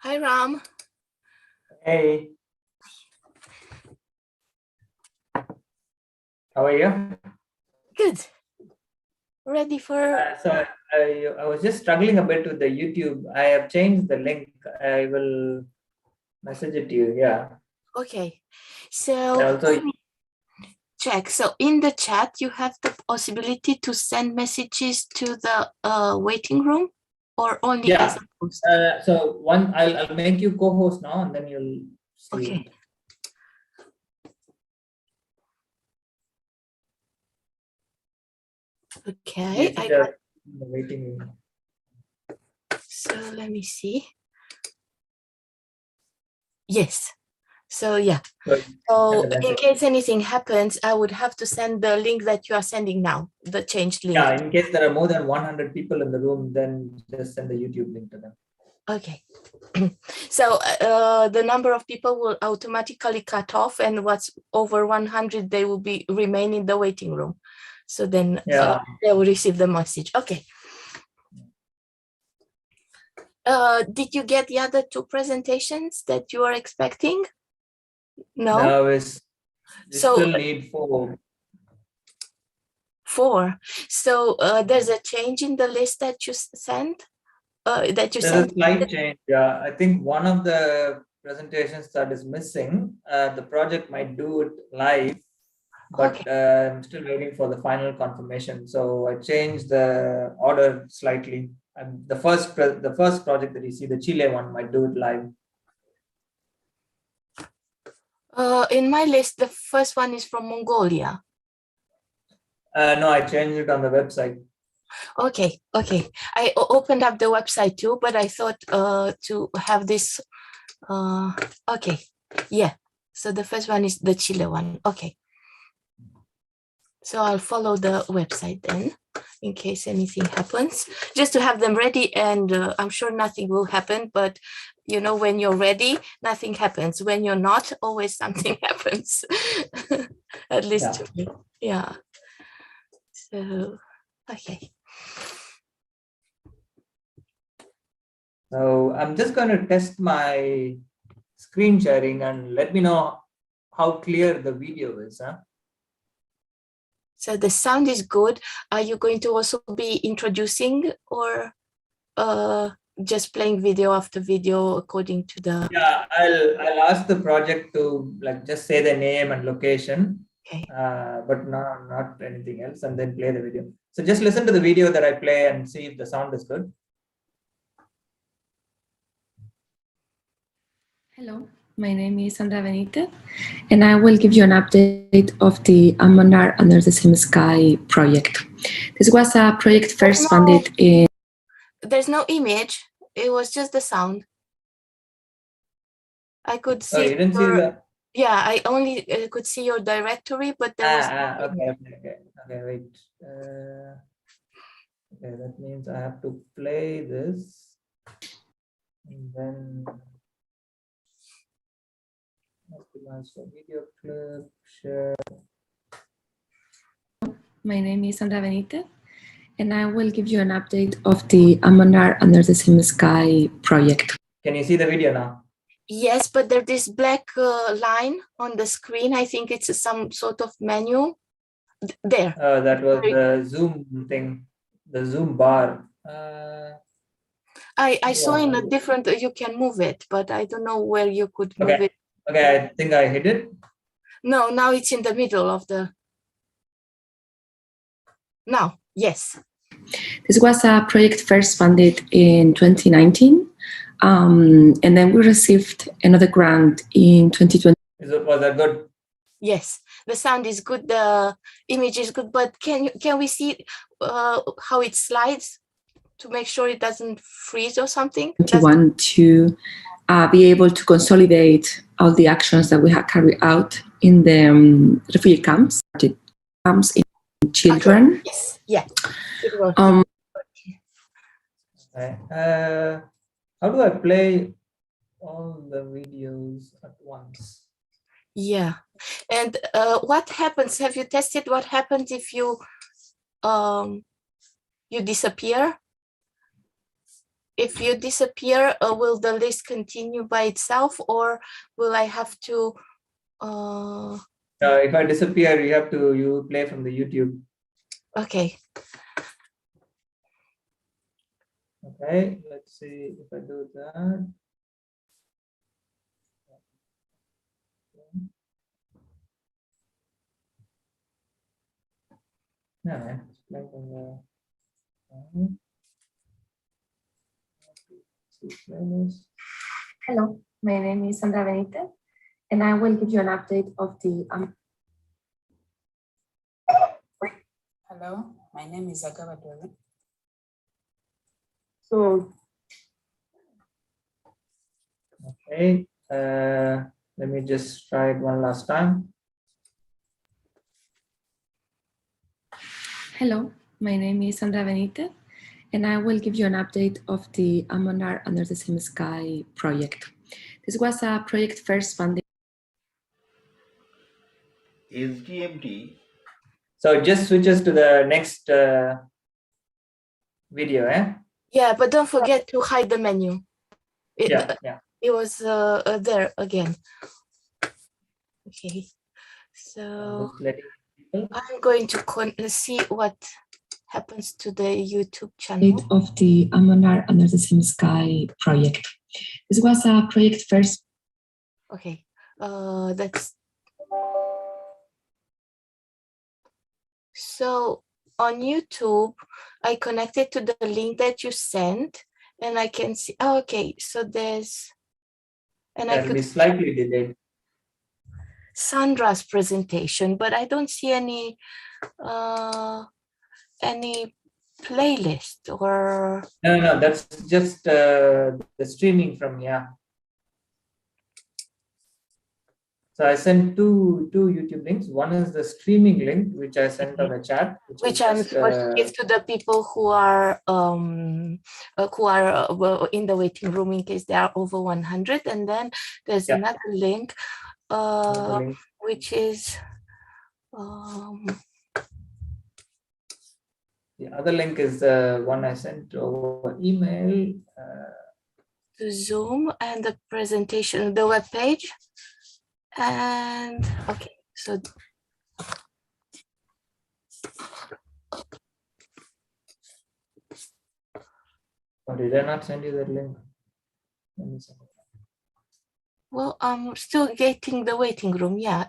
Hi, Ram. Hey, how are you? Good. Ready for... So I was just struggling a bit with the YouTube. I have changed the link. I will message it to you. Yeah. Okay. And So also, let me check. So in the chat, you have the possibility to send messages to the waiting room or only as yeah. a host? So I'll make you co-host now, and then you'll see Okay. it. Okay. You see the in the waiting room. So let me see. Yes. So yeah. So send So the in message. case anything happens, I would have to send the link that you are sending now, the changed link. Yeah. In case there are more than 100 people in the room, then just send the YouTube link to them. Okay. So the number of people will automatically cut off, and what's over 100, they will be remain in the waiting room. So then Yeah. they will receive the message. Okay. Did you get the other two presentations that you are expecting? No? Now we So still need 4. 4. So there's a change in the list that you sent? There's a slight change. Yeah, I think one of the presentations that is missing, the project might do it live, but Okay. I'm still waiting for the final confirmation. So I changed the order slightly. And the first project that you see, the Chile one, might do it live. In my list, the first one is from Mongolia. No, I changed it on the website. Okay. I opened up the website too, but I thought to have this. Okay, yeah. So the first one is the Chile one. Okay. So I'll follow the website then, in case anything happens, just to have them ready. And I'm sure nothing will happen, but you know, when you're ready, nothing happens. When you're not, always something happens. At least to me. Yeah. So, okay. So I'm just going to test my screen sharing and let me know how clear the video is. Huh? So the sound is good. Are you going to also be introducing or just playing video after video according to the... Yeah, I'll ask the project to like just say the name and location, Okay. but not anything else, and then play the video. So just listen to the video that I play and see if the sound is good. Hello, my name is Sandra Benitez, and I will give you an update of the Amanar Under the Same Sky project. This was a project first funded in... There's no image. It was just the sound. I could see... Oh, you didn't see the... Yeah, I only could see your directory, but there was... Okay, wait. Okay, that means I have to play this, and then optimize for video clip, share. My name is Sandra Benitez, and I will give you an update of the Amanar Under the Same Sky project. Can you see the video now? Yes, but there's this black line on the screen. I think it's some sort of menu. There. That was the Zoom thing, the Zoom bar. I saw in a different... You can move it, but I don't know where you could move it. Okay, I think I hit it. No, now it's in the middle of the... Now, yes. This was a project first funded in 2019, and then we received another grant in 2020. Was that good? Yes, the sound is good, the image is good, but can we see how it slides to make sure it doesn't freeze or something? We want to be able to consolidate all the actions that we have carried out in the refugee camps in children. Okay. Yes, yeah. Okay. How do I play all the videos at once? Yeah, and what happens? Have you tested what happens if you you disappear? if you disappear, will the list continue by itself, or will I have to? If I disappear, you play from the YouTube. Okay. Okay, let's see if I do that. No, it's playing from the Hello, my name is Sandra Benitez, and I will give you an update of the Hello, my name is Agaba Dole. So, okay, let me just try it one last time. hello, my name is Sandra Benitez, and I will give you an update of the Ammonar Under the Same Sky project. This was a project first funded. SDMT. So it just switches to the next video, eh? Yeah, but don't forget to hide the menu. Yeah. It was there again. Okay, so I'm going to see what happens to the YouTube channel of the Ammonar Under the Same Sky project. This was a project first. Okay, that's so on YouTube. I connected to the link that you sent, and I can see. Oh, okay, so there's, and I could be slightly delayed. Sandra's presentation, but I don't see any playlist or. No, that's just the streaming from here. So I sent two YouTube links. One is the streaming link, which I sent on the chat, which I'm supposed to give to the people who are in the waiting room in case they are over 100. And then there's another link, which is the other link is the one I sent over email. To Zoom and the presentation, the web page. And okay, so did I not send you that link? Let me send it. Well, I'm still getting the waiting room. Yeah,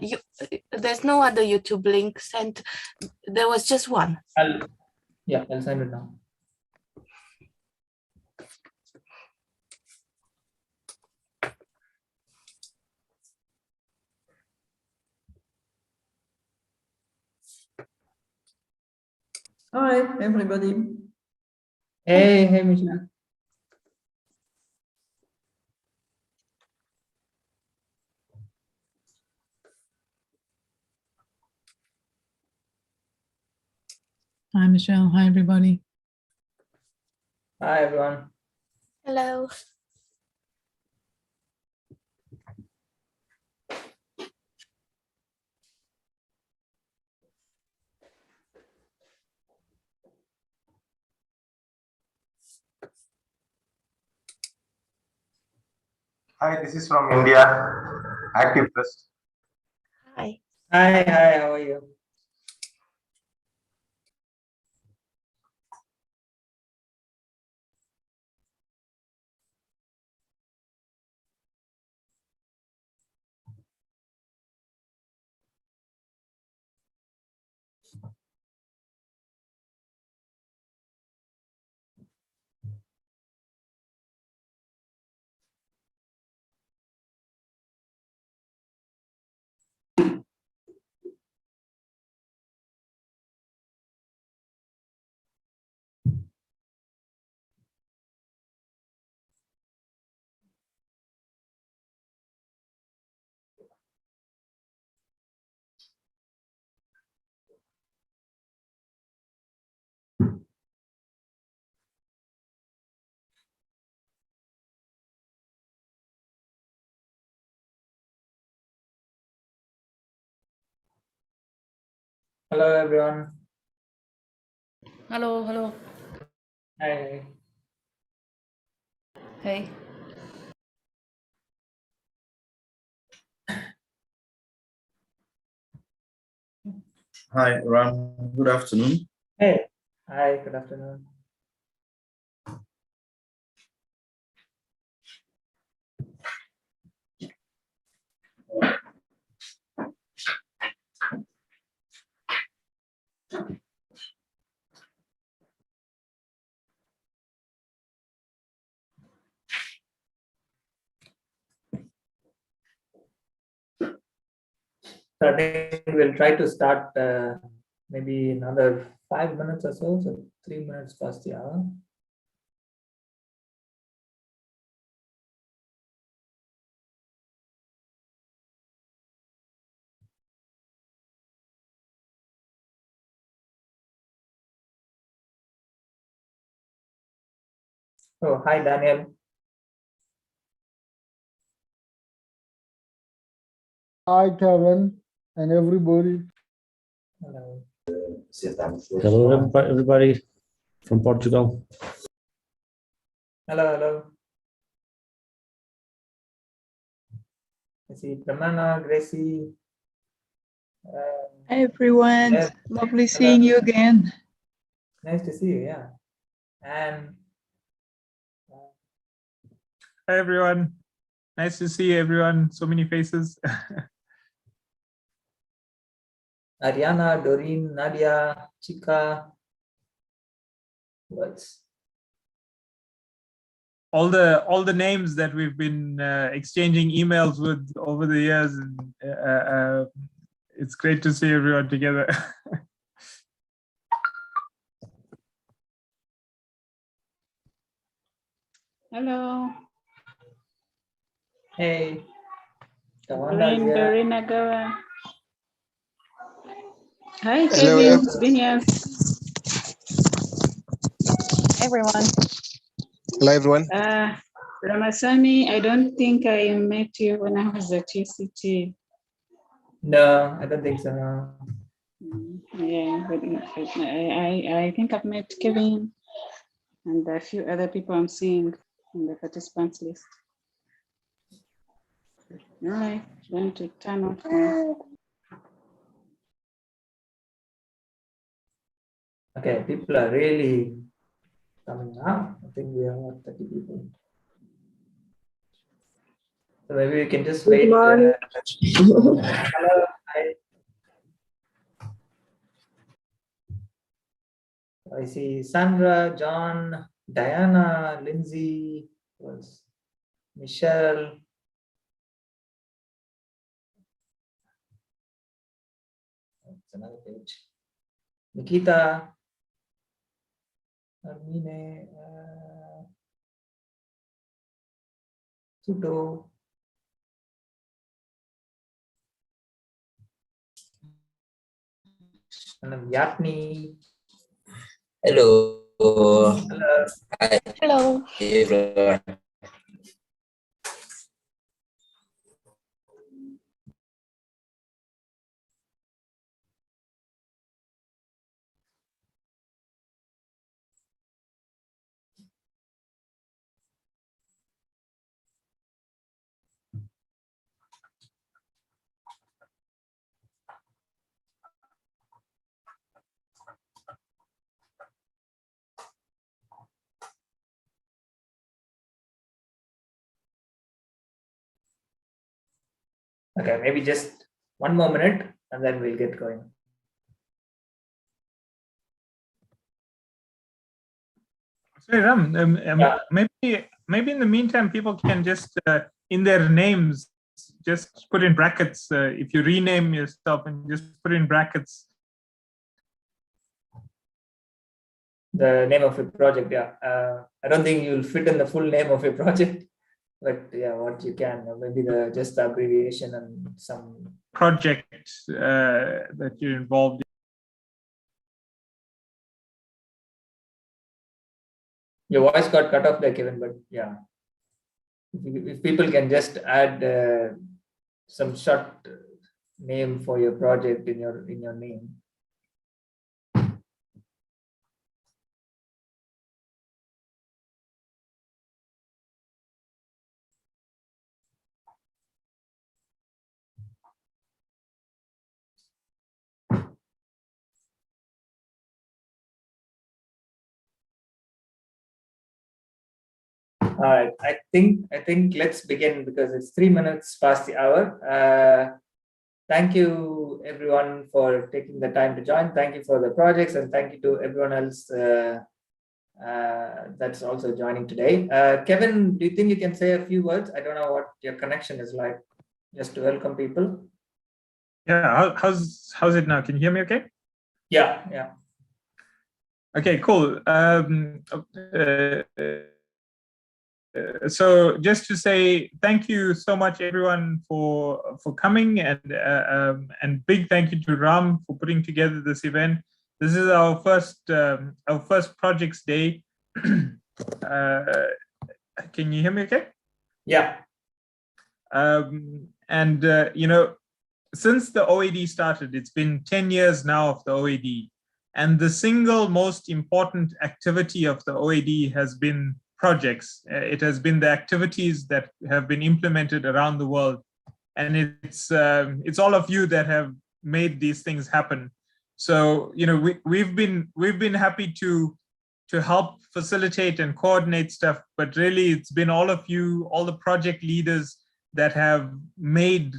there's no other YouTube link sent. There was just one. I'll send it now. Hi, everybody. Hey, Michelle. Hi, Michelle. Hi, everybody. Hi, everyone. Hello. Hi, this is from India, Active Trust. Hi. Hi, how are you? Hello, everyone. Hello. Hi. Hey. Hi, Ram. Good afternoon. Hey, hi, good afternoon. So I think we'll try to start maybe another 5 minutes or so 3 minutes past the hour. Oh, hi, Daniel. Hi, Kevin, and everybody. Hello. Hello, everybody from Portugal. Hello, hello. I see Pramana, Gracie. Hi, everyone. Yes. Lovely seeing you again. Nice to see you, yeah. And hi, everyone. Nice to see everyone. So many faces. Ariana, Doreen, Nadia, Chika. What's all the names that we've been exchanging emails with over the years, and it's great to see everyone together. Hello. hey. Tawanda is here. Doreen Agawa. Hi, Hello, Kevin. It's been years. Hi, everyone. hello everyone. Ramasani, I don't think I met you when I was at UCT. No, I don't think so. No. Yeah, but I think I've met Kevin and a few other people I'm seeing in the participants list. All right, going to turn off now. Okay, people are really coming now. I think we have about 30 people. So maybe we can just wait. Hello. Hi. I see Sandra, John, Diana, Lindsay, Michelle. That's another page. Nikita, Armine, Sudo. And Yatni. Hello. Hello. Hi. Hello. Everyone. Okay, maybe just 1 more minute and then we'll get going. Sorry, Ram. Yeah. Maybe in the meantime, people can just in their names just put in brackets. If you rename yourself and just put in brackets The name of your project, yeah. I don't think you'll fit in the full name of your project, but yeah, what you can, maybe just the abbreviation and some project that you're involved in. Your voice got cut off there, Kevin, but yeah. If people can just add some short name for your project in your name. All right, I think let's begin because it's 3 minutes past the hour. Thank you everyone for taking the time to join. Thank you for the projects, and thank you to everyone else that's also joining today. Kevin, do you think you can say a few words? I don't know what your connection is like, just to welcome people. Yeah, how's it now? Can you hear me okay? Yeah. Okay, cool. So just to say thank you so much everyone for coming, and big thank you to Ram for putting together this event. This is our first projects day. Can you hear me okay? Yeah. You know, since the OAD started, it's been 10 years now of the OAD, and the single most important activity of the OAD has been projects. It has been the activities that have been implemented around the world, and it's all of you that have made these things happen. So you know, we've been happy to help facilitate and coordinate stuff, but really it's been all of you, all the project leaders that have made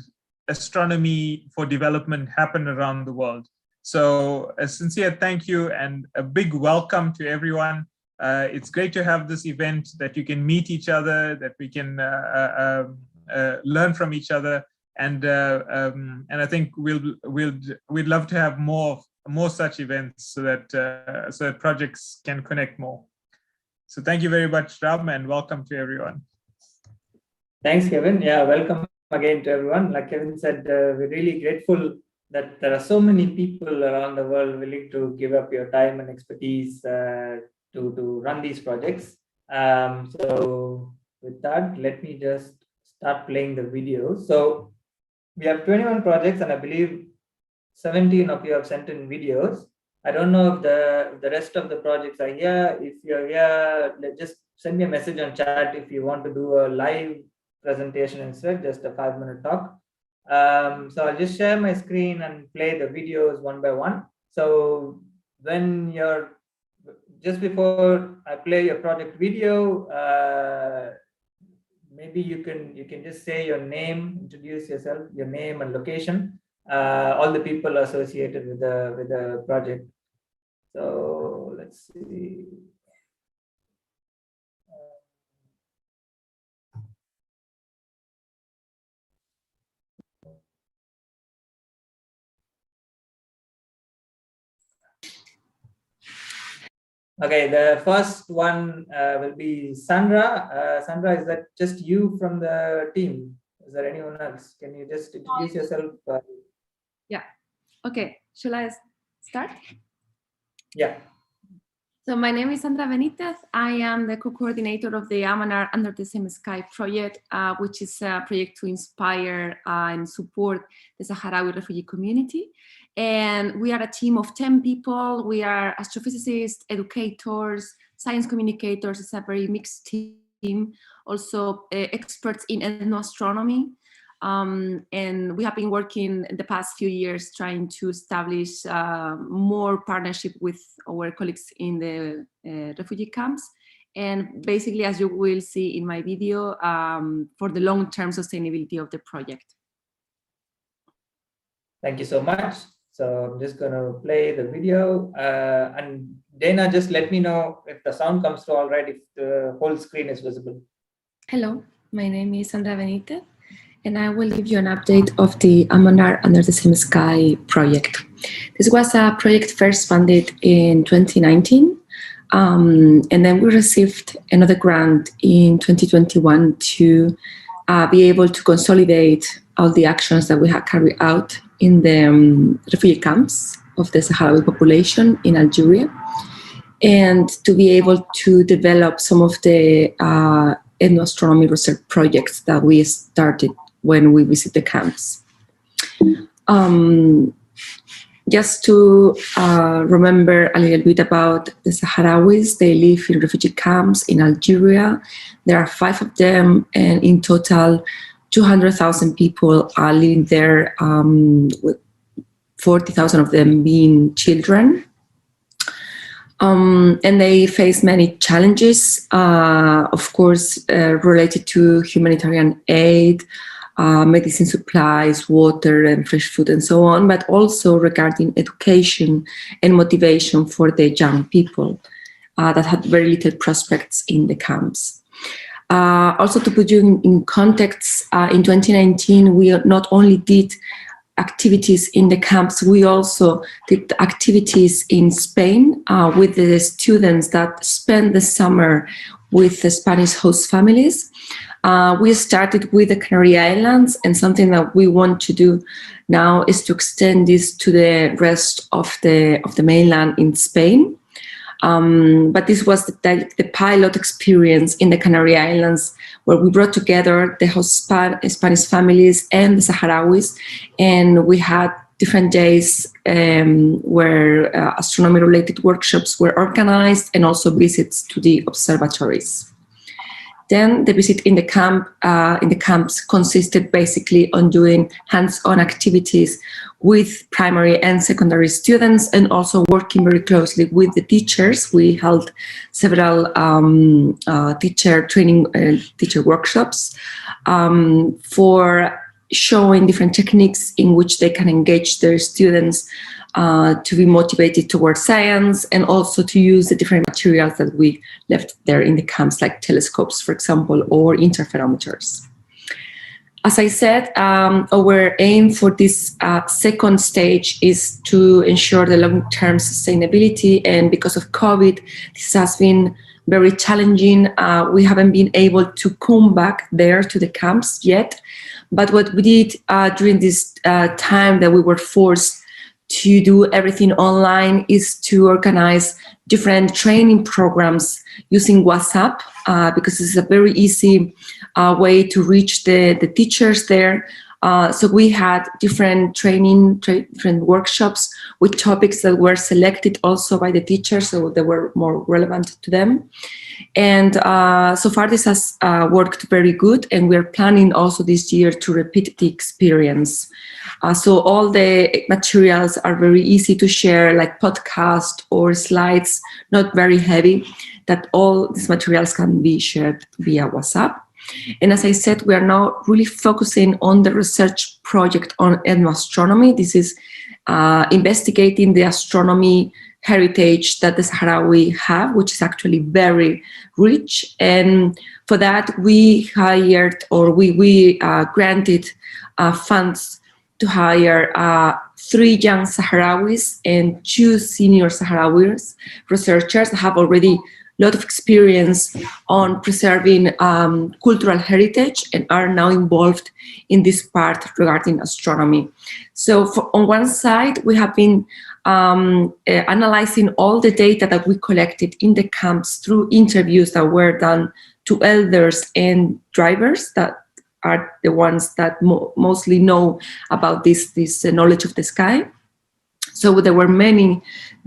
astronomy for development happen around the world. So a sincere thank you and a big welcome to everyone. It's great to have this event, that you can meet each other, that we can learn from each other, and I think we'd love to have more such events so that projects can connect more. So thank you very much, Ram, and welcome to everyone. Thanks, Kevin. Yeah, welcome again to everyone. Like Kevin said, we're really grateful that there are so many people around the world willing to give up your time and expertise to run these projects. So with that, let me just start playing the video. So we have 21 projects, and I believe 17 of you have sent in videos. I don't know if the rest of the projects are here. If you're here, just send me a message on chat if you want to do a live presentation instead, just a 5-minute talk. So I'll just share my screen and play the videos one by one. So when just before I play your project video, maybe you can just say your name, introduce yourself, your name and location, all the people associated with the project. So let's see. Okay, the first one will be Sandra. Sandra, is that just you from the team? Is there anyone else? Can you just introduce yourself? Yeah. Okay. Shall I start? Yeah. So my name is Sandra Benitez. I am the co-coordinator of the Amanar Under the Same Sky project, which is a project to inspire and support the Sahrawi refugee community. And we are a team of 10 people. We are astrophysicists, educators, science communicators. It's a very mixed team. Also experts in ethnoastronomy. And we have been working in the past few years trying to establish more partnership with our colleagues in the refugee camps. And basically, as you will see in my video, for the long-term sustainability of the project. Thank you so much. So I'm just going to play the video. And Dana, just let me know if the sound comes through all right, if the whole screen is visible. Hello, my name is Sandra Benitez, and I will give you an update of the Amanar Under the Same Sky project. This was a project first funded in 2019, and then we received another grant in 2021 to be able to consolidate all the actions that we had carried out in the refugee camps of the Sahrawi population in Algeria, and to be able to develop some of the ethnoastronomy research projects that we started when we visit the camps. Just to remember a little bit about the Sahrawis, they live in refugee camps in Algeria. There are 5 of them, and in total, 200,000 people are living there, with 40,000 of them being children. And they face many challenges, of course, related to humanitarian aid, medicine supplies, water and fresh food and so on, but also regarding education and motivation for the young people that had very little prospects in the camps. Also, to put you in context, in 2019, we not only did activities in the camps, we also did activities in Spain with the students that spent the summer with the Spanish host families. We started with the Canary Islands, and something that we want to do now is to extend this to the rest of the mainland in Spain. But this was the pilot experience in the Canary Islands, where we brought together the host Spanish families and the Sahrawis, and we had different days where astronomy-related workshops were organized, and also visits to the observatories. Then the visit in the camps consisted basically on doing hands-on activities with primary and secondary students, and also working very closely with the teachers. We held several teacher workshops for showing different techniques in which they can engage their students to be motivated towards science, and also to use the different materials that we left there in the camps, like telescopes, for example, or interferometers. As I said, our aim for this second stage is to ensure the long-term sustainability, and because of COVID, this has been very challenging. We haven't been able to come back there to the camps yet, but what we did during this time that we were forced to do everything online is to organize different training programs using WhatsApp, because it's a very easy way to reach the teachers there. So we had different different workshops with topics that were selected also by the teachers, so they were more relevant to them. And so far this has worked very good, and we're planning also this year to repeat the experience. So all the materials are very easy to share, like podcast or slides, not very heavy, that all these materials can be shared via WhatsApp. And as I said, we are now really focusing on the research project on ethnoastronomy. This is investigating the astronomy heritage that the Sahrawi have, which is actually very rich. And for that, we hired, or we granted funds to hire 3 young Sahrawis and 2 senior Sahrawis researchers that have already a lot of experience on preserving cultural heritage and are now involved in this part regarding astronomy. So on one side, we have been analyzing all the data that we collected in the camps through interviews that were done to elders and drivers that are the ones that mostly know about this knowledge of the sky. So there were many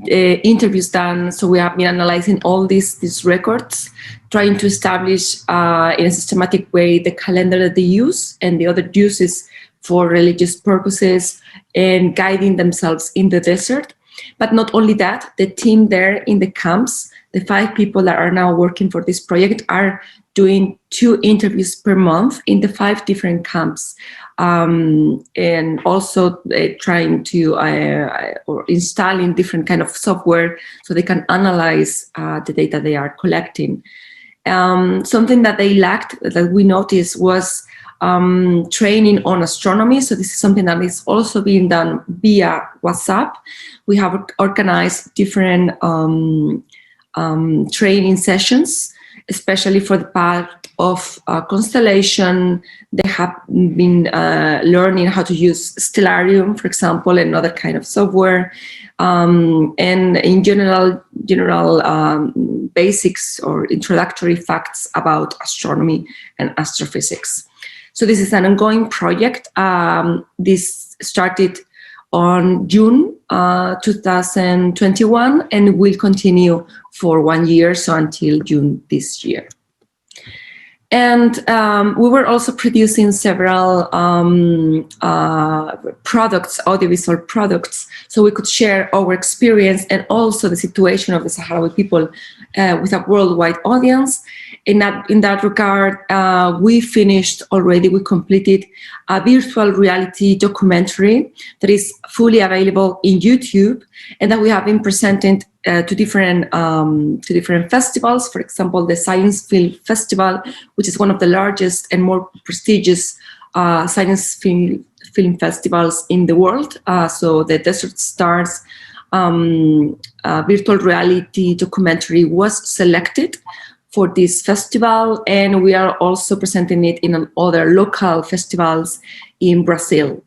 interviews done. So we have been analyzing all these records, trying to establish in a systematic way the calendar that they use and the other uses for religious purposes, and guiding themselves in the desert. But not only that, the team there in the camps, the 5 people that are now working for this project, are doing 2 interviews per month in the 5 different camps, and also trying to or installing different kind of software so they can analyze the data they are collecting. Something that they lacked, that we noticed, was training on astronomy. So this is something that is also being done via WhatsApp. We have organized different training sessions, especially for the part of constellation. They have been learning how to use Stellarium, for example, and other kind of software. And in general basics or introductory facts about astronomy and astrophysics. So this is an ongoing project. This started on June 2021 and will continue for 1 year, so until June this year. And we were also producing several products, audiovisual products, so we could share our experience and also the situation of the Sahrawi people with a worldwide audience. In that regard, we completed a virtual reality documentary that is fully available in YouTube, and that we have been presented to different festivals. For example, the Science Film Festival, which is one of the largest and more prestigious science film festivals in the world. So the Desert Stars virtual reality documentary was selected for this festival, and we are also presenting it in other local festivals in Brazil.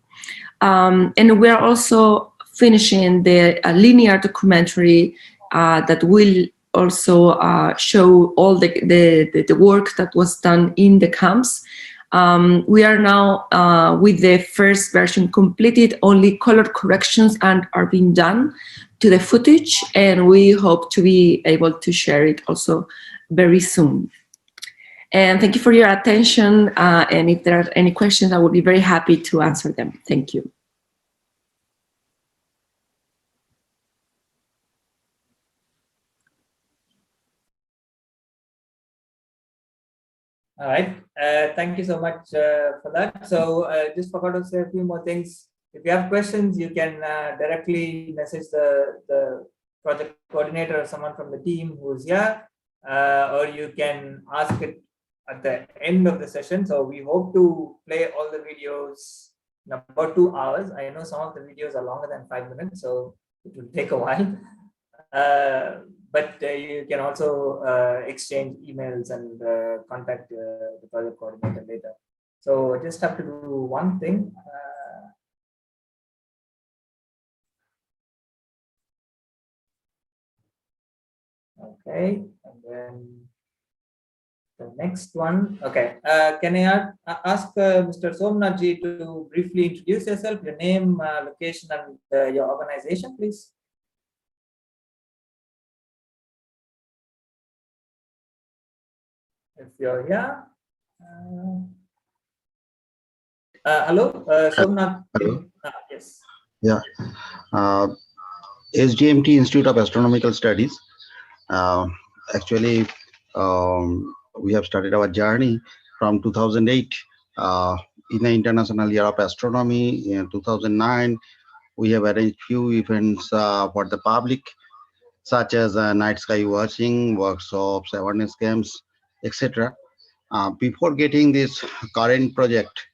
And we are also finishing the linear documentary that will also show all the work that was done in the camps. We are now with the first version completed, only color corrections are being done to the footage, and we hope to be able to share it also very soon. And thank you for your attention. And if there are any questions, I would be very happy to answer them. Thank you. All right. Thank you so much for that. So just forgot to say a few more things. If you have questions, you can directly message the project coordinator or someone from the team who's here, or you can ask it at the end of the session. So we hope to play all the videos in about 2 hours. I know some of the videos are longer than 5 minutes, so it will take a while. But you can also exchange emails and contact the project coordinator later. So just have to do one thing. Okay, and then the next one. Okay, can I ask Mr. Somnathji to briefly introduce yourself, your name, location, and your organization, please? If you're here. Hello, Somnath. Hello. Yes. Yeah. SGMT, Institute of Astronomical Studies. Actually, we have started our journey from 2008 in the International Year of Astronomy. In 2009, we have arranged few events for the public, such as night sky watching, workshops, awareness camps, etc. Before getting this current project,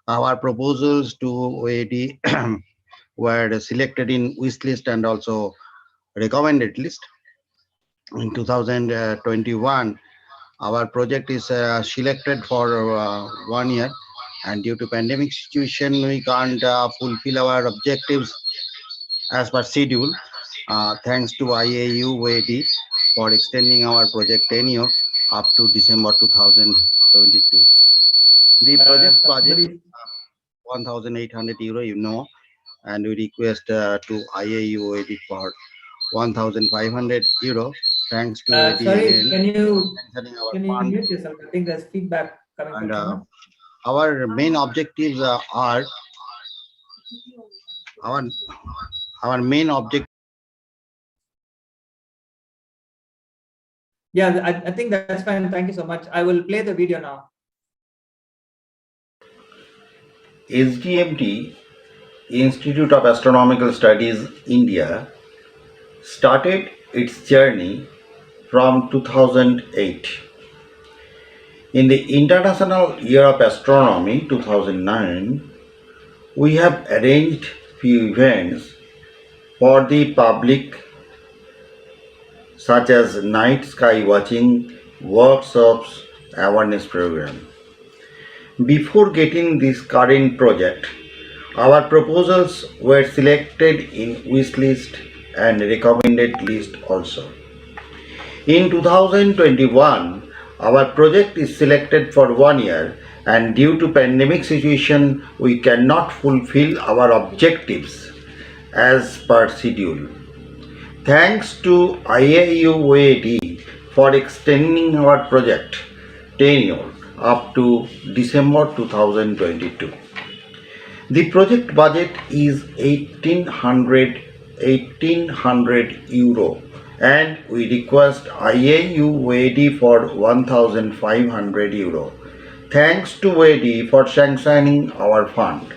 our proposals to OAD were selected in wish list and also recommended list. In 2021, our project is selected for 1 year, and due to pandemic situation, we can't fulfill our objectives as per schedule. Thanks to IAU OAD for extending our project tenure up to December 2022. The project budget 1,800 euro, you know, and we request to IAU OAD for 1,500 euro. Thanks to OAD sorry, again. can you mute yourself? I think there's feedback coming from someone. Our main objectives are our main objective. Yeah, I think that's fine. Thank you so much. I will play the video now. SGMT, Institute of Astronomical Studies, India, started its journey from 2008. In the International Year of Astronomy 2009, we have arranged few events for the public, such as night sky watching, workshops, awareness program. Before getting this current project, our proposals were selected in wish list and recommended list also. In 2021, our project is selected for 1 year, and due to pandemic situation, we cannot fulfill our objectives as per schedule. Thanks to IAU OAD for extending our project tenure up to December 2022. The project budget is 1800 euro, and we request IAU OAD for 1500 euro. Thanks to OAD for sanctioning our fund,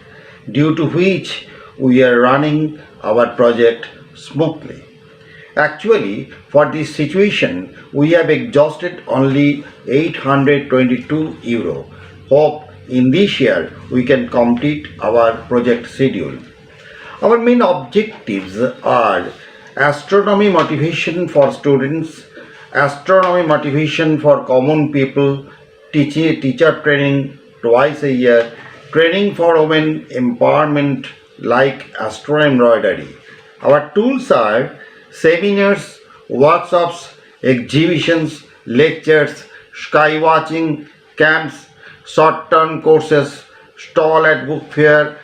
due to which we are running our project smoothly. Actually, for this situation, we have exhausted only 822 euro. Hope in this year we can complete our project schedule. Our main objectives are astronomy motivation for students, astronomy motivation for common people, teacher training twice a year, training for women empowerment like astro embroidery. Our tools are seminars, workshops, exhibitions, lectures, sky watching, camps, short-term courses, stall at book fair,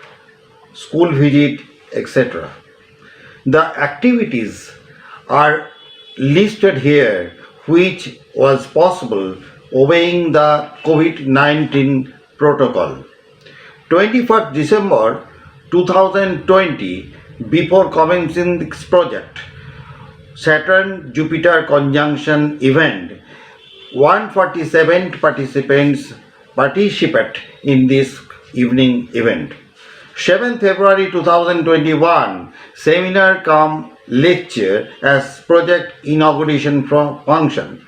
school visit, etc. The activities are listed here, which was possible obeying the COVID-19 protocol. 21st December 2020, before commencing this project, Saturn-Jupiter conjunction event, 147 participants participate in this evening event. 7th February 2021, seminar cum lecture as project inauguration function.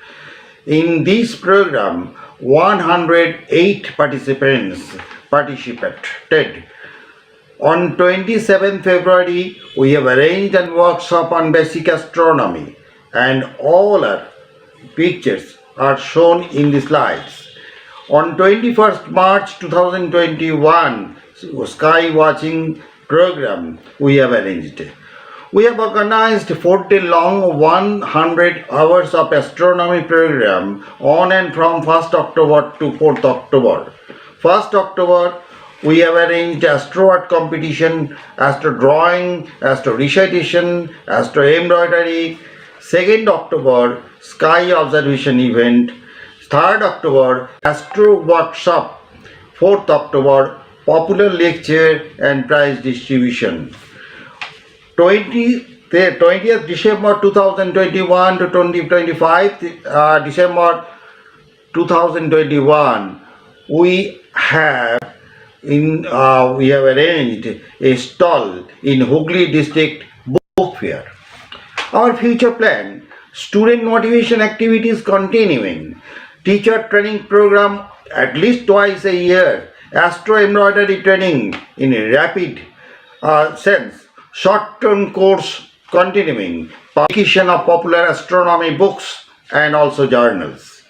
In this program, 108 participants participated. On 27th February, we have arranged a workshop on basic astronomy, and all our pictures are shown in the slides. On 21st March 2021, sky watching program we have arranged. We have organized 4-day-long 100 hours of astronomy program on and from 1st October to 4th October. 1st October, we have arranged astro art competition, astro drawing, astro recitation, astro embroidery. 2nd October, sky observation event. 3rd October, astro workshop. 4th October, popular lecture and prize distribution. 20th December 2021 to 25th December 2021, we have arranged a stall in Hooghly District Book Fair. Our future plan: student motivation activities continuing, teacher training program at least twice a year, astro embroidery training in a rapid sense, short-term course continuing, publication of popular astronomy books and also journals.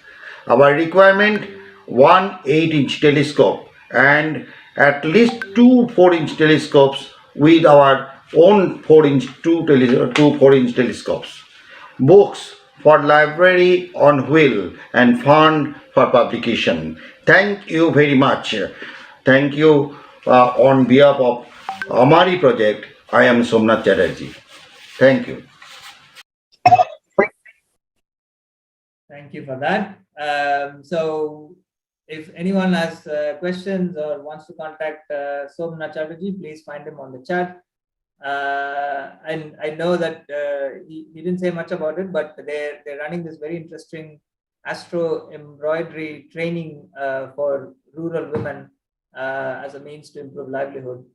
Our requirement: one 8-inch telescope and at least two 4-inch telescopes with our own 4-inch two 4-inch telescopes. Books for library on wheel and fund for publication. Thank you very much. Thank you on behalf of Amari project. I am Somnath Chatterjee. Thank you. Thank you for that. So if anyone has questions or wants to contact Somnath Chatterjee, please find him on the chat. And I know that he didn't say much about it, but they're running this very interesting astro embroidery training for rural women as a means to improve livelihood.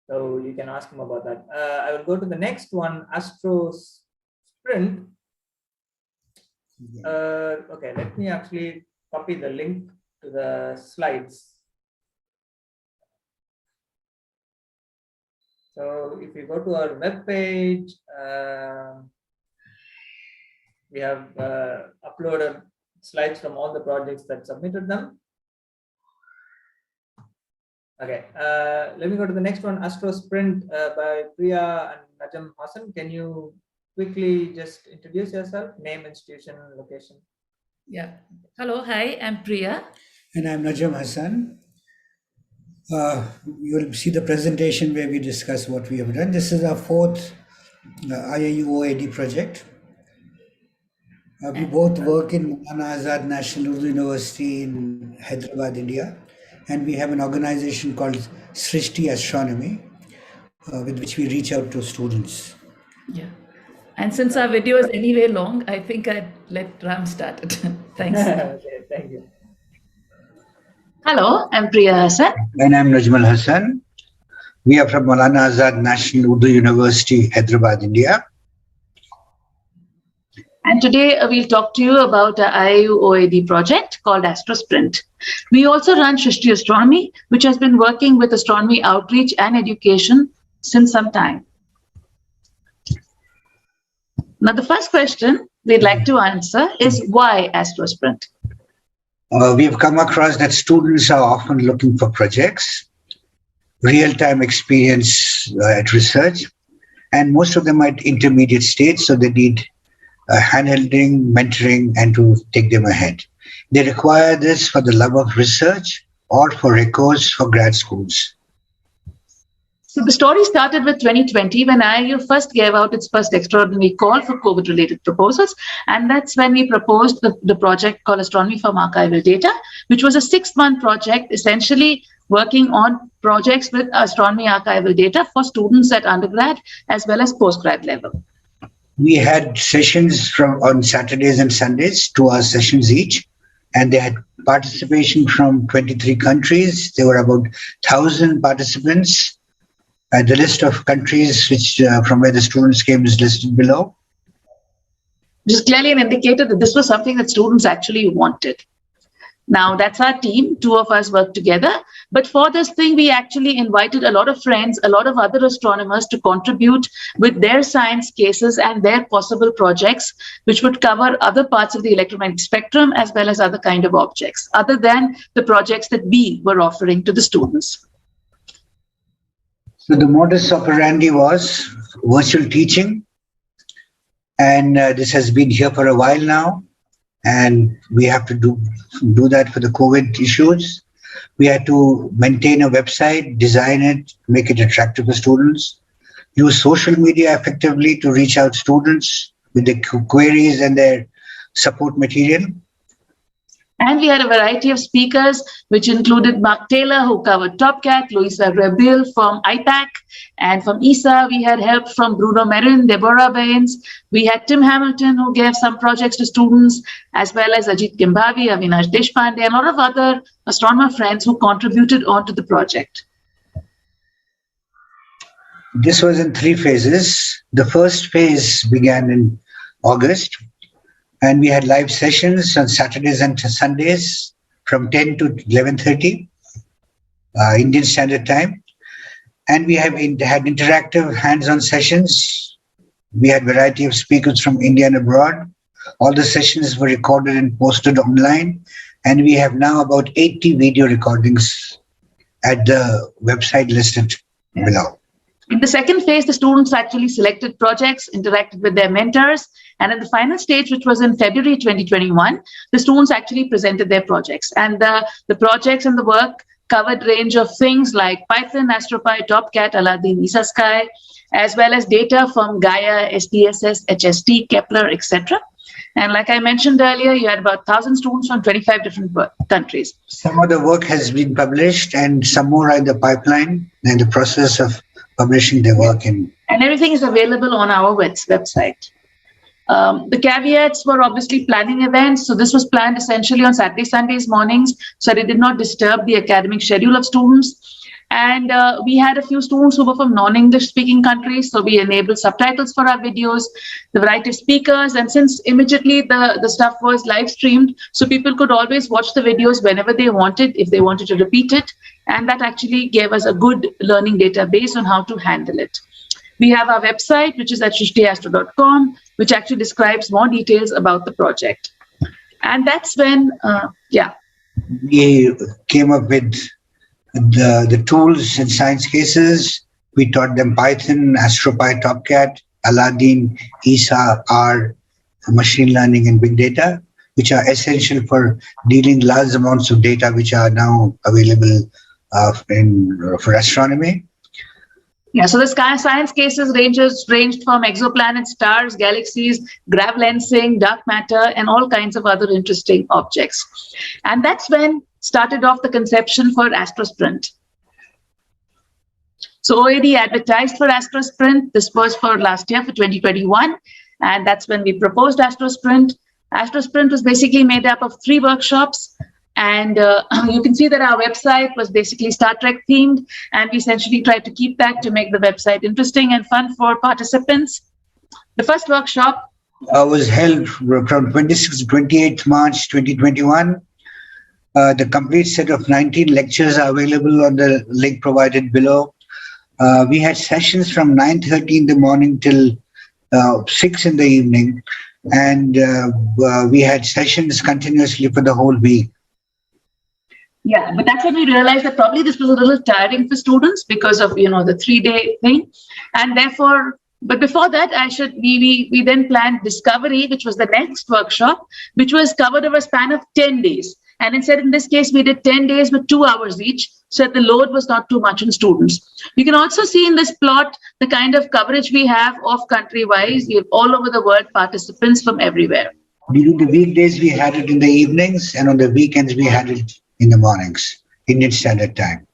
So you can ask him about that. I will go to the next one, Astro Sprint. Okay, let me actually copy the link to the slides. So if you go to our web page, we have uploaded slides from all the projects that submitted them. Okay, let me go to the next one, Astro Sprint by Priya and Najam Hassan. Can you quickly just introduce yourself, name, institution, location? Yeah. Hello, hi, I'm Priya. And I'm Najam Hassan. You'll see the presentation where we discuss what we have done. This is our fourth IAU OAD project. We both work in Maulana Azad National Urdu University in Hyderabad, India, and we have an organization called Srishti Astronomy, with which we reach out to students. Yeah. And since our video is anyway long, I think I'd let Ram start it. Thanks. Okay, thank you. Hello, I'm Priya Hassan. And I'm Najmal Hassan. We are from Maulana Azad National Urdu University, Hyderabad, India. And today we'll talk to you about our IIU OAD project called AstroSprint. We also run Srishti Astronomy, which has been working with astronomy outreach and education since some time. Now, the first question we'd like to answer is why AstroSprint? We have come across that students are often looking for projects, real-time experience at research, and most of them are at intermediate stage, so they need handholding, mentoring, and to take them ahead. They require this for the love of research or for records for grad schools. So the story started with 2020 when IIU first gave out its first extraordinary call for COVID-related proposals. And that's when we proposed the project called Astronomy from Archival Data, which was a 6-month project essentially working on projects with astronomy archival data for students at undergrad as well as postgrad level. We had sessions on Saturdays and Sundays, 2-hour sessions each, and they had participation from 23 countries. There were about 1,000 participants. The list of countries which from where the students came is listed below. Which is clearly an indicator that this was something that students actually wanted. Now, that's our team. 2 of us worked together. But for this thing, we actually invited a lot of friends, a lot of other astronomers to contribute with their science cases and their possible projects, which would cover other parts of the electromagnetic spectrum as well as other kind of objects, other than the projects that we were offering to the students. So the modus operandi was virtual teaching. And this has been here for a while now. And we have to do that for the COVID issues. We had to maintain a website, design it, make it attractive for students, use social media effectively to reach out students with their queries and their support material. And we had a variety of speakers, which included Mark Taylor, who covered TopCat, Louisa Rebil from IPAC, and from ESA, we had help from Bruno Marin, Deborah Baines. We had Tim Hamilton, who gave some projects to students, as well as Ajit Gimbhavi, Avinash Deshpande, and a lot of other astronomer friends who contributed onto the project. This was in 3 phases. The first phase began in August. And we had live sessions on Saturdays and Sundays from 10 to 11:30 Indian Standard Time. And we have had interactive hands-on sessions. We had a variety of speakers from India and abroad. All the sessions were recorded and posted online. And we have now about 80 video recordings at the website listed below. In the second phase, the students actually selected projects, interacted with their mentors, and at the final stage, which was in February 2021, the students actually presented their projects. And the projects and the work covered range of things like Python, AstroPy, TopCat, Aladdin, ESA Sky, as well as data from Gaia, SDSS, HST, Kepler, etc. And like I mentioned earlier, you had about 1,000 students from 25 different countries. Some of the work has been published and some more are in the pipeline, in the process of publishing their work in. And everything is available on our website. The caveats were obviously planning events. So this was planned essentially on Saturday, Sundays mornings, so it did not disturb the academic schedule of students. And we had a few students who were from non-English speaking countries. So we enabled subtitles for our videos, the variety of speakers. And since immediately the stuff was live streamed, so people could always watch the videos whenever they wanted, if they wanted to repeat it. And that actually gave us a good learning database on how to handle it. We have our website, which is at shrishtiastro.com, which actually describes more details about the project. And that's when, we came up with the tools and science cases. We taught them Python, AstroPy, TopCat, Aladdin, ESA, R, machine learning and big data, which are essential for dealing large amounts of data, which are now available for astronomy. Yeah, so the science cases ranged from exoplanets, stars, galaxies, grav lensing, dark matter, and all kinds of other interesting objects. And that's when started off the conception for AstroSprint. So OAD advertised for AstroSprint. This was for last year, for 2021. And that's when we proposed AstroSprint. AstroSprint was basically made up of 3 workshops. And you can see that our website was basically Star Trek themed. And we essentially tried to keep that to make the website interesting and fun for participants. The first workshop was held from 26th to 28th March 2021. The complete set of 19 lectures are available on the link provided below. We had sessions from 9:30 in the morning till 6 in the evening, and we had sessions continuously for the whole week. Yeah, but that's when we realized that probably this was a little tiring for students because of, the 3-day thing. And therefore, but before that, we then planned Discovery, which was the next workshop, which was covered over a span of 10 days. And instead, in this case, we did 10 days with 2 hours each, so that the load was not too much on students. You can also see in this plot the kind of coverage we have of country-wise. We have all over the world participants from everywhere. During the weekdays, we had it in the evenings, and on the weekends, we had it in the mornings, Indian Standard Time.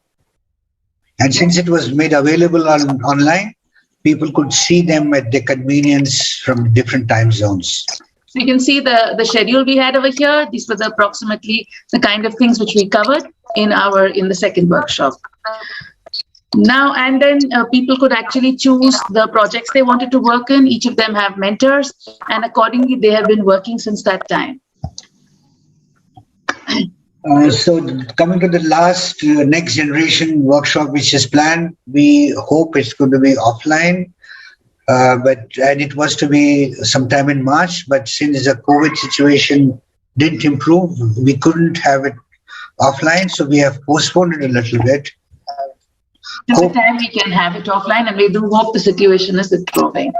And since it was made available online, people could see them at their convenience from different time zones. So you can see the schedule we had over here. These were approximately the kind of things which we covered in the second workshop. Now and then people could actually choose the projects they wanted to work in. Each of them have mentors, and accordingly they have been working since that time. So coming to the last next generation workshop which is planned, we hope it's going to be offline, and it was to be sometime in March, but since the COVID situation didn't improve, we couldn't have it offline, so we have postponed it a little bit. Till the time we can have it offline, and we do hope the situation is improving.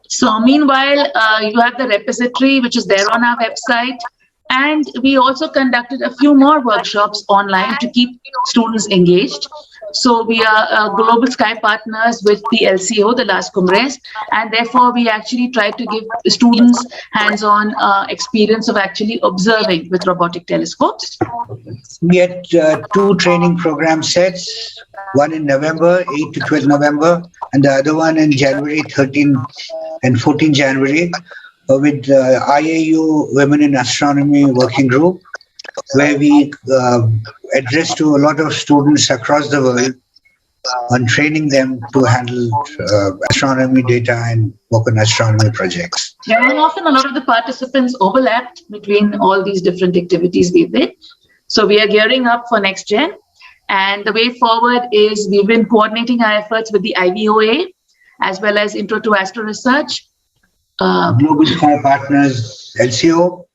So meanwhile, you have the repository which is there on our website. And we also conducted a few more workshops online to keep students engaged. So we are Global Sky partners with the LCO, the Las Cumbres, and therefore we actually try to give students hands-on experience of actually observing with robotic telescopes. We had 2 training program sets, one in November, 8 to 12 November, and the other one in January, 13 and 14 January. With IAU Women in Astronomy Working Group, where we address to a lot of students across the world on training them to handle astronomy data and work on astronomy projects. Yeah, and often a lot of the participants overlapped between all these different activities we did. So we are gearing up for next gen. And the way forward is we've been coordinating our efforts with the IVOA as well as Intro to Astro Research. Global Sky Partners, LCO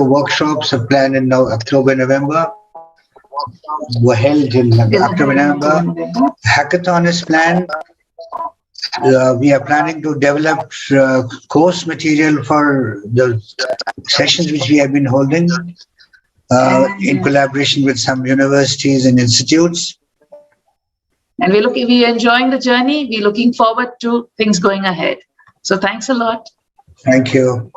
workshops are planned in October, November. Were held in October, November. Hackathon is planned. We are planning to develop course material for the sessions which we have been holding in collaboration with some universities and institutes. And we're enjoying the journey. We're looking forward to things going ahead. So thanks a lot. Thank you.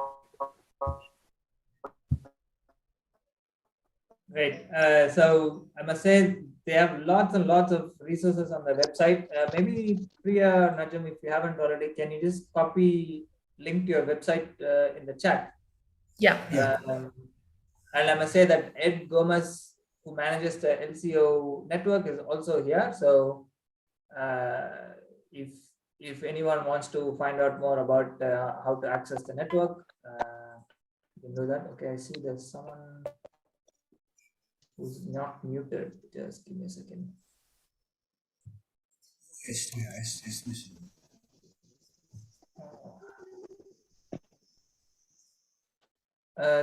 Great. So I must say they have lots and lots of resources on the website. Maybe Priya, Najam, if you haven't already, can you just copy link to your website in the chat? Yeah. And I must say that Ed Gomez, who manages the LCO network, is also here. So if anyone wants to find out more about how to access the network, you can do that. Okay, I see there's someone who's not muted. Just give me a second.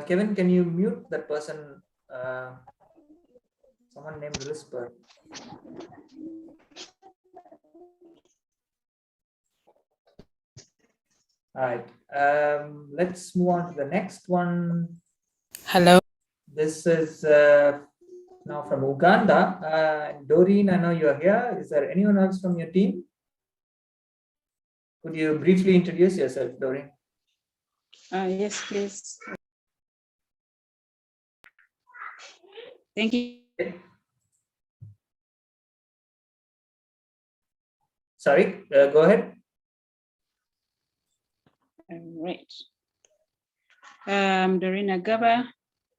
Kevin, can you mute that person? Someone named Whisper. All right, let's move on to the next one. Hello. This is now from Uganda. Doreen, I know you're here. Is there anyone else from your team? Could you briefly introduce yourself, Doreen? Yes, please. Thank you. Sorry, go ahead. All right. I'm Dorina Gaba.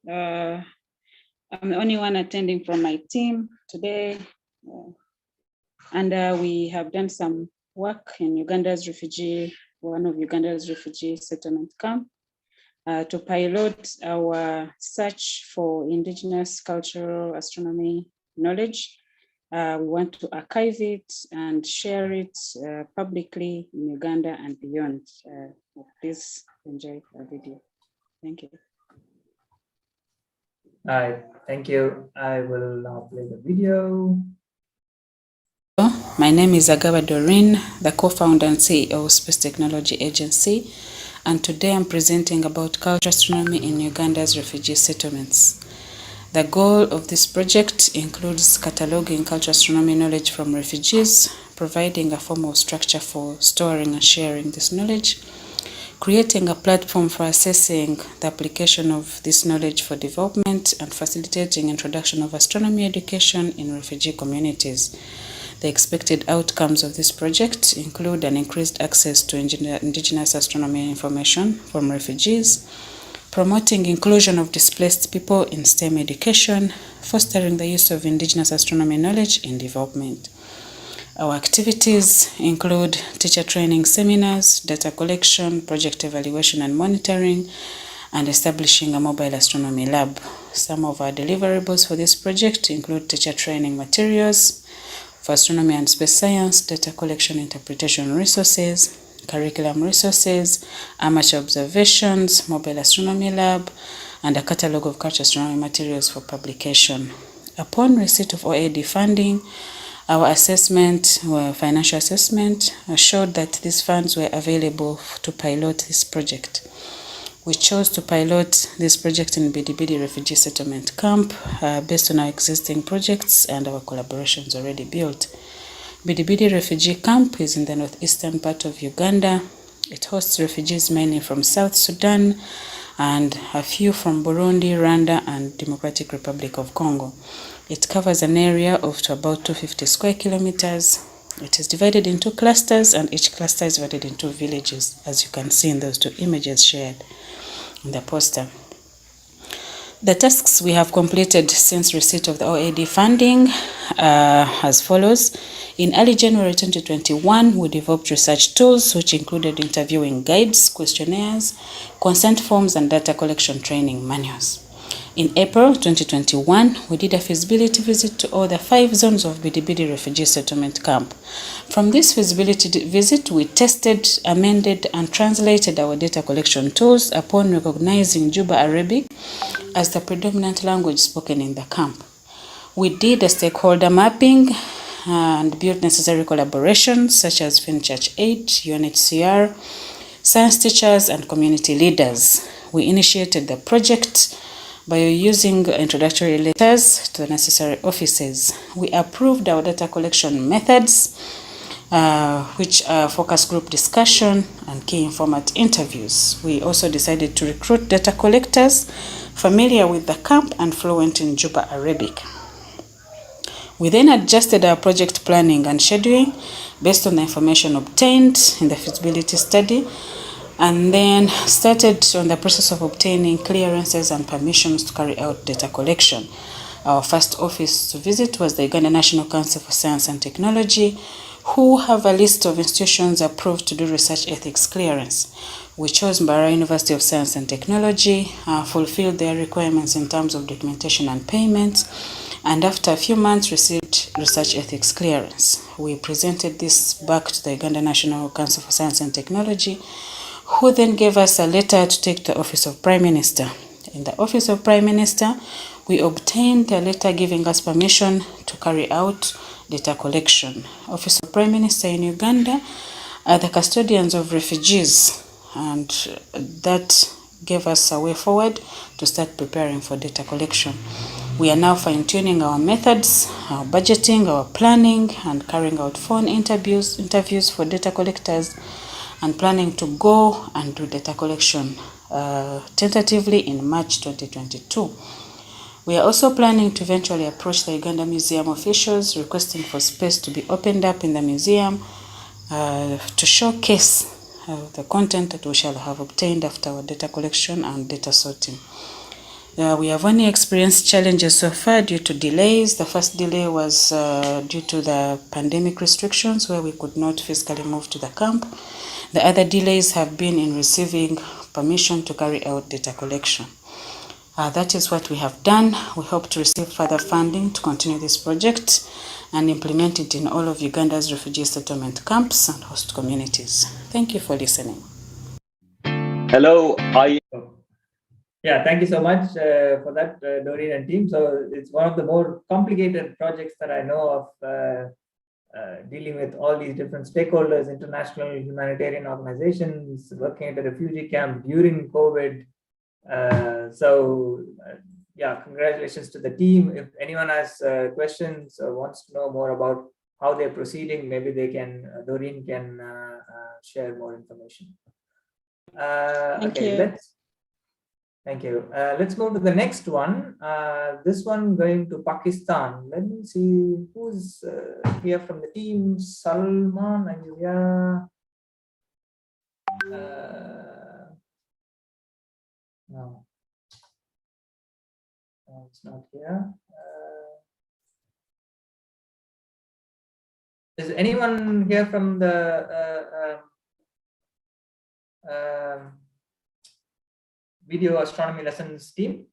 I'm the only one attending from my team today. And we have done some work in one of Uganda's refugee settlement camp to pilot our search for indigenous cultural astronomy knowledge. We want to archive it and share it publicly in Uganda and beyond. Please enjoy our video. Thank you. All right, thank you. I will now play the video. My name is Agaba Doreen, the co-founder and CEO of Space Technology Agency, and today I'm presenting about cultural astronomy in Uganda's refugee settlements. The goal of this project includes cataloging cultural astronomy knowledge from refugees, providing a formal structure for storing and sharing this knowledge, creating a platform for assessing the application of this knowledge for development, and facilitating introduction of astronomy education in refugee communities. The expected outcomes of this project include an increased access to indigenous astronomy information from refugees, promoting inclusion of displaced people in STEM education, fostering the use of indigenous astronomy knowledge in development. Our activities include teacher training seminars, data collection, project evaluation and monitoring, and establishing a mobile astronomy lab. Some of our deliverables for this project include teacher training materials for astronomy and space science, data collection interpretation resources, curriculum resources, amateur observations, mobile astronomy lab, and a catalogue of cultural astronomy materials for publication. Upon receipt of OAD funding, our financial assessment, showed that these funds were available to pilot this project. We chose to pilot this project in Bidibidi Refugee Settlement Camp based on our existing projects and our collaborations already built. Bidibidi Refugee Camp is in the northeastern part of Uganda. It hosts refugees mainly from South Sudan and a few from Burundi, Rwanda, and Democratic Republic of Congo. It covers an area of about 250 square kilometers. It is divided into clusters, and each cluster is divided into villages, as you can see in those two images shared in the poster. The tasks we have completed since receipt of the OAD funding as follows. In early January 2021, we developed research tools which included interviewing guides, questionnaires, consent forms, and data collection training manuals. In April 2021, we did a feasibility visit to all the 5 zones of Bidibidi Refugee Settlement Camp. From this feasibility visit, we tested, amended, and translated our data collection tools upon recognizing Juba Arabic as the predominant language spoken in the camp. We did a stakeholder mapping and built necessary collaborations such as FinChurch 8, UNHCR, science teachers, and community leaders. We initiated the project by using introductory letters to the necessary offices. We approved our data collection methods, which are focus group discussion and key informant interviews. We also decided to recruit data collectors familiar with the camp and fluent in Juba Arabic. We then adjusted our project planning and scheduling based on the information obtained in the feasibility study, and then started on the process of obtaining clearances and permissions to carry out data collection. Our first office to visit was the Uganda National Council for Science and Technology, who have a list of institutions approved to do research ethics clearance. We chose Mbarara University of Science and Technology, fulfilled their requirements in terms of documentation and payments, and after a few months received research ethics clearance. We presented this back to the Uganda National Council for Science and Technology, who then gave us a letter to take to the Office of Prime Minister. In the Office of Prime Minister, we obtained a letter giving us permission to carry out data collection. Office of Prime Minister in Uganda are the custodians of refugees, and that gave us a way forward to start preparing for data collection. We are now fine-tuning our methods, our budgeting, our planning, and carrying out phone interviews for data collectors, and planning to go and do data collection tentatively in March 2022. We are also planning to eventually approach the Uganda Museum officials requesting for space to be opened up in the museum to showcase the content that we shall have obtained after our data collection and data sorting. We have only experienced challenges so far due to delays. The first delay was due to the pandemic restrictions where we could not physically move to the camp. The other delays have been in receiving permission to carry out data collection. That is what we have done. We hope to receive further funding to continue this project and implement it in all of Uganda's refugee settlement camps and host communities. Thank you for listening. Hello, Yeah, thank you so much for that, Doreen and team. So it's one of the more complicated projects that I know of, dealing with all these different stakeholders, international humanitarian organizations, working at a refugee camp during COVID. Yeah, congratulations to the team. If anyone has questions or wants to know more about how they're proceeding, maybe they can, Doreen can share more information. Thank you. Let's move to the next one. This one going to Pakistan. Let me see who's here from the team. Salman, are you here? No. No, it's not here. Is anyone here from the video astronomy lessons team?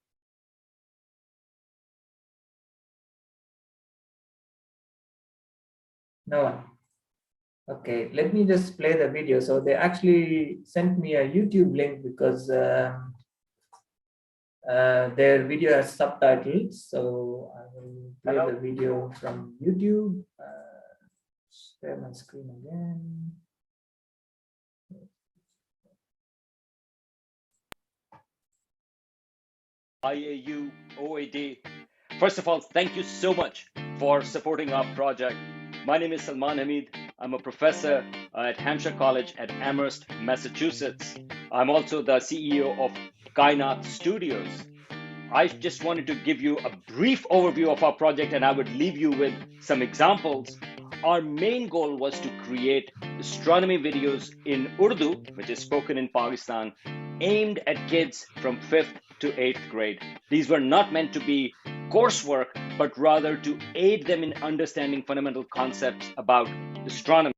No one. Okay, let me just play the video. So they actually sent me a YouTube link because their video has subtitles. So I will play the video from YouTube. Share my screen again. IAU, OAD. First of all, thank you so much for supporting our project. My name is Salman Hamid. I'm a professor at Hampshire College at Amherst, Massachusetts. I'm also the CEO of Kainat Studios. I just wanted to give you a brief overview of our project, and I would leave you with some examples. Our main goal was to create astronomy videos in Urdu, which is spoken in Pakistan, aimed at kids from 5th to 8th grade. These were not meant to be coursework, but rather to aid them in understanding fundamental concepts about astronomy.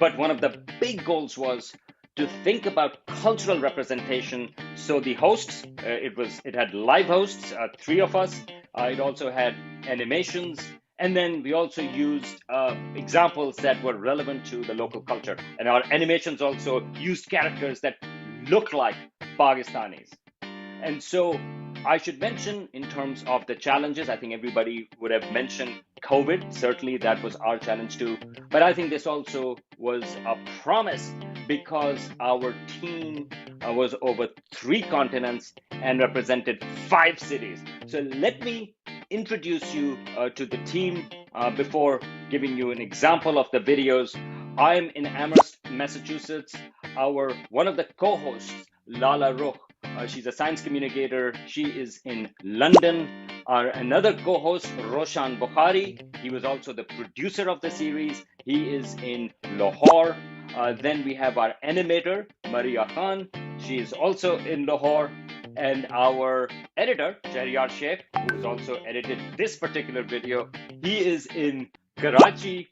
But one of the big goals was to think about cultural representation. So the hosts, it had live hosts, 3 of us. It also had animations. And then we also used examples that were relevant to the local culture. And our animations also used characters that look like Pakistanis. And so I should mention in terms of the challenges, I think everybody would have mentioned COVID. Certainly that was our challenge too. But I think this also was a promise because our team was over 3 continents and represented 5 cities. So let me introduce you to the team before giving you an example of the videos. I'm in Amherst, Massachusetts. One of the co-hosts, Lala Rukh, she's a science communicator. She is in London. Another co-host, Roshan Bukhari, he was also the producer of the series. He is in Lahore. Then we have our animator, Maria Khan. She is also in Lahore. And our editor, Shahriyar Sheikh, who has also edited this particular video, he is in Karachi.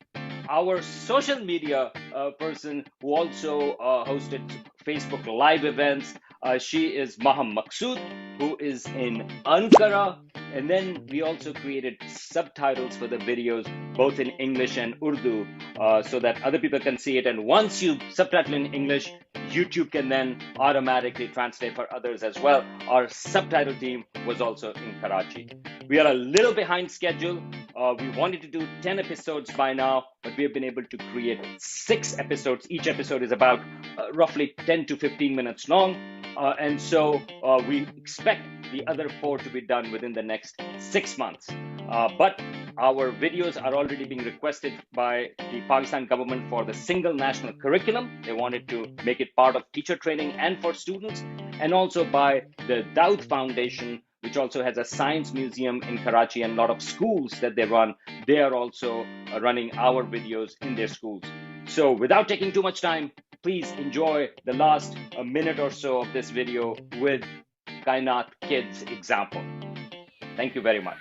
Our social media person who also hosted Facebook Live events, she is Maham Maqsood, who is in Ankara. And then we also created subtitles for the videos, both in English and Urdu, so that other people can see it. And once you subtitle in English, YouTube can then automatically translate for others as well. Our subtitle team was also in Karachi. We are a little behind schedule. We wanted to do 10 episodes by now, but we have been able to create 6 episodes. Each episode is about roughly 10 to 15 minutes long. And so we expect the other 4 to be done within the next 6 months. But Our videos are already being requested by the Pakistan government for the single national curriculum. They wanted to make it part of teacher training and for students, and also by the Daud Foundation, which also has a science museum in Karachi, and a lot of schools that they run. They are also running our videos in their schools. So without taking too much time, please enjoy the last minute or so of this video with Kainat Kids example. Thank you very much.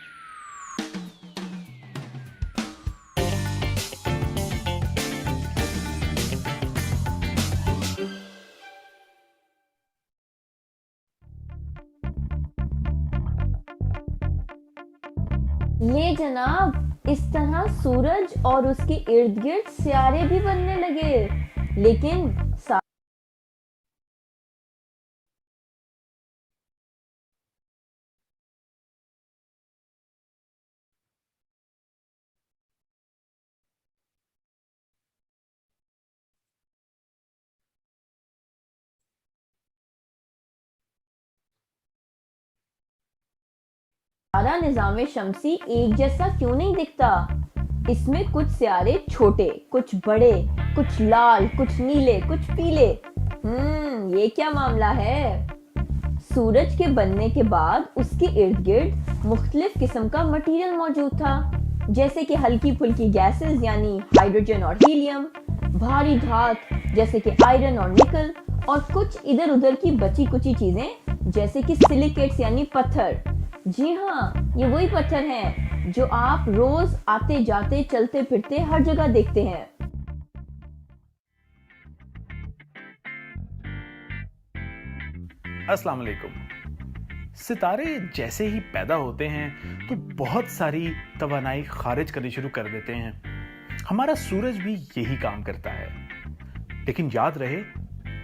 ले जनाब, इस तरह सूरज और उसके इर्द गिर्द सियारे भी बनने लगे, लेकिन सारा निज़ाम शमसी एक जैसा क्यों नहीं दिखता? इसमें कुछ सियारे छोटे, कुछ बड़े, कुछ लाल, कुछ नीले, कुछ पीले। ये क्या मामला है? सूरज के बनने के बाद उसके इर्द गिर्द मुख्तलिफ किस्म का मटेरियल मौजूद था, जैसे कि हल्की फुल्की गैसेस यानी हाइड्रोजन और हीलियम, भारी धात जैसे कि आयरन और निकल, और कुछ इधर उधर की बची कुची चीजें जैसे कि सिलिकेट्स यानी पत्थर। जी हाँ, ये वही पत्थर हैं जो आप रोज आते जाते चलते फिरते हर जगह देखते हैं। अस्सलाम वालेकुम। सितारे जैसे ही पैदा होते हैं तो बहुत सारी तवानाई खारिज करनी शुरू कर देते हैं। हमारा सूरज भी यही काम करता है, लेकिन याद रहे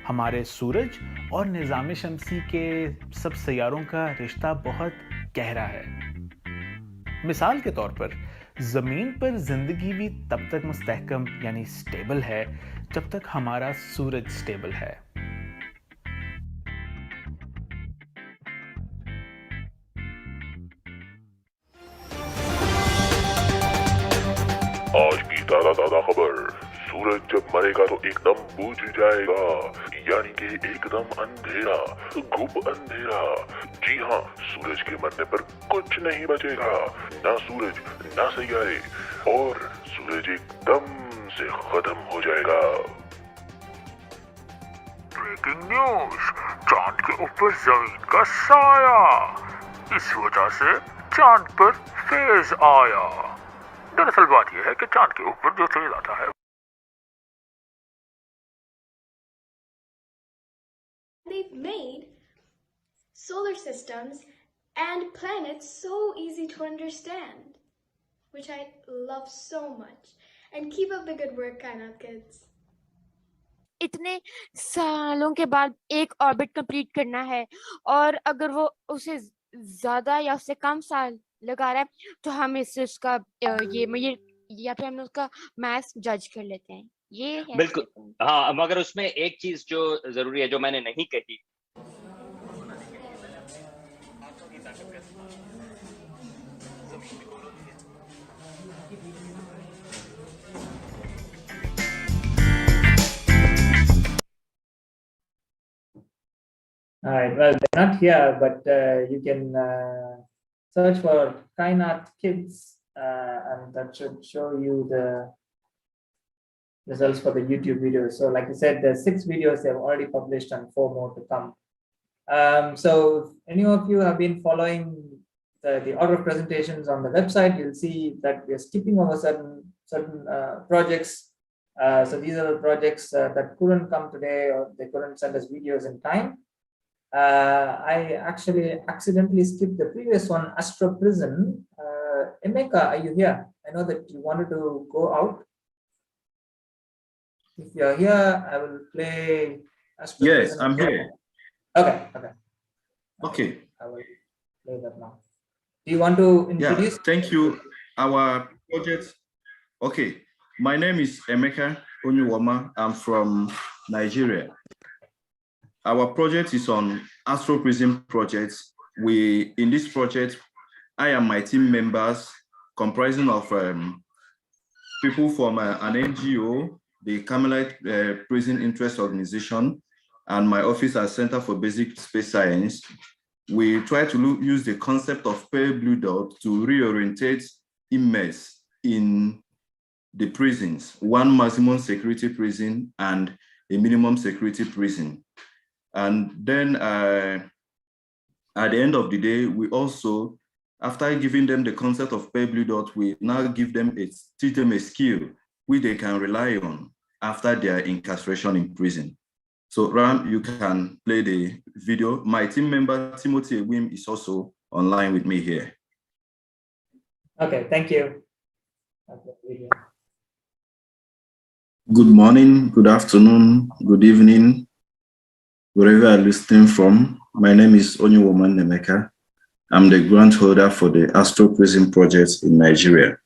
हमारे सूरज और निज़ाम शमसी के सब सैयारों का रिश्ता बहुत गहरा है। मिसाल के तौर पर जमीन पर जिंदगी भी तब तक मुस्तहकम यानी स्टेबल है जब तक हमारा सूरज स्टेबल है। आज की ताज़ा खबर, सूरज जब मरेगा तो एकदम बुझ जाएगा, यानी कि एकदम अंधेरा, गुप अंधेरा। जी हाँ, सूरज के मरने पर कुछ नहीं बचेगा, ना सूरज ना सैयारे, और सूरज एकदम से खत्म हो जाएगा। ब्रेकिंग न्यूज, चांद के ऊपर जमीन का साया, इस वजह से चांद पर फेज आया। दरअसल बात यह है कि चांद के ऊपर जो फेज आता है They've made solar systems and planets so easy to understand, which I love so much. And keep up the good work, Kainat Kids. इतने सालों के बाद एक ऑर्बिट कंप्लीट करना है, और अगर वो उसे ज्यादा या उससे कम साल लगा रहा है तो हम इससे उसका ये या फिर हम उसका मैथ्स जज कर लेते हैं। ये है बिल्कुल हाँ, मगर उसमें एक चीज जो जरूरी है जो मैंने नहीं कही, All right, well, they're not here, but you can search for Kainat Kids, and that should show you the results for the YouTube videos. So like I said, there's 6 videos they've already published and 4 more to come. So if any of you have been following the order of presentations on the website, you'll see that we're skipping over certain projects. So these are the projects that couldn't come today, or they couldn't send us videos in time. I actually accidentally skipped the previous one, Astro Prison. Emeka, are you here? I know that you wanted to go out. If you're here, I will play Astro Yes, Prison. I'm here. Okay. I will play that now. Do you want to introduce? Yeah, thank you. Our project. Okay, my name is Emeka Onyuwama. I'm from Nigeria. Our project is on Astro Prism project. In this project, I and my team members comprising of people from an NGO, the Carmelite Prison Interest Organization, and my office at Center for Basic Space Science. We try to use the concept of pale blue dot to reorientate inmates in the prisons, one maximum security prison and a minimum security prison. And then at the end of the day, we also, after giving them the concept of pale blue dot, we now teach them a skill which they can rely on after their incarceration in prison. So Ram, you can play the video. My team member, Timothy Ewim, is also online with me here. Okay, thank you. Good morning, good afternoon, good evening, wherever you are listening from. My name is Onyewoman Nemeka. I'm the grant holder for the Astro Prison Project in Nigeria.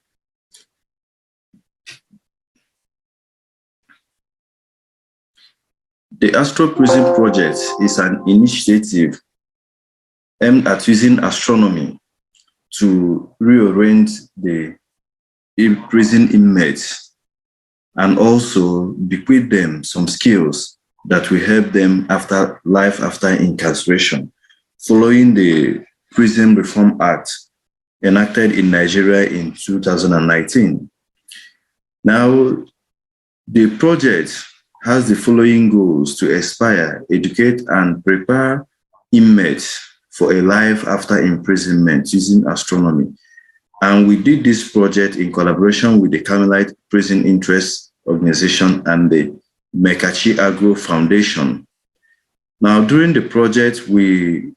The Astro Prison Project is an initiative aimed at using astronomy to reorient the prison inmates and also bequeath them some skills that will help them after life after incarceration, following the Prison Reform Act enacted in Nigeria in 2019. Now, the project has the following goals: to inspire, educate, and prepare inmates for a life after imprisonment using astronomy. And we did this project in collaboration with the Carmelite Prison Interest Organization and the Mekachi Agro Foundation. Now, during the project, we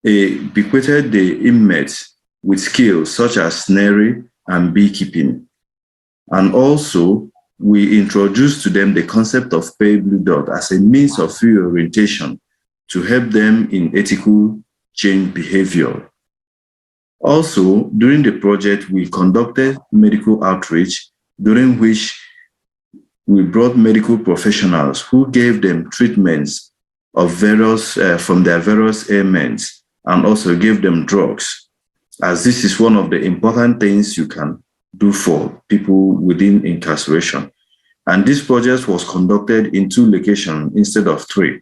bequeathed the inmates with skills such as snaring and beekeeping. And also, we introduced to them the concept of pale blue dot as a means of reorientation to help them in ethical change behavior. Also, during the project, we conducted medical outreach, during which we brought medical professionals who gave them treatments of from their various ailments, and also gave them drugs, as this is one of the important things you can do for people within incarceration. And this project was conducted in 2 locations instead of 3,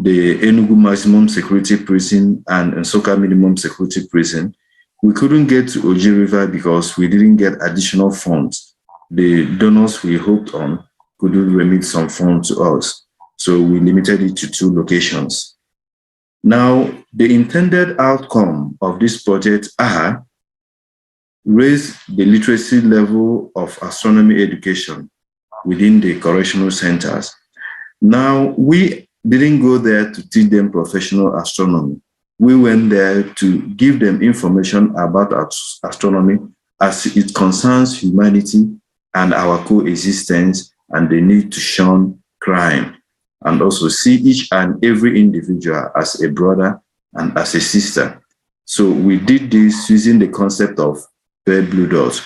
the Enugu Maximum Security Prison and Nsukka Minimum Security Prison. We couldn't get to Oji River because we didn't get additional funds. The donors we hoped on couldn't remit some funds to us, so we limited it to 2 locations. Now, the intended outcome of this project are raise the literacy level of astronomy education within the correctional centers. Now, we didn't go there to teach them professional astronomy. We went there to give them information about astronomy as it concerns humanity and our coexistence and the need to shun crime, and also see each and every individual as a brother and as a sister. So we did this using the concept of pale blue dot.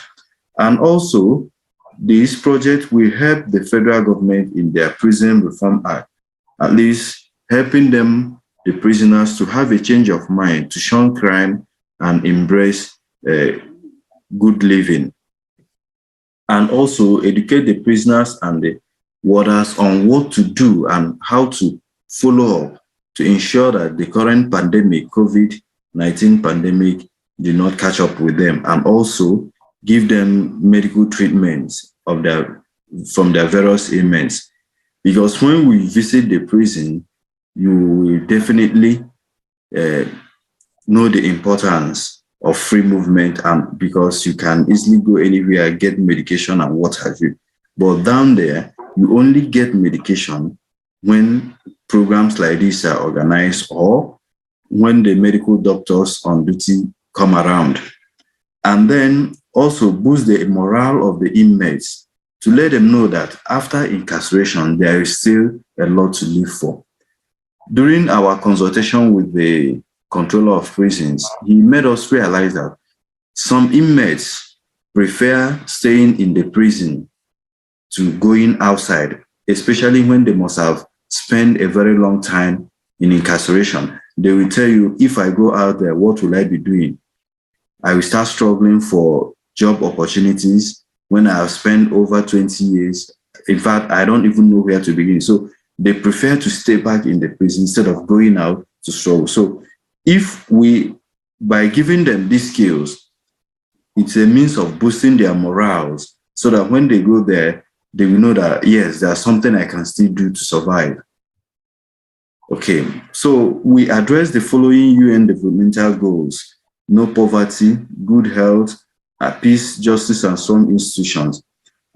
And also, this project will help the federal government in their Prison Reform Act, at least helping them, the prisoners, to have a change of mind, to shun crime and embrace good living. And also educate the prisoners and the warders on what to do and how to follow up to ensure that the current pandemic, COVID-19 pandemic, did not catch up with them, and also give them medical treatments from their various ailments. Because when we visit the prison, you will definitely know the importance of free movement, and because you can easily go anywhere, get medication and what have you. But down there, you only get medication when programs like this are organized or when the medical doctors on duty come around. And then also boost the morale of the inmates to let them know that after incarceration, there is still a lot to live for. During our consultation with the controller of prisons, he made us realize that some inmates prefer staying in the prison to going outside, especially when they must have spent a very long time in incarceration. They will tell you, if I go out there, what will I be doing? I will start struggling for job opportunities when I have spent over 20 years. In fact, I don't even know where to begin. So they prefer to stay back in the prison instead of going out to struggle. So if we, by giving them these skills, it's a means of boosting their morals so that when they go there, they will know that, yes, there's something I can still do to survive. Okay, so we address the following UN developmental goals: no poverty, good health, peace, justice, and strong institutions.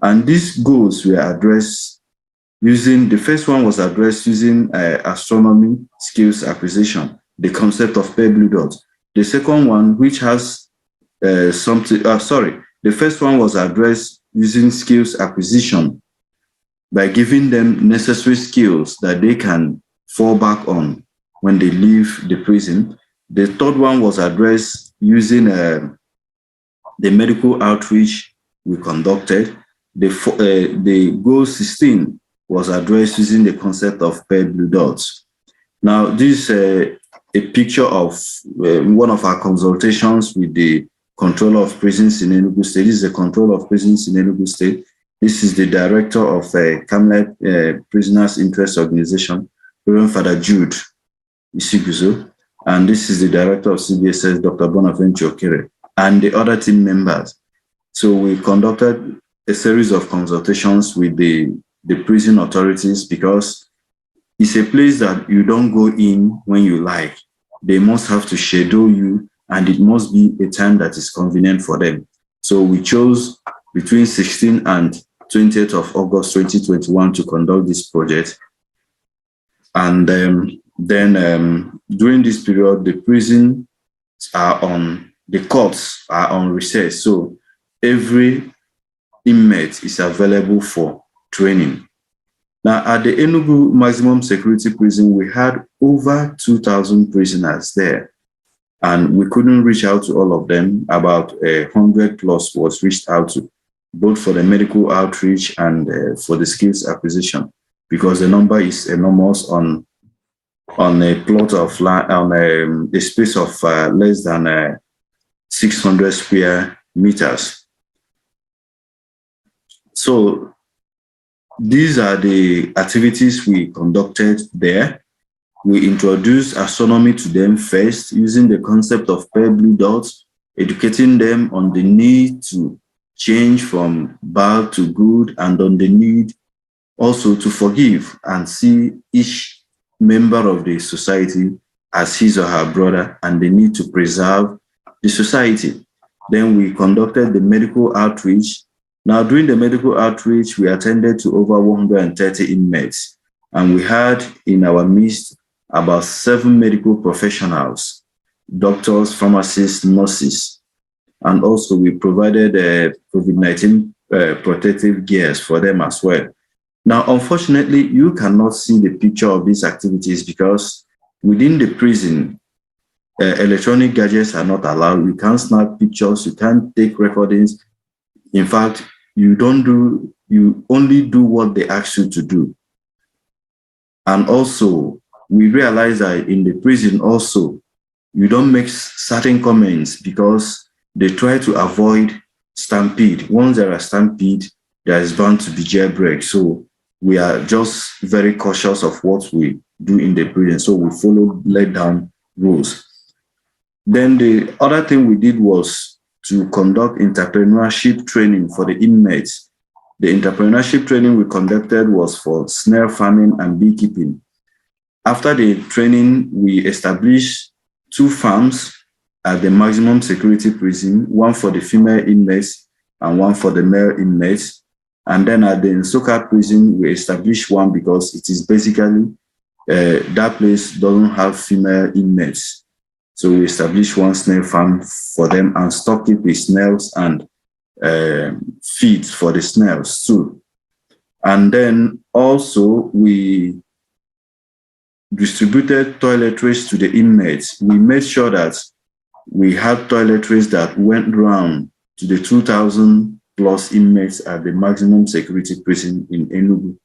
And these goals were addressed using, the first one was addressed using astronomy skills acquisition, the concept of pale blue dot. The second one, which has the first one was addressed using skills acquisition by giving them necessary skills that they can fall back on when they leave the prison. The third one was addressed using the medical outreach we conducted. The goal 16 was addressed using the concept of pale blue dots. Now, this is a picture of one of our consultations with the controller of prisons in Enugu State. This is the controller of prisons in Enugu State. This is the director of Camlet Prisoners Interest Organization, Reverend Father Jude Isiguzo. And this is the director of CBSS, Dr. Bonaventure Okere, and the other team members. So we conducted a series of consultations with the prison authorities, because it's a place that you don't go in when you like. They must have to schedule you, and it must be a time that is convenient for them. So we chose between 16th and 20th of August 2021 to conduct this project. And then during this period, the prisons are on, the courts are on recess. So every inmate is available for training. Now, at the Enugu Maximum Security Prison, we had over 2,000 prisoners there, and we couldn't reach out to all of them. About 100 plus was reached out to, both for the medical outreach and for the skills acquisition, because the number is enormous on a plot of land, on a space of less than 600 square meters. So these are the activities we conducted there. We introduced astronomy to them first, using the concept of pale blue dots, educating them on the need to change from bad to good, and on the need also to forgive and see each member of the society as his or her brother, and the need to preserve the society. Then we conducted the medical outreach. Now, during the medical outreach, we attended to over 130 inmates, and we had in our midst about 7 medical professionals, doctors, pharmacists, nurses, and also we provided COVID-19 protective gears for them as well. Now, unfortunately, you cannot see the picture of these activities because within the prison, electronic gadgets are not allowed. You can't snap pictures, you can't take recordings. In fact, you only do what they ask you to do. And also, we realize that in the prison also, you don't make certain comments because they try to avoid stampede. Once there are stampede, there is bound to be jailbreak. So we are just very cautious of what we do in the prison. So we follow laid down rules. Then the other thing we did was to conduct entrepreneurship training for the inmates. The entrepreneurship training we conducted was for snail farming and beekeeping. After the training, we established 2 farms at the maximum security prison, one for the female inmates and one for the male inmates. And then at the Nsoka prison, we established one because it is basically, that place doesn't have female inmates. So we established one snail farm for them and stock it with snails and feed for the snails too. And then also we distributed toiletries to the inmates. We made sure that we had toiletries that went round to the 2,000 plus inmates at the maximum security prison in Enugu.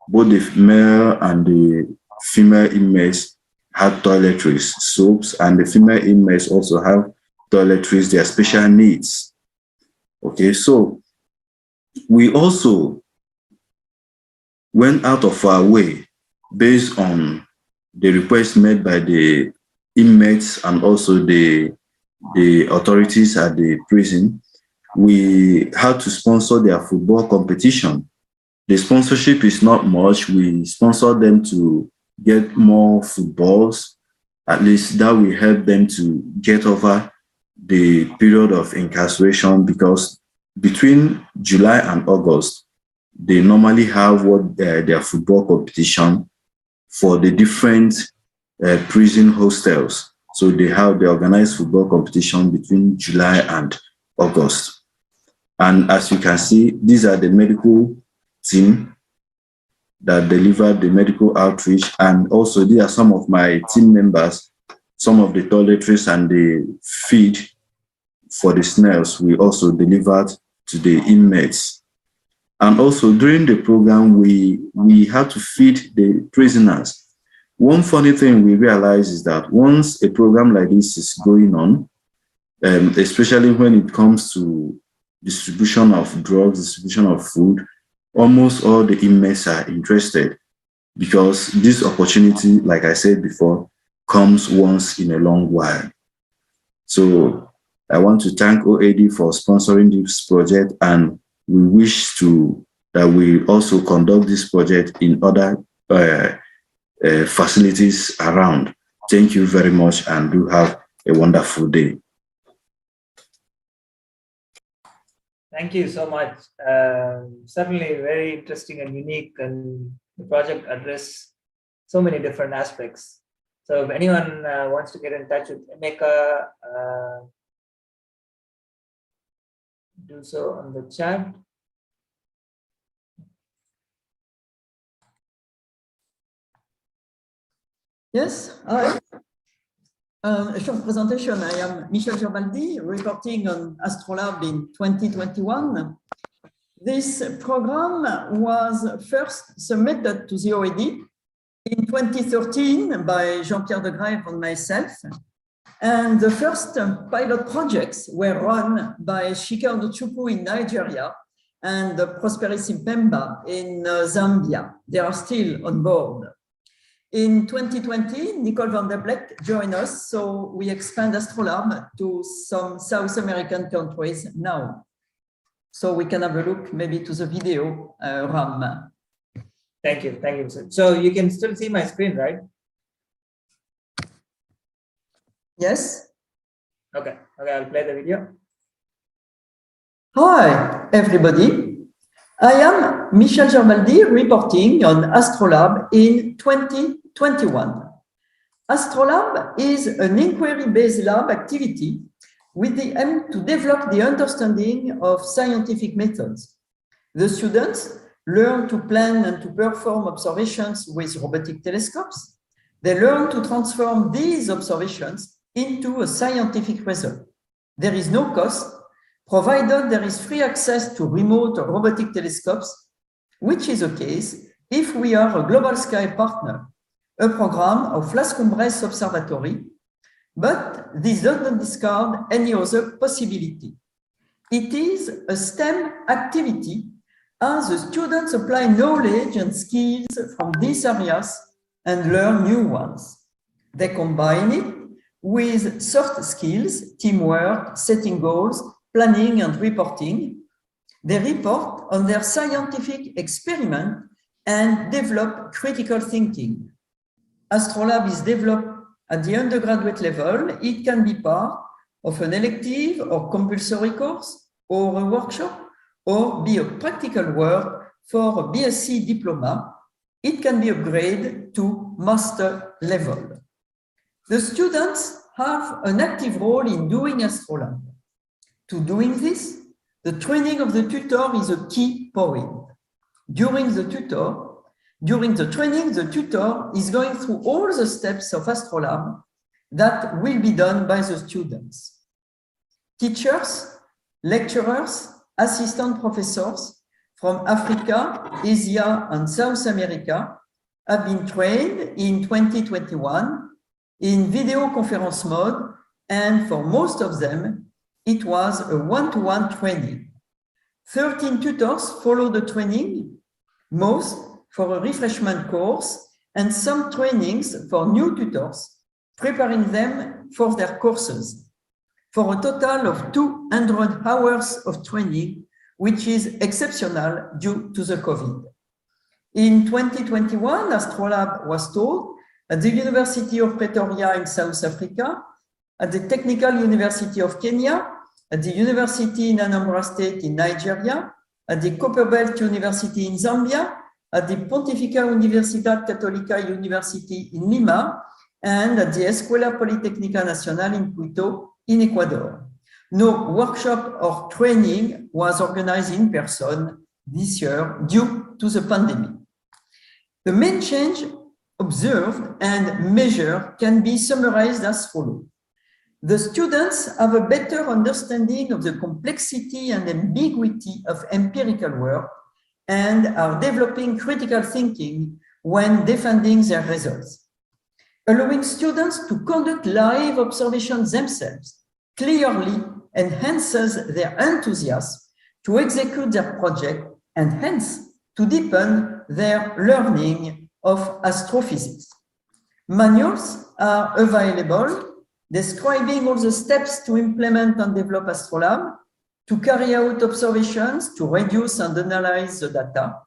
Both the male and the female inmates had toiletries, soaps, and the female inmates also have toiletries, their special needs. Okay, so we also went out of our way based on the request made by the inmates and also the authorities at the prison. We had to sponsor their football competition. The sponsorship is not much. We sponsored them to get more footballs. At least that will help them to get over the period of incarceration, because between July and August, they normally have their football competition for the different prison hostels. So they organize football competition between July and August. And as you can see, these are the medical team that delivered the medical outreach. And also these are some of my team members, some of the toiletries and the feed for the snails we also delivered to the inmates. And also during the program, we had to feed the prisoners. One funny thing we realized is that once a program like this is going on, especially when it comes to distribution of drugs, distribution of food, almost all the inmates are interested, because this opportunity, like I said before, comes once in a long while. So I want to thank OAD for sponsoring this project, and we wish that we also conduct this project in other facilities around. Thank you very much, and do have a wonderful day. Thank you so much. Certainly very interesting and unique, and the project addressed so many different aspects. So if anyone wants to get in touch with Emeka, do so on the chat. Yes, hi. A short presentation. I am Michel Gerbaldi, reporting on Astrolab in 2021. This program was first submitted to the OAD in 2013 by Jean-Pierre de Grève and myself. And the first pilot projects were run by Shika Onochukwu in Nigeria and Prosperis Impemba in Zambia. They are still on board. In 2020, Nicole van der Bleck joined us, so we expand Astrolab to some South American countries now. So we can have a look maybe to the video, Ram. Thank you, sir. So you can still see my screen, right? Yes. Okay, I'll play the video. Hi, everybody. I am Michel Gerbaldi, reporting on Astrolab in 2021. Astrolab is an inquiry-based lab activity with the aim to develop the understanding of scientific methods. The students learn to plan and to perform observations with robotic telescopes. They learn to transform these observations into a scientific result. There is no cost, provided there is free access to remote or robotic telescopes, which is the case if we are a Global Sky partner, a program of Las Cumbres Observatory, but this does not discard any other possibility. It is a STEM activity as the students apply knowledge and skills from these areas and learn new ones. They combine it with soft skills, teamwork, setting goals, planning and reporting. They report on their scientific experiment and develop critical thinking. Astrolab is developed at the undergraduate level. It can be part of an elective or compulsory course or a workshop, or be a practical work for a BSc diploma. It can be upgraded to master level. The students have an active role in doing Astrolab. To doing this, the training of the tutor is a key point. During the training, the tutor is going through all the steps of Astrolab that will be done by the students. Teachers, lecturers, assistant professors from Africa, Asia, and South America have been trained in 2021 in video conference mode and for most of them, it was a one-to-one training. 13 tutors followed the training, most for a refreshment course, and some trainings for new tutors, preparing them for their courses, for a total of 200 hours of training, which is exceptional due to the COVID. In 2021, Astrolab was taught at the University of Pretoria in South Africa, at the Technical University of Kenya, at the University in Anambra State in Nigeria, at the Copperbelt University in Zambia, at the Pontificia Universidad Católica University in Lima, and at the Escuela Politécnica Nacional in Quito in Ecuador. No workshop or training was organized in person this year due to the pandemic. The main change observed and measured can be summarized as follows. The students have a better understanding of the complexity and ambiguity of empirical work and are developing critical thinking when defending their results. Allowing students to conduct live observations themselves clearly enhances their enthusiasm to execute their project and hence to deepen their learning of astrophysics. Manuals are available describing all the steps to implement and develop Astrolab, to carry out observations, to reduce and analyze the data.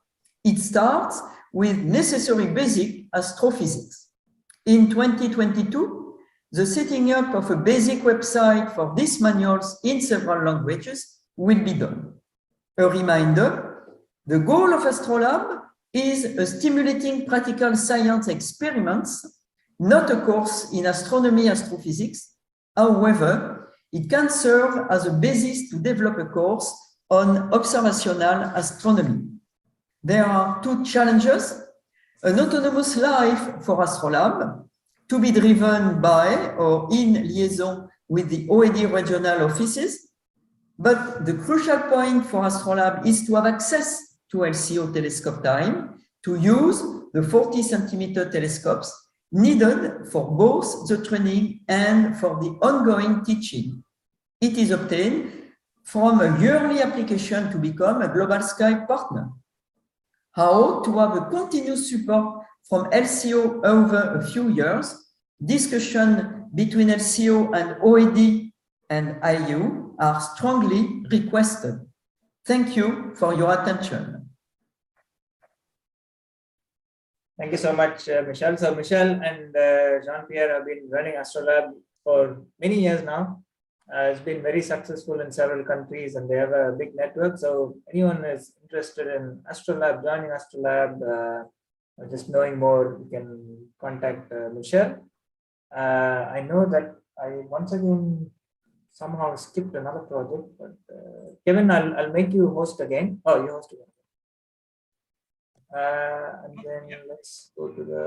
It starts with necessary basic astrophysics. In 2022, the setting up of a basic website for these manuals in several languages will be done. A reminder, the goal of Astrolab is a stimulating practical science experiments, not a course in astronomy astrophysics. However, it can serve as a basis to develop a course on observational astronomy. There are two challenges: an autonomous life for Astrolab, to be driven by or in liaison with the OAD regional offices. But the crucial point for Astrolab is to have access to LCO telescope time, to use the 40 centimeter telescopes needed for both the training and for the ongoing teaching. It is obtained from a yearly application to become a Global Sky partner. How to have a continuous support from LCO over a few years, discussion between LCO and OAD and IU are strongly requested. Thank you for your attention. Thank you so much, Michel. So Michel and Jean-Pierre have been running Astrolab for many years now. It's been very successful in several countries and they have a big network. So anyone who is interested in Astrolab, joining Astrolab, or just knowing more, you can contact Michel. I know that I once again somehow skipped another project, but Kevin, I'll make you host again. Oh, you host again. And then let's go to the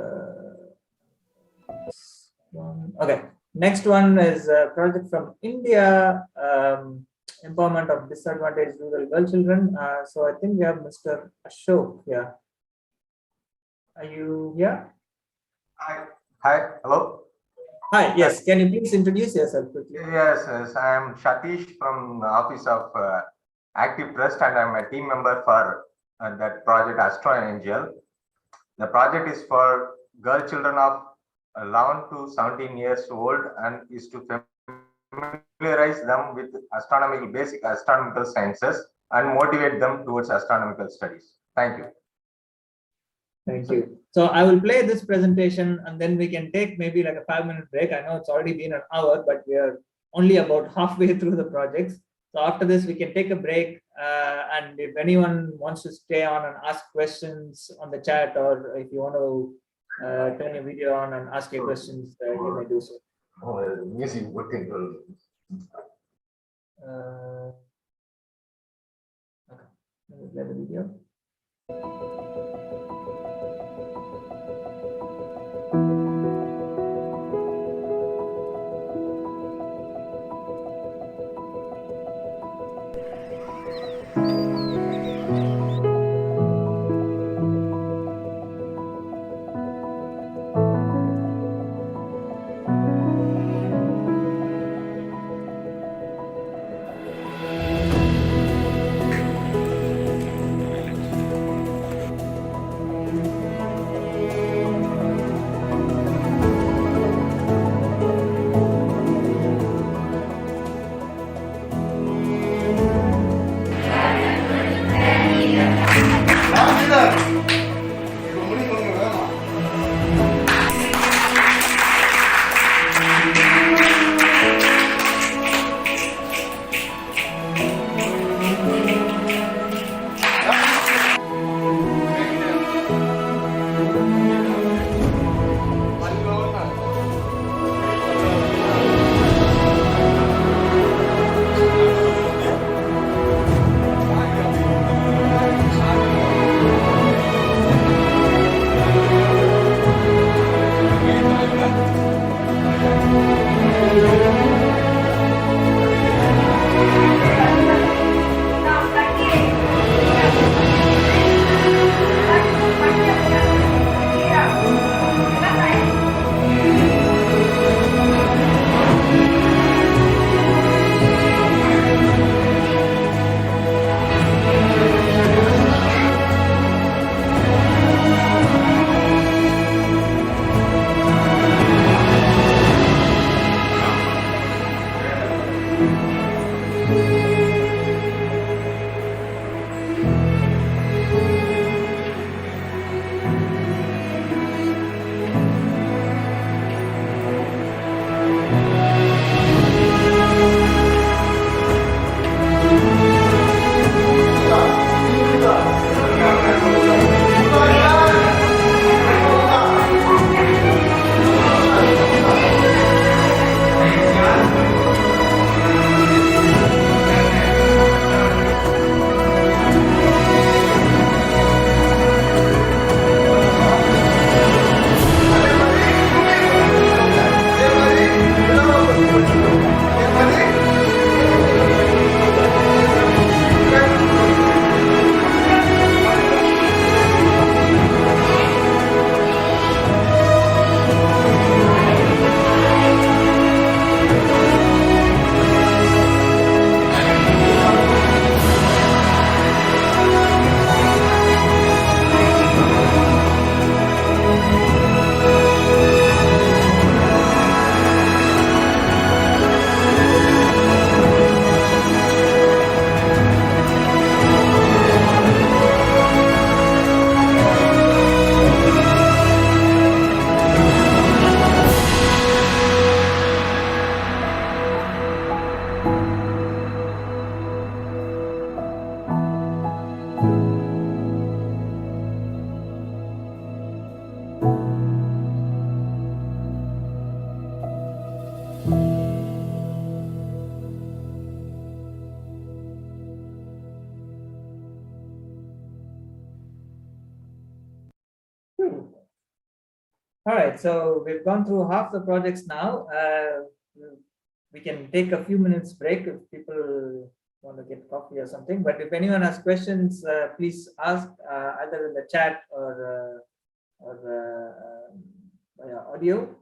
next one. Okay, next one is a project from India, empowerment of disadvantaged rural girl children. So I think we have Mr. Ashok here. Are you here? Hi, hello. Hi, yes. Can you please introduce yourself quickly? Yes, I am Satish from the Office of Active Trust and I'm a team member for that project Astro Angel. The project is for girl children of 11 to 17 years old and is to familiarize them with basic astronomical sciences and motivate them towards astronomical studies. Thank you. Thank you. So I will play this presentation and then we can take maybe like a 5-minute break. I know it's already been an hour, but we are only about halfway through the projects. So after this, we can take a break. And if anyone wants to stay on and ask questions on the chat, or if you want to turn your video on and ask your questions, you may do so. Music working. Okay, let me play the video. All right, so we've gone through half the projects now. We can take a few minutes break if people want to get coffee or something. But if anyone has questions, please ask either in the chat or via audio.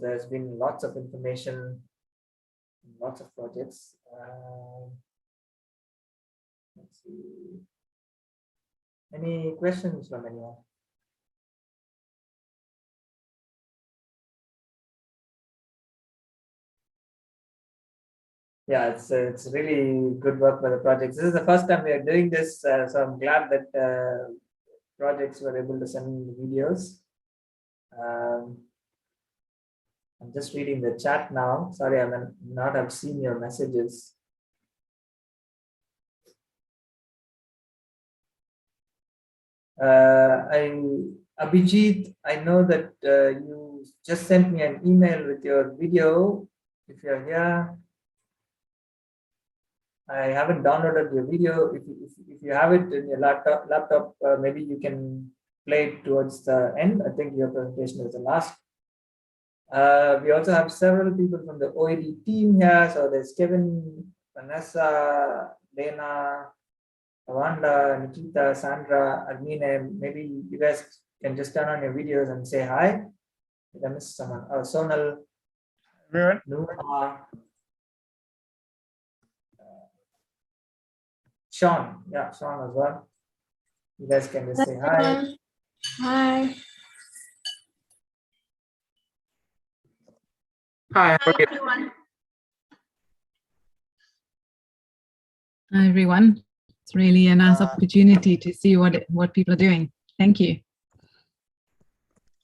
There's been lots of information, lots of projects. Let's see. Any questions from anyone? Yeah, it's really good work by the projects. This is the first time we are doing this, so I'm glad that projects were able to send videos. I'm just reading the chat now. Sorry, I may not have seen your messages. Abhijit, I know that you just sent me an email with your video. If you're here, I haven't downloaded your video. If you have it in your laptop, maybe you can play it towards the end. I think your presentation is the last. We also have several people from the OAD team here. So there's Kevin, Vanessa, Lena, Awanda, Nikita, Sandra, Armine. Maybe you guys can just turn on your videos and say hi. Did I miss someone? Oh, Sonal, Noor, Sean. Yeah, Sean as well. You guys can just say hi. Hi. Hi, everyone. Hi, everyone. It's really a nice opportunity to see what people are doing. Thank you.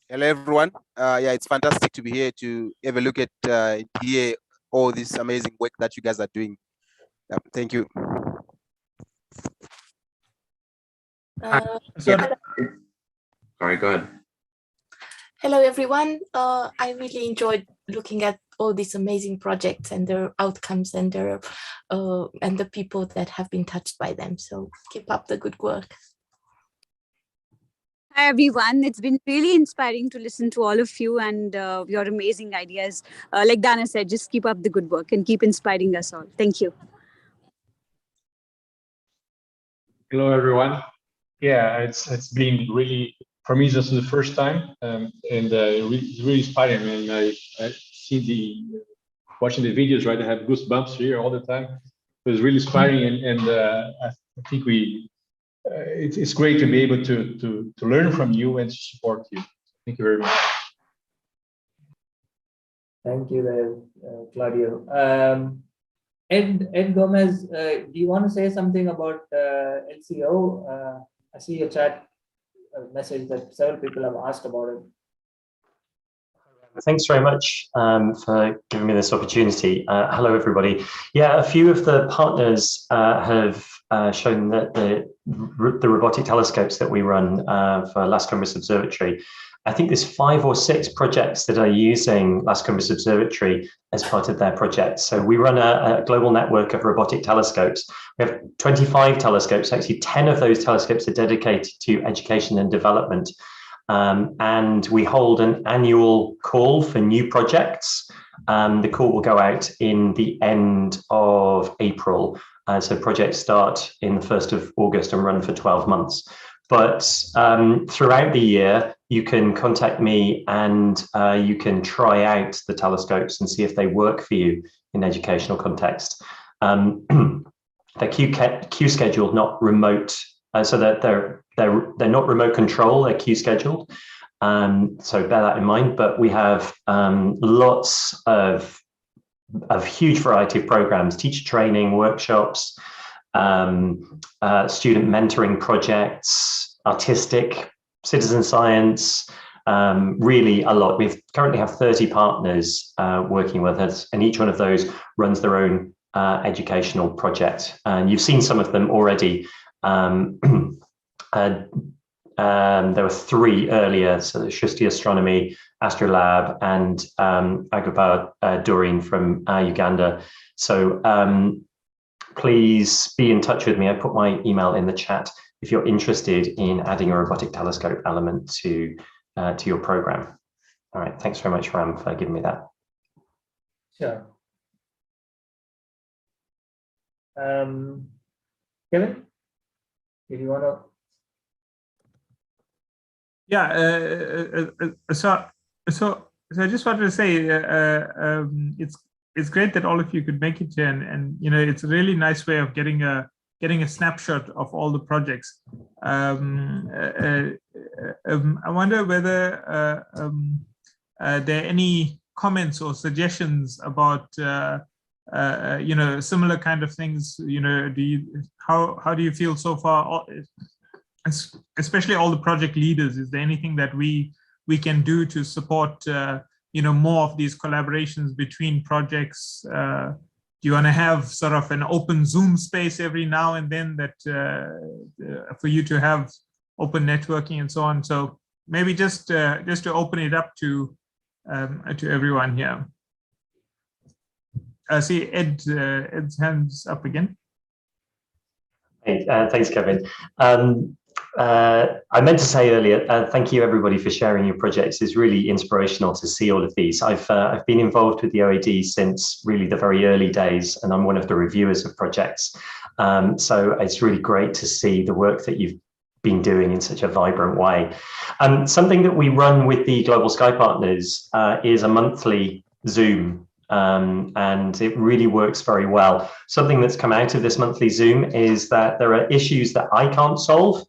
Hello, everyone. Yeah, it's fantastic to be here to have a look at hear all this amazing work that you guys are doing. Thank you. Sorry, go ahead. Hello, everyone. I really enjoyed looking at all these amazing projects and their outcomes and their and the people that have been touched by them. So keep up the good work. Hi, everyone. It's been really inspiring to listen to all of you and your amazing ideas. Like Dana said, just keep up the good work and keep inspiring us all. Thank you. Hello, everyone. Yeah, it's been really, for me, this is the first time, and it's really inspiring. And I see watching the videos, right? I have goosebumps here all the time. It was really inspiring, and I think it's great to be able to learn from you and to support you. Thank you very much. Thank you, Claudio. Ed Gomez, do you want to say something about LCO? I see your chat message that several people have asked about it. Thanks very much for giving me this opportunity. Hello, everybody. Yeah, a few of the partners have shown that the robotic telescopes that we run for Las Cumbres Observatory, I think there's 5 or 6 projects that are using Las Cumbres Observatory as part of their project. So we run a global network of robotic telescopes. We have 25 telescopes. Actually, 10 of those telescopes are dedicated to education and development. And we hold an annual call for new projects. The call will go out in the end of April. So projects start in the 1st of August and run for 12 months. But throughout the year, you can contact me and you can try out the telescopes and see if they work for you in educational context. They're Q scheduled, not remote. So that they're not remote control, they're Q scheduled. So bear that in mind. But we have lots of huge variety of programs: teacher training, workshops, student mentoring projects, artistic, citizen science. Really a lot. We currently have 30 partners working with us, and each one of those runs their own educational project. And you've seen some of them already. There were 3 earlier, so the Shusti Astronomy, Astrolab, and Agaba Doreen from Uganda. So please be in touch with me. I put my email in the chat you're interested in adding a robotic telescope element to your program. All right, thanks very much, Ram, for giving me that. Sure. Kevin, did you want to? Yeah. So I just wanted to say it's great that all of you could make it here, and you know, it's a really nice way of getting a snapshot of all the projects. I wonder whether there are any comments or suggestions about you know, similar kind of things. You know, how do you feel so far, especially all the project leaders? Is there anything that we can do to support you know, more of these collaborations between projects? Do you want to have sort of an open Zoom space every now and then that for you to have open networking and so on? So maybe just to open it up to everyone here. See Ed's hands up again. Hey, thanks, Kevin. I meant to say earlier, thank you everybody for sharing your projects. It's really inspirational to see all of these. I've been involved with the OAD since really the very early days, and I'm one of the reviewers of projects. So it's really great to see the work that you've been doing in such a vibrant way. Something that we run with the Global Sky Partners is a monthly Zoom. And it really works very well. Something that's come out of this monthly Zoom is that there are issues that I can't solve,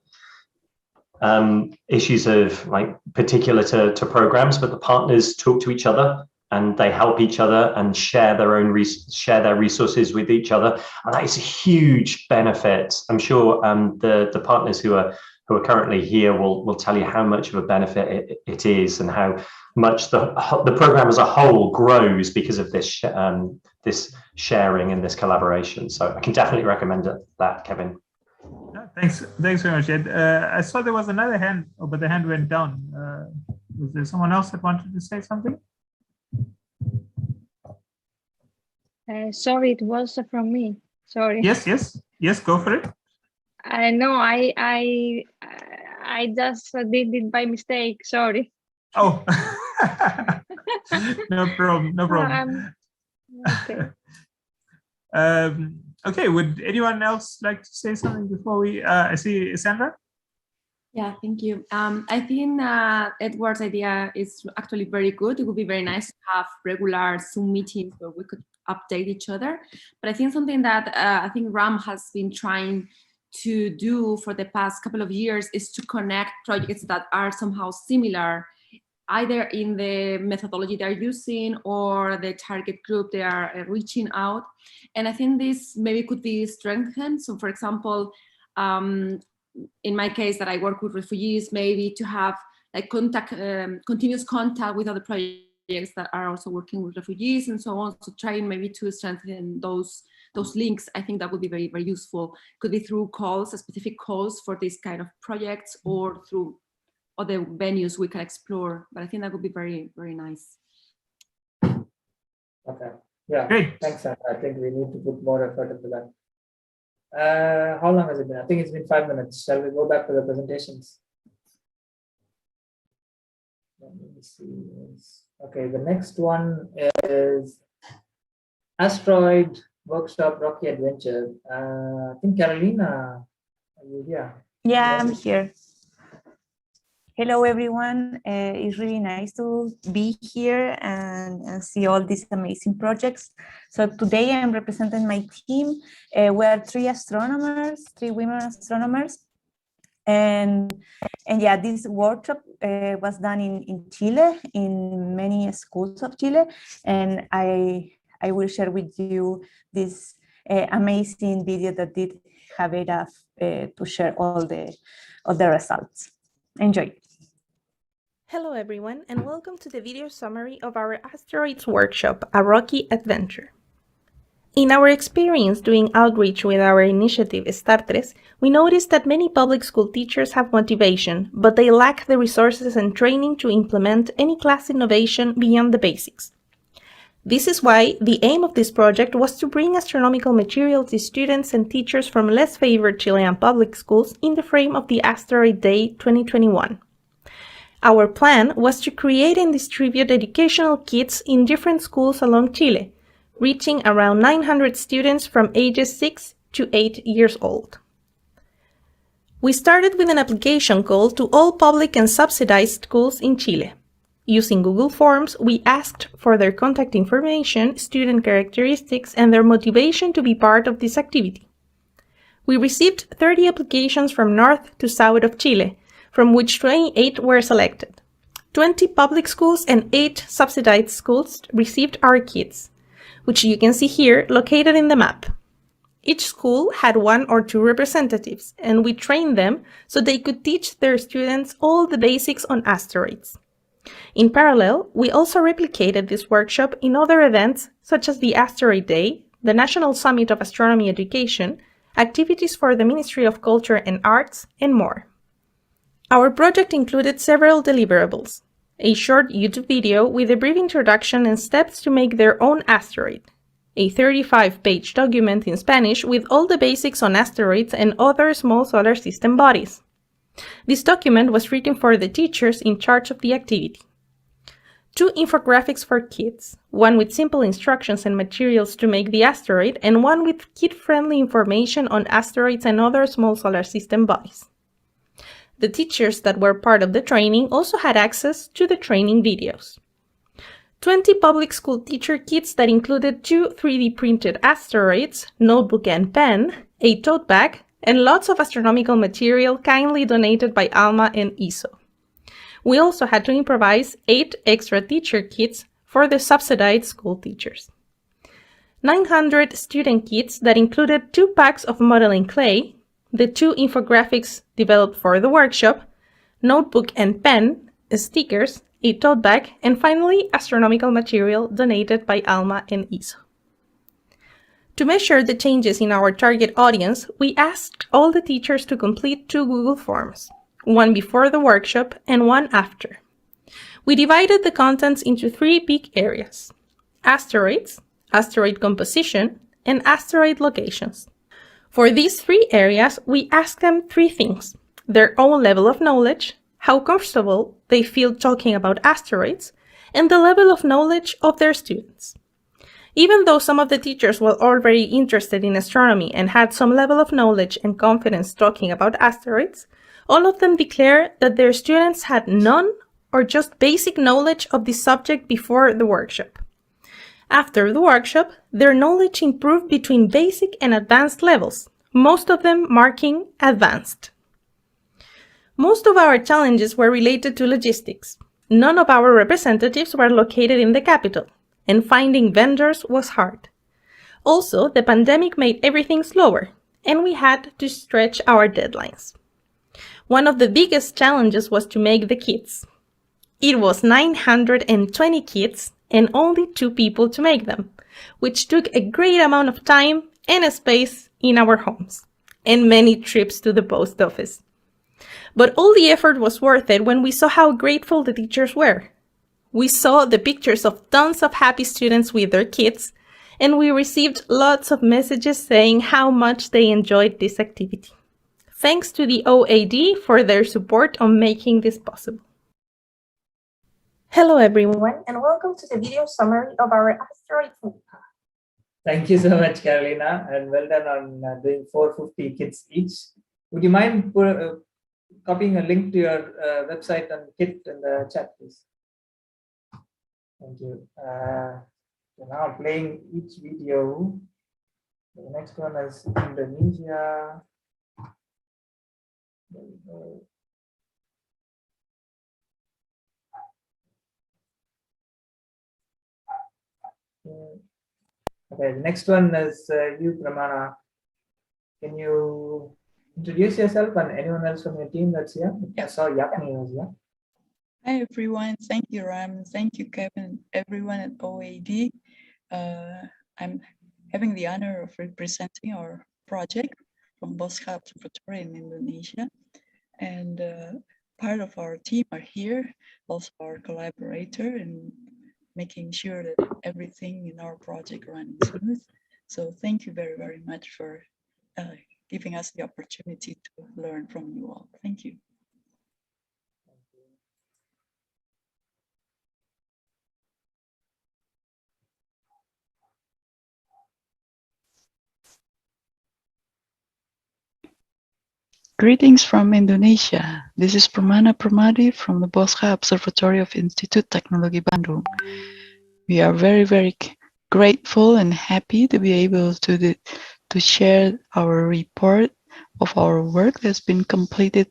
issues of like particular to programs, but the partners talk to each other and they help each other and share their resources with each other, and that is a huge benefit. I'm sure the partners who are currently here will tell you how much of a benefit it is, and how much the program as a whole grows because of this this sharing and this collaboration. So I can definitely recommend that, Kevin. Thanks very much, Ed. I saw there was another hand, but the hand went down. Was there someone else that wanted to say something? Sorry, it was from me. Sorry. Yes, go for it. No, I just did it by mistake. Sorry. Oh, no problem. Okay. Okay, would anyone else like to say something before we? I see Sandra. Yeah, thank you. I think Edward's idea is actually very good. It would be very nice to have regular Zoom meetings where we could update each other. But I think something that I think Ram has been trying to do for the past couple of years is to connect projects that are somehow similar, either in the methodology they're using or the target group they are reaching out. And I think this maybe could be strengthened. So for example, in my case that I work with refugees, maybe to have like continuous contact with other projects that are also working with refugees and so on. So trying maybe to strengthen those links, I think that would be very, very useful. Could be through calls, specific calls for this kind of projects, or through other venues we can explore. But I think that would be very, very nice. Okay. Yeah. Great. Thanks, Sandra. I think we need to put more effort into that. How long has it been? I think it's been 5 minutes. Shall we go back to the presentations? Let me see. Okay, the next one is Asteroid Workshop Rocky Adventure. I think Carolina, are you here? Yeah, I'm here. Hello, everyone. It's really nice to be here and see all these amazing projects. So today I'm representing my team. We are three women astronomers. And yeah, this workshop was done in Chile, in many schools of Chile. And I will share with you this amazing video that did Javiera to share all the results. Enjoy. Hello everyone, and welcome to the video summary of our Asteroids Workshop, a Rocky Adventure. In our experience doing outreach with our initiative Startres, we noticed that many public school teachers have motivation, but they lack the resources and training to implement any class innovation beyond the basics. This is why the aim of this project was to bring astronomical material to students and teachers from less favored Chilean public schools in the frame of the Asteroid Day 2021. Our plan was to create and distribute educational kits in different schools along Chile, reaching around 900 students from ages 6 to 8 years old. We started with an application call to all public and subsidized schools in Chile. Using Google Forms, we asked for their contact information, student characteristics, and their motivation to be part of this activity. We received 30 applications from north to south of Chile, from which 28 were selected. 20 public schools and 8 subsidized schools received our kits, which you can see here located in the map. Each school had 1 or 2 representatives, and we trained them so they could teach their students all the basics on asteroids. In parallel, we also replicated this workshop in other events such as the Asteroid Day, the National Summit of Astronomy Education, activities for the Ministry of Culture and Arts, and more. Our project included several deliverables: a short YouTube video with a brief introduction and steps to make their own asteroid, a 35-page document in Spanish with all the basics on asteroids and other small solar system bodies. This document was written for the teachers in charge of the activity. 2 infographics for kids, one with simple instructions and materials to make the asteroid, and one with kid-friendly information on asteroids and other small solar system bodies. The teachers that were part of the training also had access to the training videos. 20 public school teacher kits that included 2 3D printed asteroids, notebook and pen, a tote bag, and lots of astronomical material kindly donated by Alma and ISO. We also had to improvise 8 extra teacher kits for the subsidized school teachers. 900 student kits that included 2 packs of modeling clay, the 2 infographics developed for the workshop, notebook and pen, stickers, a tote bag, and finally astronomical material donated by Alma and ISO. To measure the changes in our target audience, we asked all the teachers to complete 2 Google Forms, one before the workshop and one after. We divided the contents into 3 big areas: asteroids, asteroid composition, and asteroid locations. For these 3 areas, we asked them 3 things: their own level of knowledge, how comfortable they feel talking about asteroids, and the level of knowledge of their students. Even though some of the teachers were already interested in astronomy and had some level of knowledge and confidence talking about asteroids, all of them declared that their students had none or just basic knowledge of the subject before the workshop. After the workshop, their knowledge improved between basic and advanced levels, most of them marking advanced. Most of our challenges were related to logistics. None of our representatives were located in the capital, and finding vendors was hard. Also, the pandemic made everything slower, and we had to stretch our deadlines. One of the biggest challenges was to make the kits. It was 920 kits and only 2 people to make them, which took a great amount of time and space in our homes, and many trips to the post office. But all the effort was worth it when we saw how grateful the teachers were. We saw the pictures of tons of happy students with their kits, and we received lots of messages saying how much they enjoyed this activity. Thanks to the OAD for their support on making this possible. Hello everyone, and welcome to the video summary of our asteroid week. Thank you so much, Carolina, and well done on doing 450 kits each. Would you mind copying a link to your website and kit in the chat, please? Thank you. So now playing each video. The next one is Indonesia. There we go. Okay, the next one is you, Pramana. Can you introduce yourself and anyone else from your team that's here? I saw Yapni was here. Hi everyone, thank you Ram, thank you Kevin, everyone at OAD. I'm having the honor of representing our project from Bosca Observatory in Indonesia, and part of our team are here, also our collaborator and making sure that everything in our project runs smooth. So thank you very, very much for giving us the opportunity to learn from you all. Thank you. Greetings from Indonesia. This is Permana Permadi from the Boscha Observatory of Institut Teknologi Bandung. We are very, very grateful and happy to be able to share our report of our work that's been completed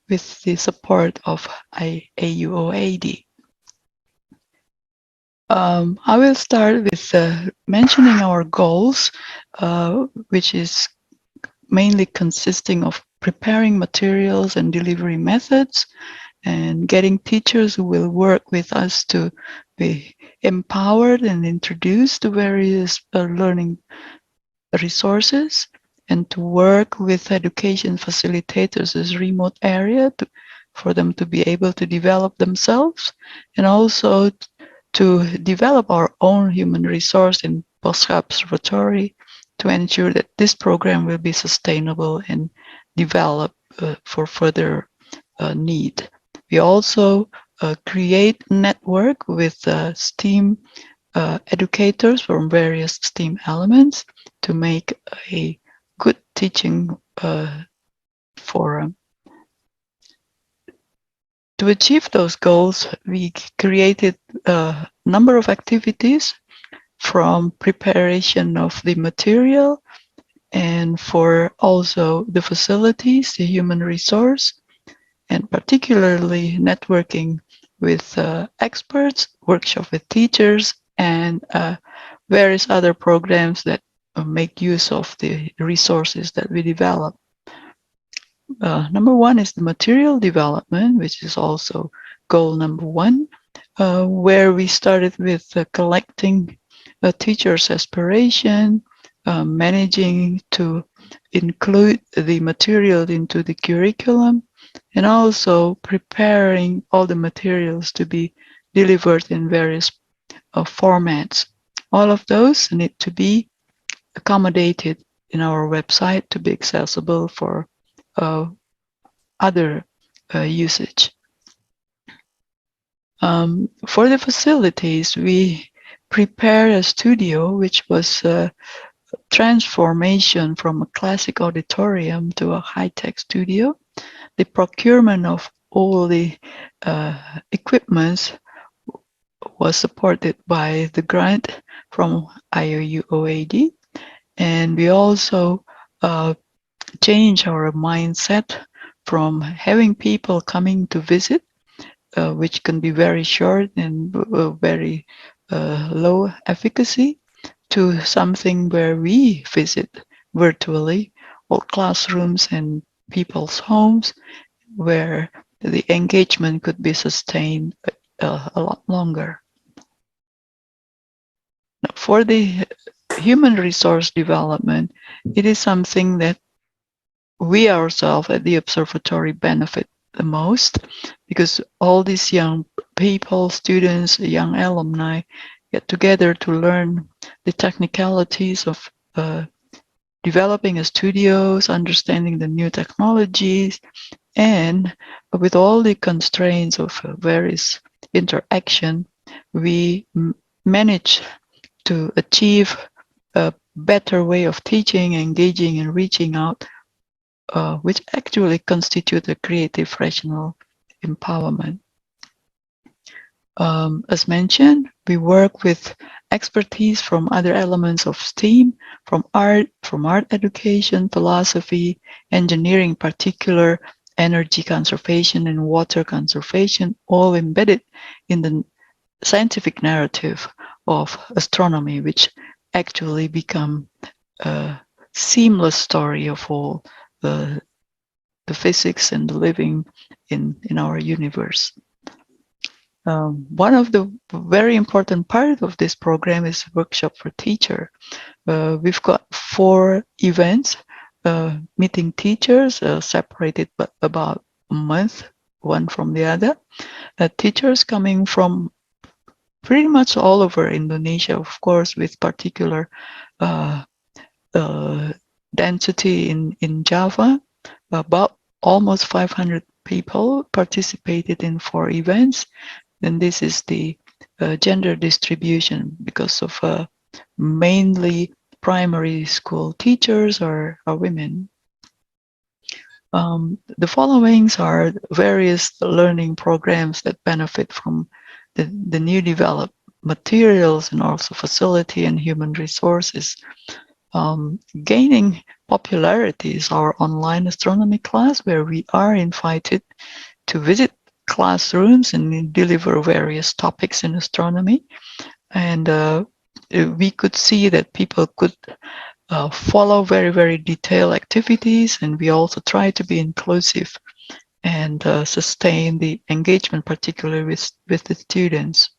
with the support of AUOAD. I will start with mentioning our goals, which is mainly consisting of preparing materials and delivery methods, and getting teachers who will work with us to be empowered and introduced to various learning resources, and to work with education facilitators as remote area for them to be able to develop themselves, and also to develop our own human resource in Boscha Observatory to ensure that this program will be sustainable and develop for further need. We also create network with STEAM educators from various STEAM elements to make a good teaching forum. To achieve those goals, we created a number of activities, from preparation of the material and for also the facilities, the human resource, and particularly networking with experts, workshop with teachers, and various other programs that make use of the resources that we develop. Number one is the material development, which is also goal number one, where we started with collecting a teacher's aspiration, managing to include the material into the curriculum, and also preparing all the materials to be delivered in various formats. All of those need to be accommodated in our website to be accessible for other usage. For the facilities, we prepared a studio which was a transformation from a classic auditorium to a high-tech studio. The procurement of all the equipments was supported by the grant from IOU-OAD, and we also changed our mindset from having people coming to visit, which can be very short and very low efficacy, to something where we visit virtually all classrooms and people's homes, where the engagement could be sustained a lot longer. For the human resource development, it is something that we ourselves at the observatory benefit the most, because all these young people, students, young alumni get together to learn the technicalities of developing a studios, understanding the new technologies, and with all the constraints of various interaction, we manage to achieve a better way of teaching, engaging, and reaching out, which actually constitute a creative rational empowerment. As mentioned, we work with expertise from other elements of STEAM, from art education, philosophy, engineering in particular, energy conservation and water conservation, all embedded in the scientific narrative of astronomy, which actually become a seamless story of all the physics and the living in our universe. One of the very important part of this program is workshop for teacher. We've got 4 events, meeting teachers, separated by about a month, one from the other. Teachers coming from pretty much all over Indonesia, of course, with particular density in Java. About almost 500 people participated in 4 events. And this is the gender distribution because of mainly primary school teachers are women. The followings are various learning programs that benefit from the new developed materials and also facility and human resources. Gaining popularity is our online astronomy class, where we are invited to visit classrooms and deliver various topics in astronomy. And we could see that people could follow very, very detailed activities, and we also try to be inclusive and sustain the engagement, particularly with the students.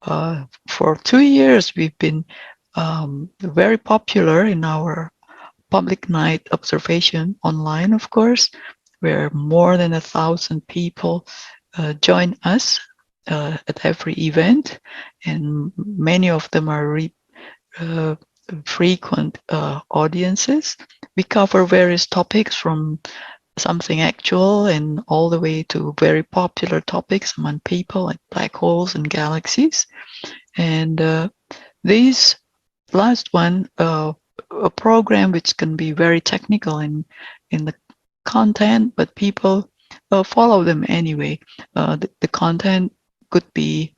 For 2 years, we've been very popular in our public night observation online, of course, where more than 1,000 people join us at every event, and many of them are frequent audiences. We cover various topics from something actual and all the way to very popular topics among people like black holes and galaxies. And these last one, a program which can be very technical in the content, but people follow them anyway. The content could be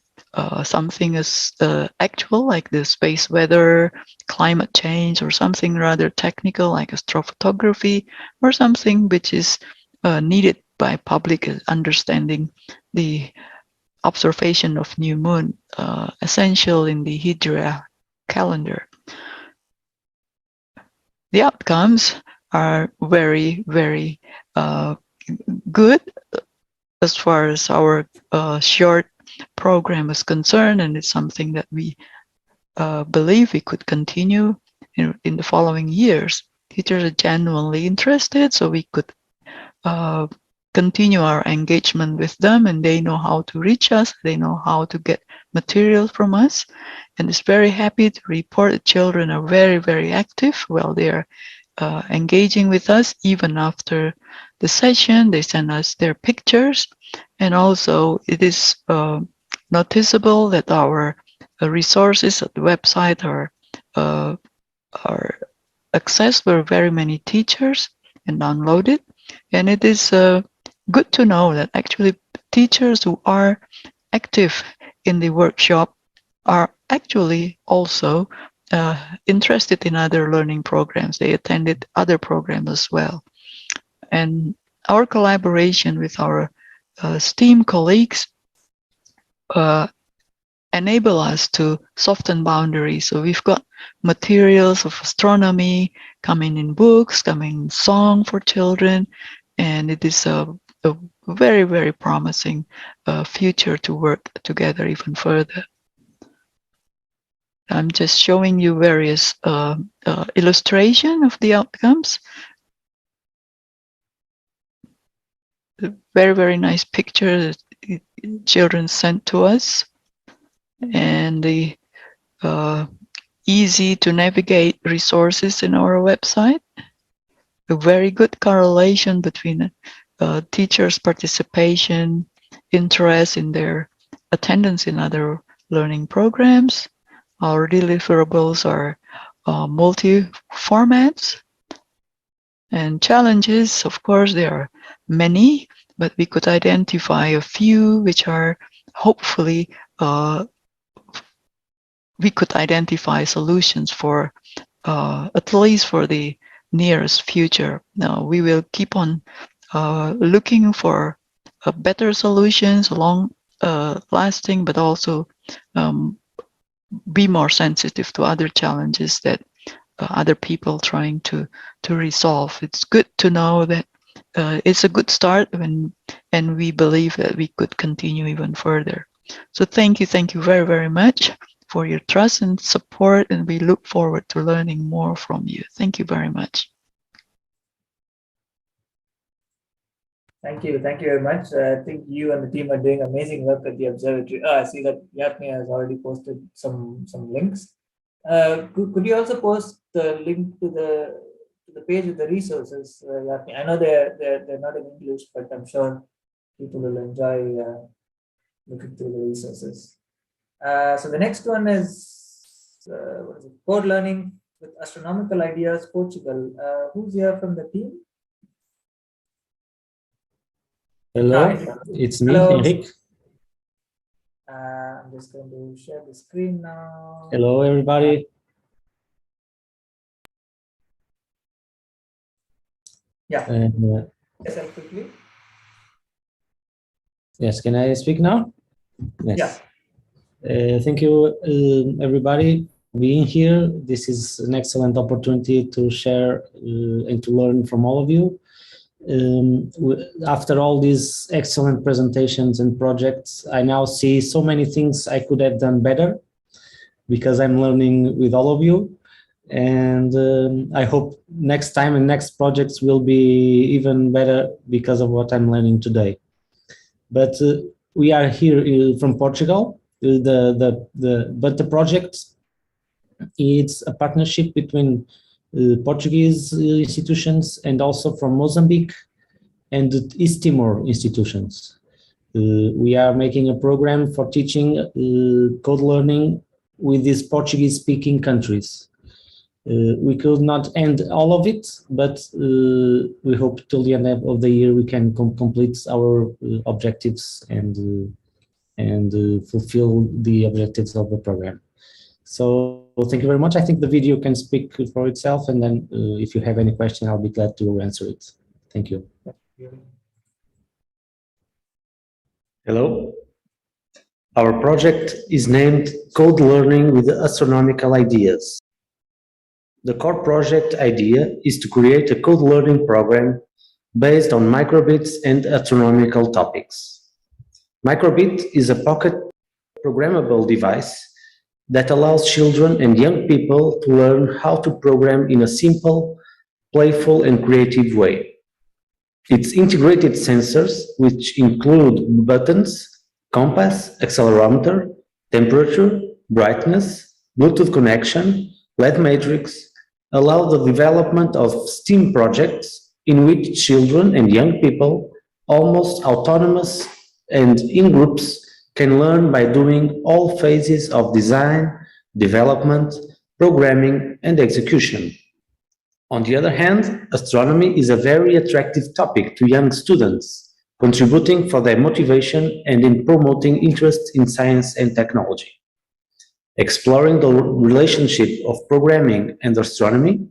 something as actual, like the space weather, climate change, or something rather technical like astrophotography, or something which is needed by public, understanding the observation of new moon, essential in the Hijra calendar. The outcomes are very, very good as far as our short program is concerned, and it's something that we believe we could continue in the following years. Teachers are genuinely interested, so we could continue our engagement with them, and they know how to reach us, they know how to get materials from us, and it's very happy to report that children are very, very active while they are engaging with us. Even after the session, they send us their pictures, and also it is noticeable that our resources at the website are accessed by very many teachers and downloaded. And it is good to know that actually teachers who are active in the workshop are actually also interested in other learning programs. They attended other programs as well. And our collaboration with our STEAM colleagues enable us to soften boundaries. So we've got materials of astronomy coming in books, coming in song for children, and it is a very, very promising future to work together even further. I'm just showing you various illustration of the outcomes. Very, very nice picture that children sent to us, and the easy to navigate resources in our website. A very good correlation between teachers' participation, interest in their attendance in other learning programs. Our deliverables are multi-formats. And challenges, of course, there are many, but we could identify a few which are hopefully we could identify solutions for at least for the nearest future. Now we will keep on looking for better solutions, long lasting, but also be more sensitive to other challenges that other people trying to resolve. It's good to know that it's a good start, and we believe that we could continue even further. So thank you very, very much for your trust and support, and we look forward to learning more from you. Thank you very much. Thank you very much. I think you and the team are doing amazing work at the observatory. I see that Yatmi has already posted some links. Could you also post the link to the page with the resources, Yatmi? I know they're not in English, but I'm sure people will enjoy looking through the resources. So the next one is what is it? Code learning with astronomical ideas, Portugal. Who's here from the team? Hello, Hi. it's me, Hello. Eric. I'm just going to share the screen now. Hello, everybody. Yeah. Yes, quickly. Yes, can I speak now? Yes. Yeah. Thank you, everybody, for being here. This is an excellent opportunity to share and to learn from all of you. After all these excellent presentations and projects, I now see so many things I could have done better because I'm learning with all of you. And I hope next time and next projects will be even better because of what I'm learning today. But we are here from Portugal. But the project, it's a partnership between Portuguese institutions and also from Mozambique and East Timor institutions. We are making a program for teaching code learning with these Portuguese-speaking countries. We could not end all of it, but we hope till the end of the year we can complete our objectives and fulfill the objectives of the program. So thank you very much. I think the video can speak for itself, and then if you have any question, I'll be glad to answer it. Thank you. Hello. Our project is named Code Learning with Astronomical Ideas. The core project idea is to create a code learning program based on microbits and astronomical topics. Microbit is a pocket programmable device that allows children and young people to learn how to program in a simple, playful, and creative way. Its integrated sensors, which include buttons, compass, accelerometer, temperature, brightness, Bluetooth connection, LED matrix, allow the development of STEAM projects in which children and young people, almost autonomous and in groups, can learn by doing all phases of design, development, programming, and execution. On the other hand, astronomy is a very attractive topic to young students, contributing for their motivation and in promoting interest in science and technology. Exploring the relationship of programming and astronomy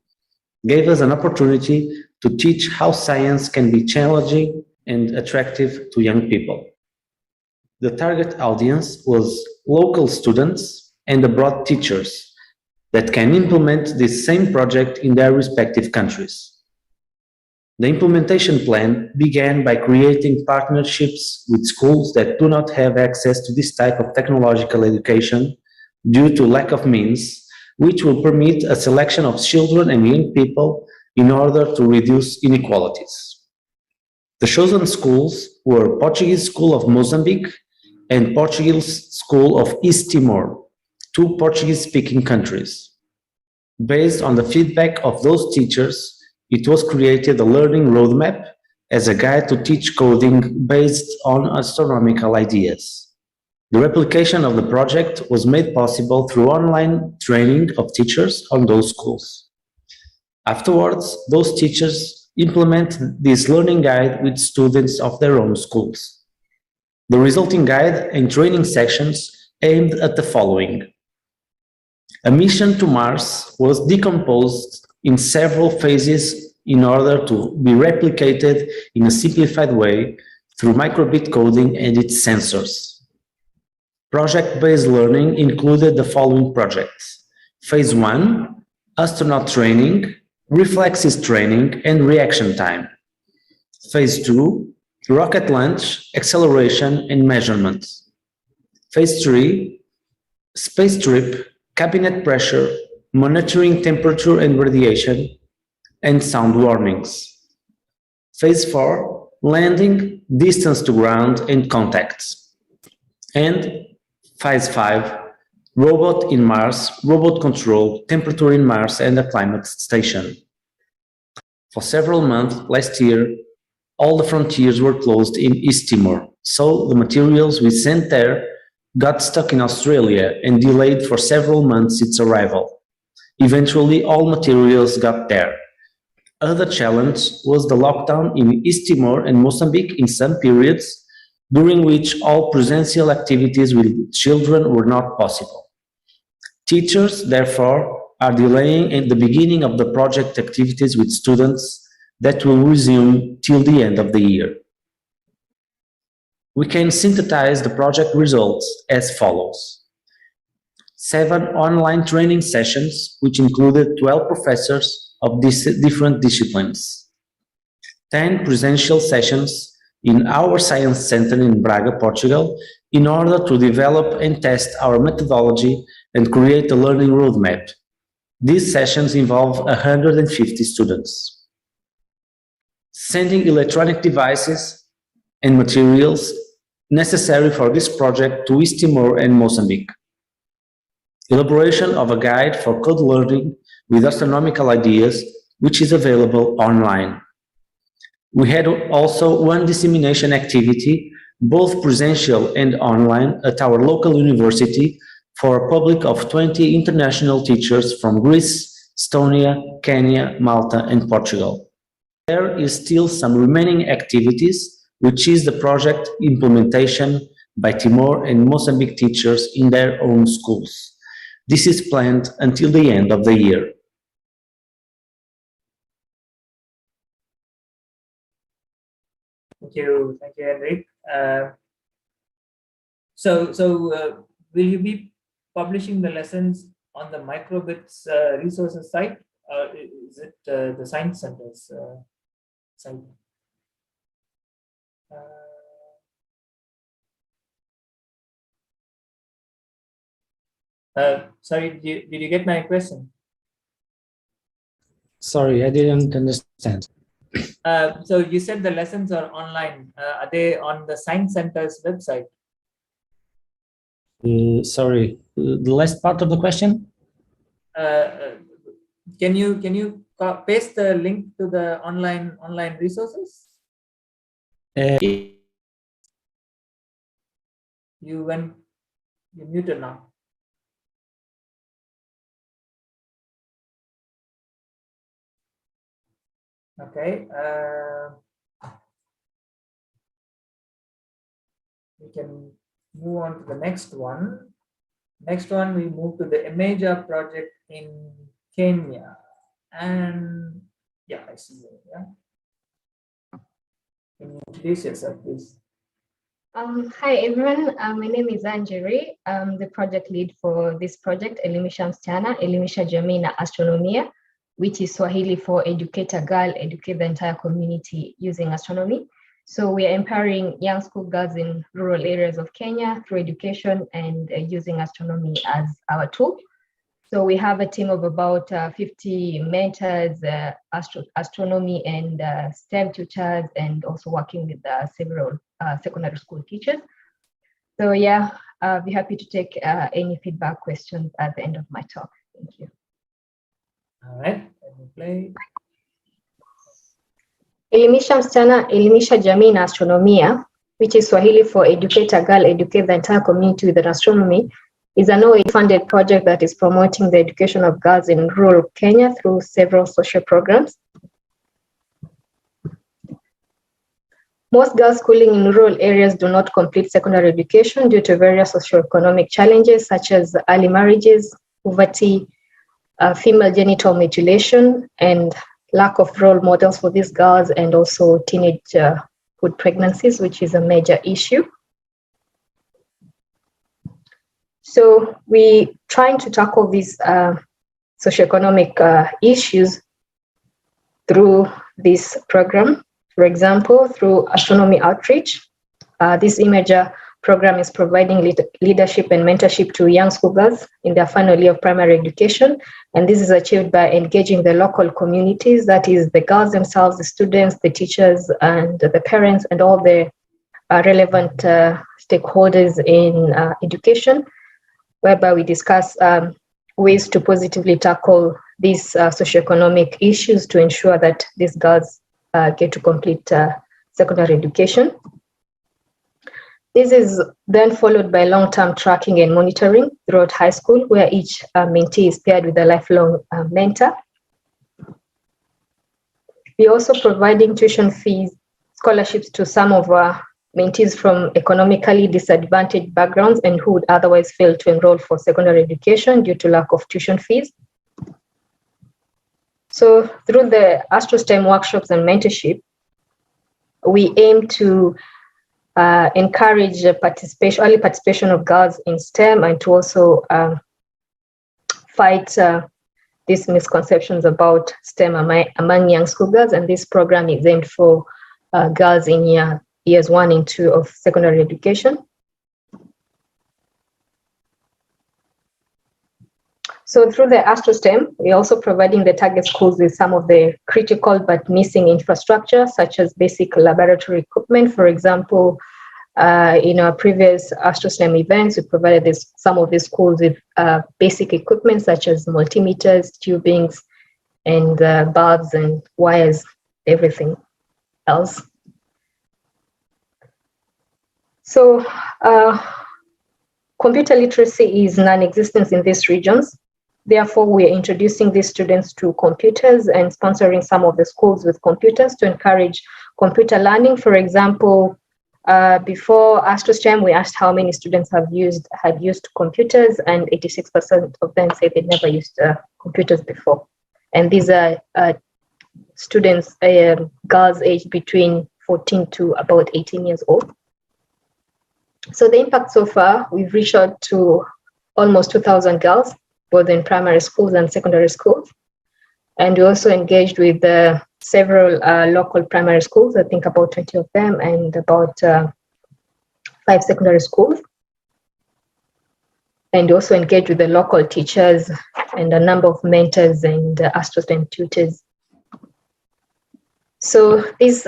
gave us an opportunity to teach how science can be challenging and attractive to young people. The target audience was local students and abroad teachers that can implement this same project in their respective countries. The implementation plan began by creating partnerships with schools that do not have access to this type of technological education due to lack of means, which will permit a selection of children and young people in order to reduce inequalities. The chosen schools were Portuguese School of Mozambique and Portuguese School of East Timor, two Portuguese-speaking countries. Based on the feedback of those teachers, it was created a learning roadmap as a guide to teach coding based on astronomical ideas. The replication of the project was made possible through online training of teachers on those schools. Afterwards, those teachers implement this learning guide with students of their own schools. The resulting guide and training sections aimed at the following. A mission to Mars was decomposed in several phases in order to be replicated in a simplified way through microbit coding and its sensors. Project-based learning included the following projects. Phase 1, astronaut training, reflexes training, and reaction time. Phase 2, rocket launch, acceleration, and measurement. Phase 3, space trip, cabinet pressure, monitoring temperature and radiation, and sound warnings. Phase 4, landing, distance to ground, and contacts. And phase 5, robot in Mars, robot control, temperature in Mars, and a climate station. For several months last year, all the frontiers were closed in East Timor, so the materials we sent there got stuck in Australia and delayed for several months its arrival. Eventually, all materials got there. Other challenge was the lockdown in East Timor and Mozambique in some periods, during which all presential activities with children were not possible. Teachers, therefore, are delaying the beginning of the project activities with students that will resume till the end of the year. We can synthesize the project results as follows. 7 online training sessions, which included 12 professors of different disciplines. 10 presential sessions in our science center in Braga, Portugal, in order to develop and test our methodology and create a learning roadmap. These sessions involve 150 students. Sending electronic devices and materials necessary for this project to East Timor and Mozambique. Elaboration of a guide for code learning with astronomical ideas, which is available online. We had also one dissemination activity, both presential and online, at our local university for a public of 20 international teachers from Greece, Estonia, Kenya, Malta, and Portugal. There is still some remaining activities, which is the project implementation by Timor and Mozambique teachers in their own schools. This is planned until the end of the year. Thank you, Henrik. Will you be publishing the lessons on the microbits resources site, or is it the Science Center's site? Sorry, did you get my question? Sorry, I didn't understand. So you said the lessons are online. Are they on the Science Center's website? Sorry, the last part of the question? Can you paste the link to the online resources? You muted now. Okay. We can move on to the next one. Next one, we move to the Imaja project in Kenya. And yeah, I see you. Yeah. Can you introduce yourself, please? Hi everyone, my name is Anjeri. I'm the project lead for this project, Elimisha Msichana, Elimisha Jamii na Astronomia, which is Swahili for educate a girl, educate the entire community using astronomy. So we are empowering young school girls in rural areas of Kenya through education and using astronomy as our tool. So we have a team of about 50 mentors, astronomy and STEM tutors, and also working with several secondary school teachers. So yeah, I'll be happy to take any feedback questions at the end of my talk. Thank you. All right, let me play. Elimisha Msichana, Elimisha Jamii na Astronomia, which is Swahili for educate a girl, educate the entire community with astronomy, is an OAD funded project that is promoting the education of girls in rural Kenya through several social programs. Most girls schooling in rural areas do not complete secondary education due to various socioeconomic challenges such as early marriages, poverty, female genital mutilation, and lack of role models for these girls, and also teenagehood pregnancies, which is a major issue. So we trying to tackle these socioeconomic issues through this program. For example, through astronomy outreach. This Imaja program is providing leadership and mentorship to young schoolgirls in their final year of primary education. And this is achieved by engaging the local communities, that is the girls themselves, the students, the teachers, and the parents, and all the relevant stakeholders in education, whereby we discuss ways to positively tackle these socioeconomic issues to ensure that these girls get to complete secondary education. This is then followed by long-term tracking and monitoring throughout high school, where each mentee is paired with a lifelong mentor. We're also providing tuition fees, scholarships to some of our mentees from economically disadvantaged backgrounds and who would otherwise fail to enroll for secondary education due to lack of tuition fees. So through the AstroSTEM workshops and mentorship, we aim to encourage early participation of girls in STEM, and to also fight these misconceptions about STEM among young schoolgirls. And this program is aimed for girls in years 1 and 2 of secondary education. So through the AstroSTEM, we're also providing the target schools with some of the critical but missing infrastructure, such as basic laboratory equipment. For example, in our previous AstroSTEM events, we provided some of these schools with basic equipment, such as multimeters, tubings, and bulbs and wires, everything else. So computer literacy is non-existent in these regions. Therefore, we are introducing these students to computers and sponsoring some of the schools with computers to encourage computer learning. For example, before AstroSTEM, we asked how many students had used computers, and 86% of them said they'd never used computers before. And these are students, girls aged between 14 to about 18 years old. So the impact so far, we've reached out to almost 2,000 girls, both in primary schools and secondary schools. And we also engaged with several local primary schools, I think about 20 of them, and about 5 secondary schools. And also engaged with the local teachers and a number of mentors and AstroSTEM tutors. So this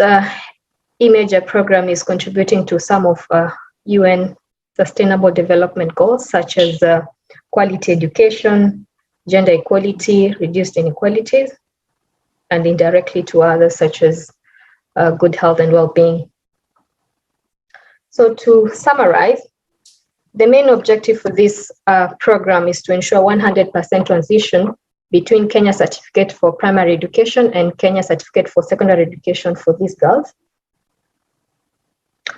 imager program is contributing to some of UN Sustainable Development Goals, such as quality education, gender equality, reduced inequalities, and indirectly to others such as good health and well-being. So to summarize, the main objective for this program is to ensure 100% transition between Kenya Certificate for Primary Education and Kenya Certificate for Secondary Education for these girls.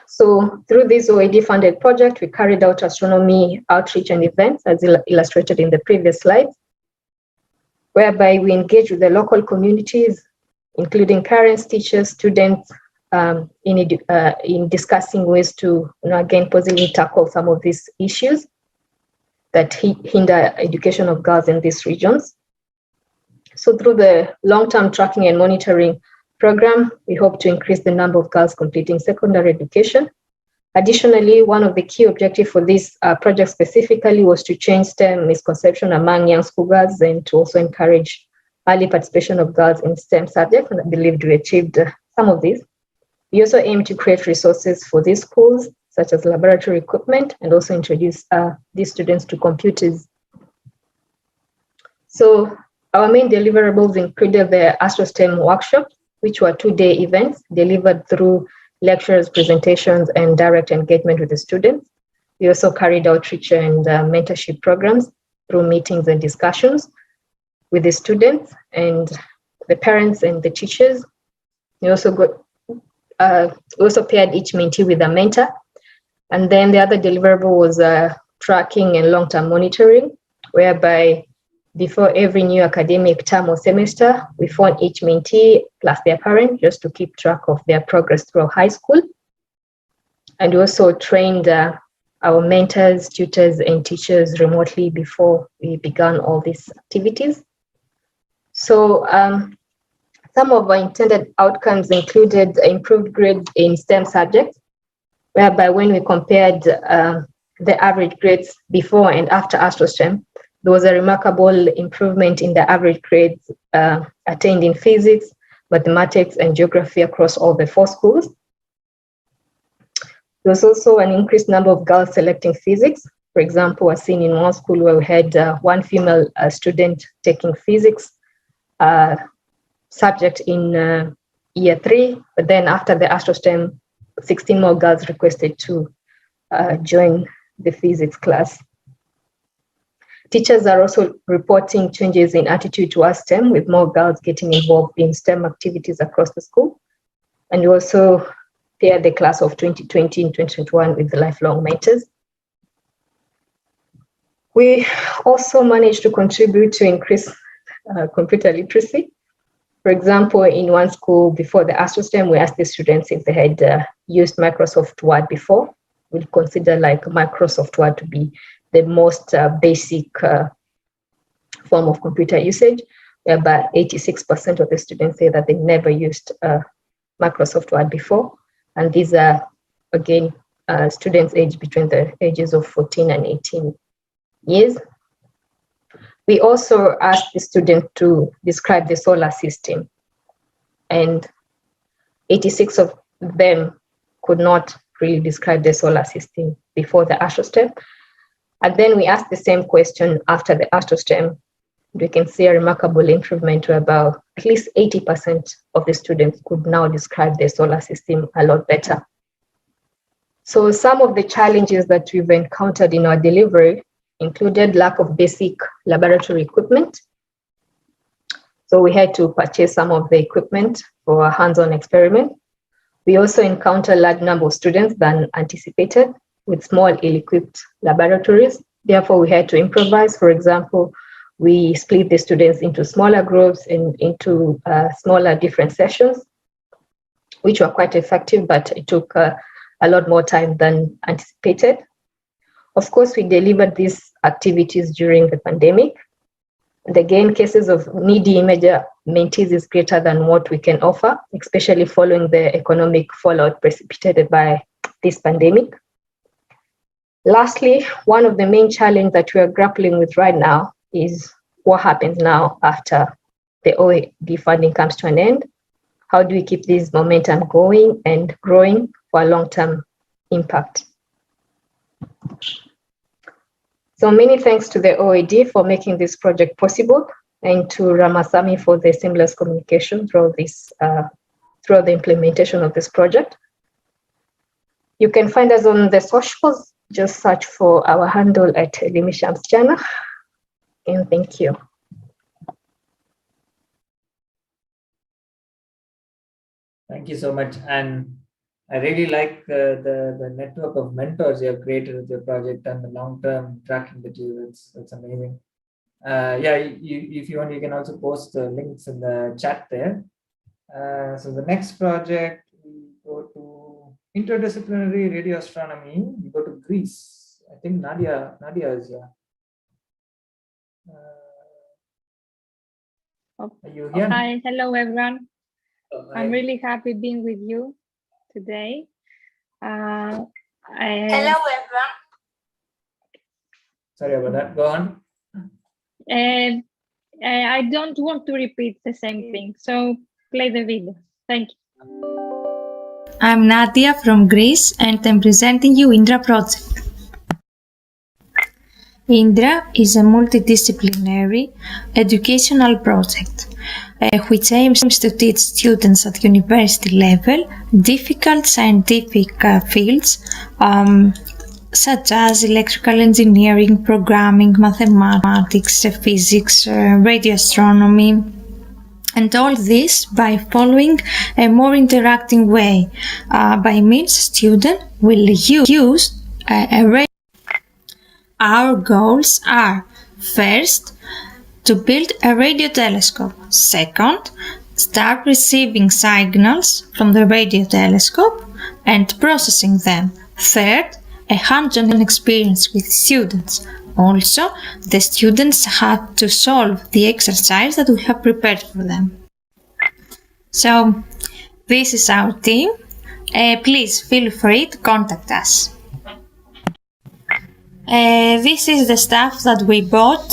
So through this OAD funded project, we carried out astronomy outreach and events, as illustrated in the previous slides, whereby we engage with the local communities, including parents, teachers, students, in discussing ways to, again, positively tackle some of these issues that hinder education of girls in these regions. So through the long-term tracking and monitoring program, we hope to increase the number of girls completing secondary education. Additionally, one of the key objectives for this project specifically was to change STEM misconception among young schoolgirls and to also encourage early participation of girls in STEM subjects, and I believe we achieved some of these. We also aim to create resources for these schools, such as laboratory equipment, and also introduce these students to computers. So our main deliverables included the AstroSTEM workshop, which were 2-day events delivered through lectures, presentations, and direct engagement with the students. We also carried out outreach and mentorship programs through meetings and discussions with the students and the parents and the teachers. We also paired each mentee with a mentor. And then the other deliverable was tracking and long-term monitoring, whereby before every new academic term or semester, we phone each mentee plus their parent just to keep track of their progress through high school. And we also trained our mentors, tutors, and teachers remotely before we began all these activities. So some of our intended outcomes included improved grades in STEM subjects, whereby when we compared the average grades before and after AstroSTEM, there was a remarkable improvement in the average grades attained in physics, mathematics, and geography across all the 4 schools. There was also an increased number of girls selecting physics. For example, we're seeing in one school where we had 1 female student taking physics subject in year 3, but then after the AstroSTEM, 16 more girls requested to join the physics class. Teachers are also reporting changes in attitude towards STEM, with more girls getting involved in STEM activities across the school. And we also paired the class of 2020 and 2021 with the lifelong mentors. We also managed to contribute to increase computer literacy. For example, in one school before the AstroSTEM, we asked the students if they had used Microsoft Word before. We'll consider like Microsoft Word to be the most basic form of computer usage, whereby 86% of the students say that they never used Microsoft Word before. And these are, again, students aged between the ages of 14 and 18 years. We also asked the student to describe the solar system, and 86 of them could not really describe the solar system before the AstroSTEM. And then we asked the same question after the AstroSTEM. We can see a remarkable improvement to about at least 80% of the students could now describe the solar system a lot better. So some of the challenges that we've encountered in our delivery included lack of basic laboratory equipment. So we had to purchase some of the equipment for a hands-on experiment. We also encountered a large number of students than anticipated, with small, ill-equipped laboratories. Therefore, we had to improvise. For example, we split the students into smaller groups and into smaller different sessions, which were quite effective, but it took a lot more time than anticipated. Of course, we delivered these activities during the pandemic. And again, cases of needy imager mentees is greater than what we can offer, especially following the economic fallout precipitated by this pandemic. Lastly, one of the main challenges that we are grappling with right now is what happens now after the OAD funding comes to an end. How do we keep this momentum going and growing for a long-term impact? So many thanks to the OAD for making this project possible, and to Ramasamy for the seamless communication throughout the implementation of this project. You can find us on the socials. Just search for our handle at Elimisha Msichana. And thank you. Thank you so much. And I really like the network of mentors you have created with your project and the long-term tracking that you do. It's amazing. Yeah, if you want, you can also post the links in the chat there. So the next project, we go to interdisciplinary radio astronomy. We go to Greece. I think Nadia is here. Are you here? Hi, hello everyone. Hi. I'm really happy being with you today. Hello everyone. Sorry about that. Go on. And I don't want to repeat the same thing, so play the video. Thank you. I'm Nadia from Greece, and I'm presenting you Indra project. Indra is a multidisciplinary educational project which aims to teach students at university level difficult scientific fields such as electrical engineering, programming, mathematics, physics, radio astronomy, and all this by following a more interacting way, by means students will use a radio. Our goals are, first, to build a radio telescope. Second, start receiving signals from the radio telescope and processing them. Third, a hands-on experience with students. Also, the students had to solve the exercise that we have prepared for them. So, this is our team. please feel free to contact us. This is the stuff that we bought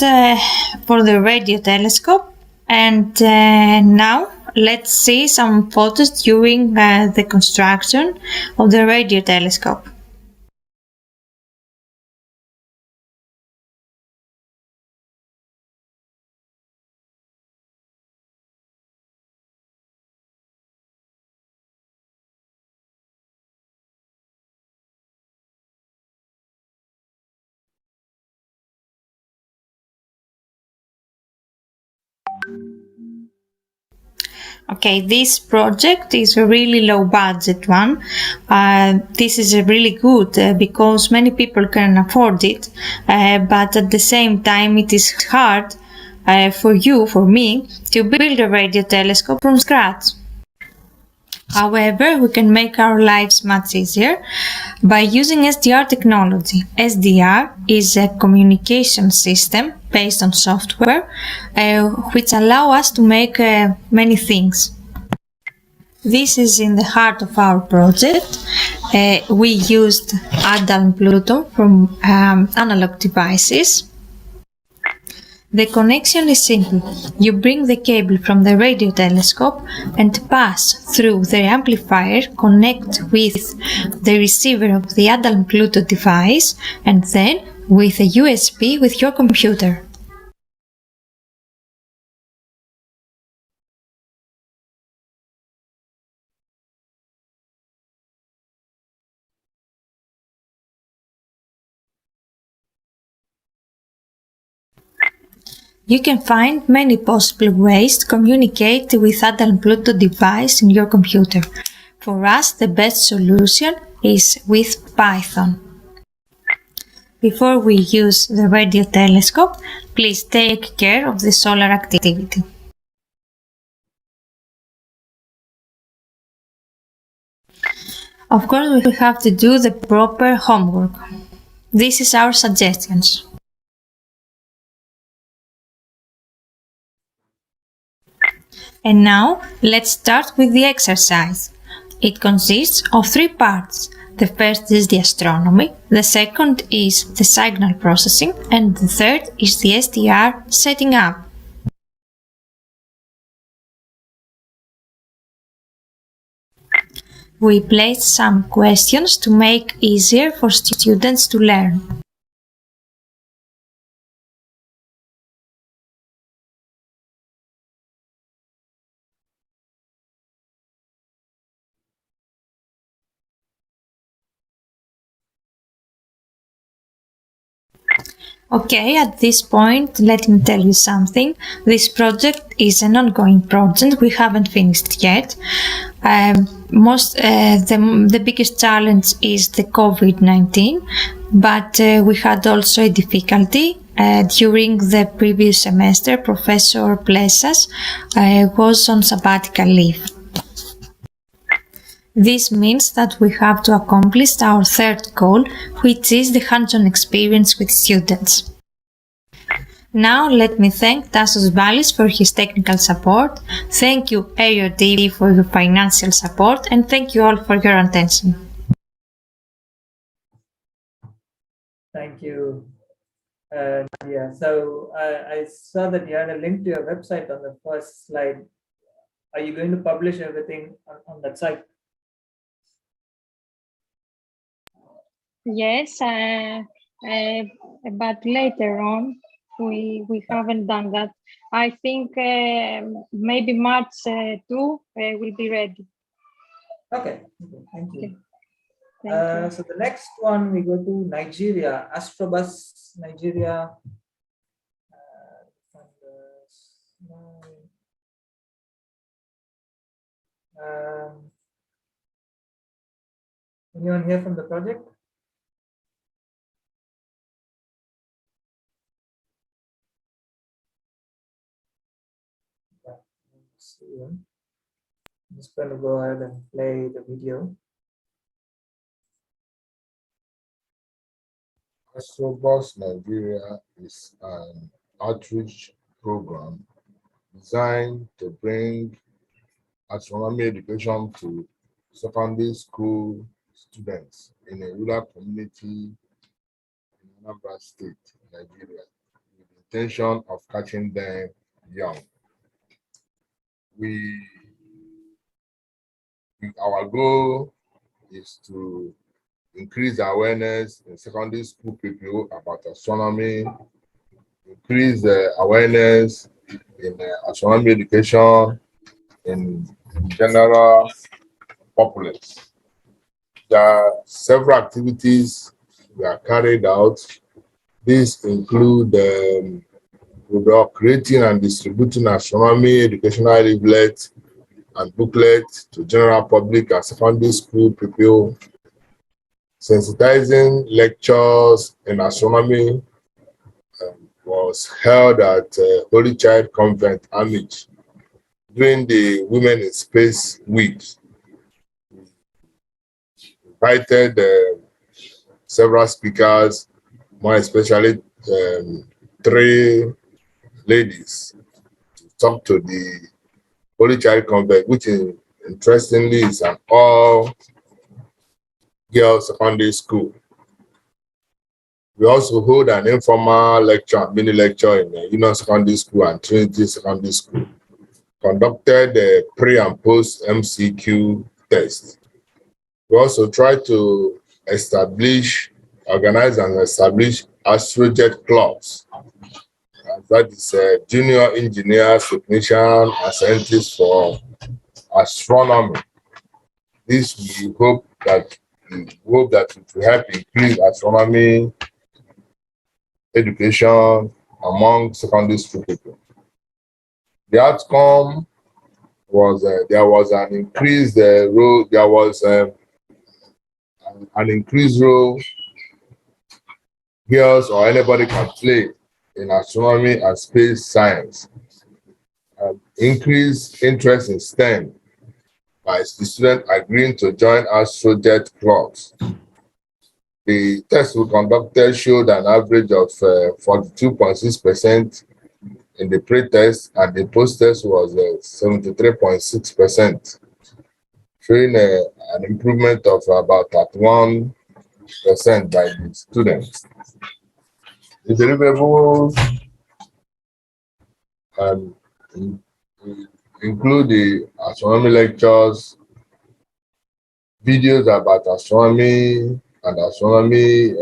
for the radio telescope, and now let's see some photos during the construction of the radio telescope. Okay, this project is a really low budget one. This is really good because many people can afford it, but at the same time it is hard for me, to build a radio telescope from scratch. However, we can make our lives much easier by using SDR technology. SDR is a communication system based on software, which allow us to make many things. This is in the heart of our project. We used ADA and Pluto from analog devices. The connection is simple. You bring the cable from the radio telescope and pass through the amplifier, connect with the receiver of the ADA and Pluto device, and then with a USB with your computer. You can find many possible ways to communicate with ADA and Pluto device in your computer. For us, the best solution is with Python. Before we use the radio telescope, please take care of the solar activity. Of course, we have to do the proper homework. This is our suggestions. And now, let's start with the exercise. It consists of 3 parts. The first is the astronomy, the second is the signal processing, and the third is the SDR setting up. We placed some questions to make easier for students to learn. Okay, at this point, let me tell you something. This project is an ongoing project. We haven't finished yet. The biggest challenge is the COVID-19, but we had also a difficulty. During the previous semester, Professor Plessas was on sabbatical leave. This means that we have to accomplish our third goal, which is the hands-on experience with students. Now let me thank Tassos Vallis for his technical support, thank you AOD for your financial support, and thank you all for your attention. Thank you, Nadia. So I saw that you had a link to your website on the first slide. Are you going to publish everything on that site? Yes, but later on, we haven't done that. I think maybe March 2 will be ready. Okay, thank you. Okay. Thank you. So the next one, we go to Nigeria, Astrobus, Nigeria. Anyone here from the project? I'm just going to go ahead and play the video. Astrobus Nigeria is an outreach program designed to bring astronomy education to secondary school students in a rural community in Anambra State, Nigeria, with the intention of catching them young. Our goal is to increase awareness in secondary school people about astronomy, increase the awareness in astronomy education in general populace. There are several activities we are carried out. These include creating and distributing astronomy educational leaflets and booklets to general public and secondary school people, sensitizing lectures in astronomy was held at Holy Child Convent, Amich, during the Women in Space Week. Invited several speakers, more especially 3 ladies, to talk to the Holy Child Convent, which interestingly is an all-girls secondary school. We also hold an informal lecture, mini lecture in Union Secondary School and Trinity Secondary School. Conducted a pre and post MCQ test. We also try to organize and establish Astrojet clubs. That is junior engineers, technicians, and scientists for astronomy. This we hope that it will help increase astronomy education among secondary school people. The outcome was there was an increased role. There was an increased role girls or anybody can play in astronomy and space science. Increased interest in STEM by the student agreeing to join Astrojet clubs. The test we conducted showed an average of 42.6% in the pre-test, and the post-test was 73.6%, showing an improvement of about 31% by the students. The deliverables include the astronomy lectures, videos about astronomy and astronomy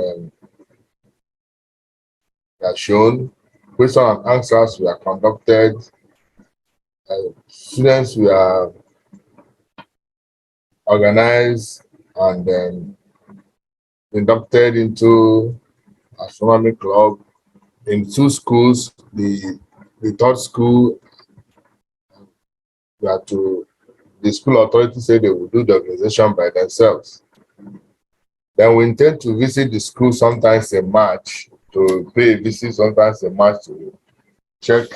are shown. Question and answers were conducted. Students were organized and inducted into astronomy club in 2 schools. The 3rd school, the school authority said they will do the organization by themselves. Then we intend to visit the school sometimes in March, to pay a visit sometimes in March to check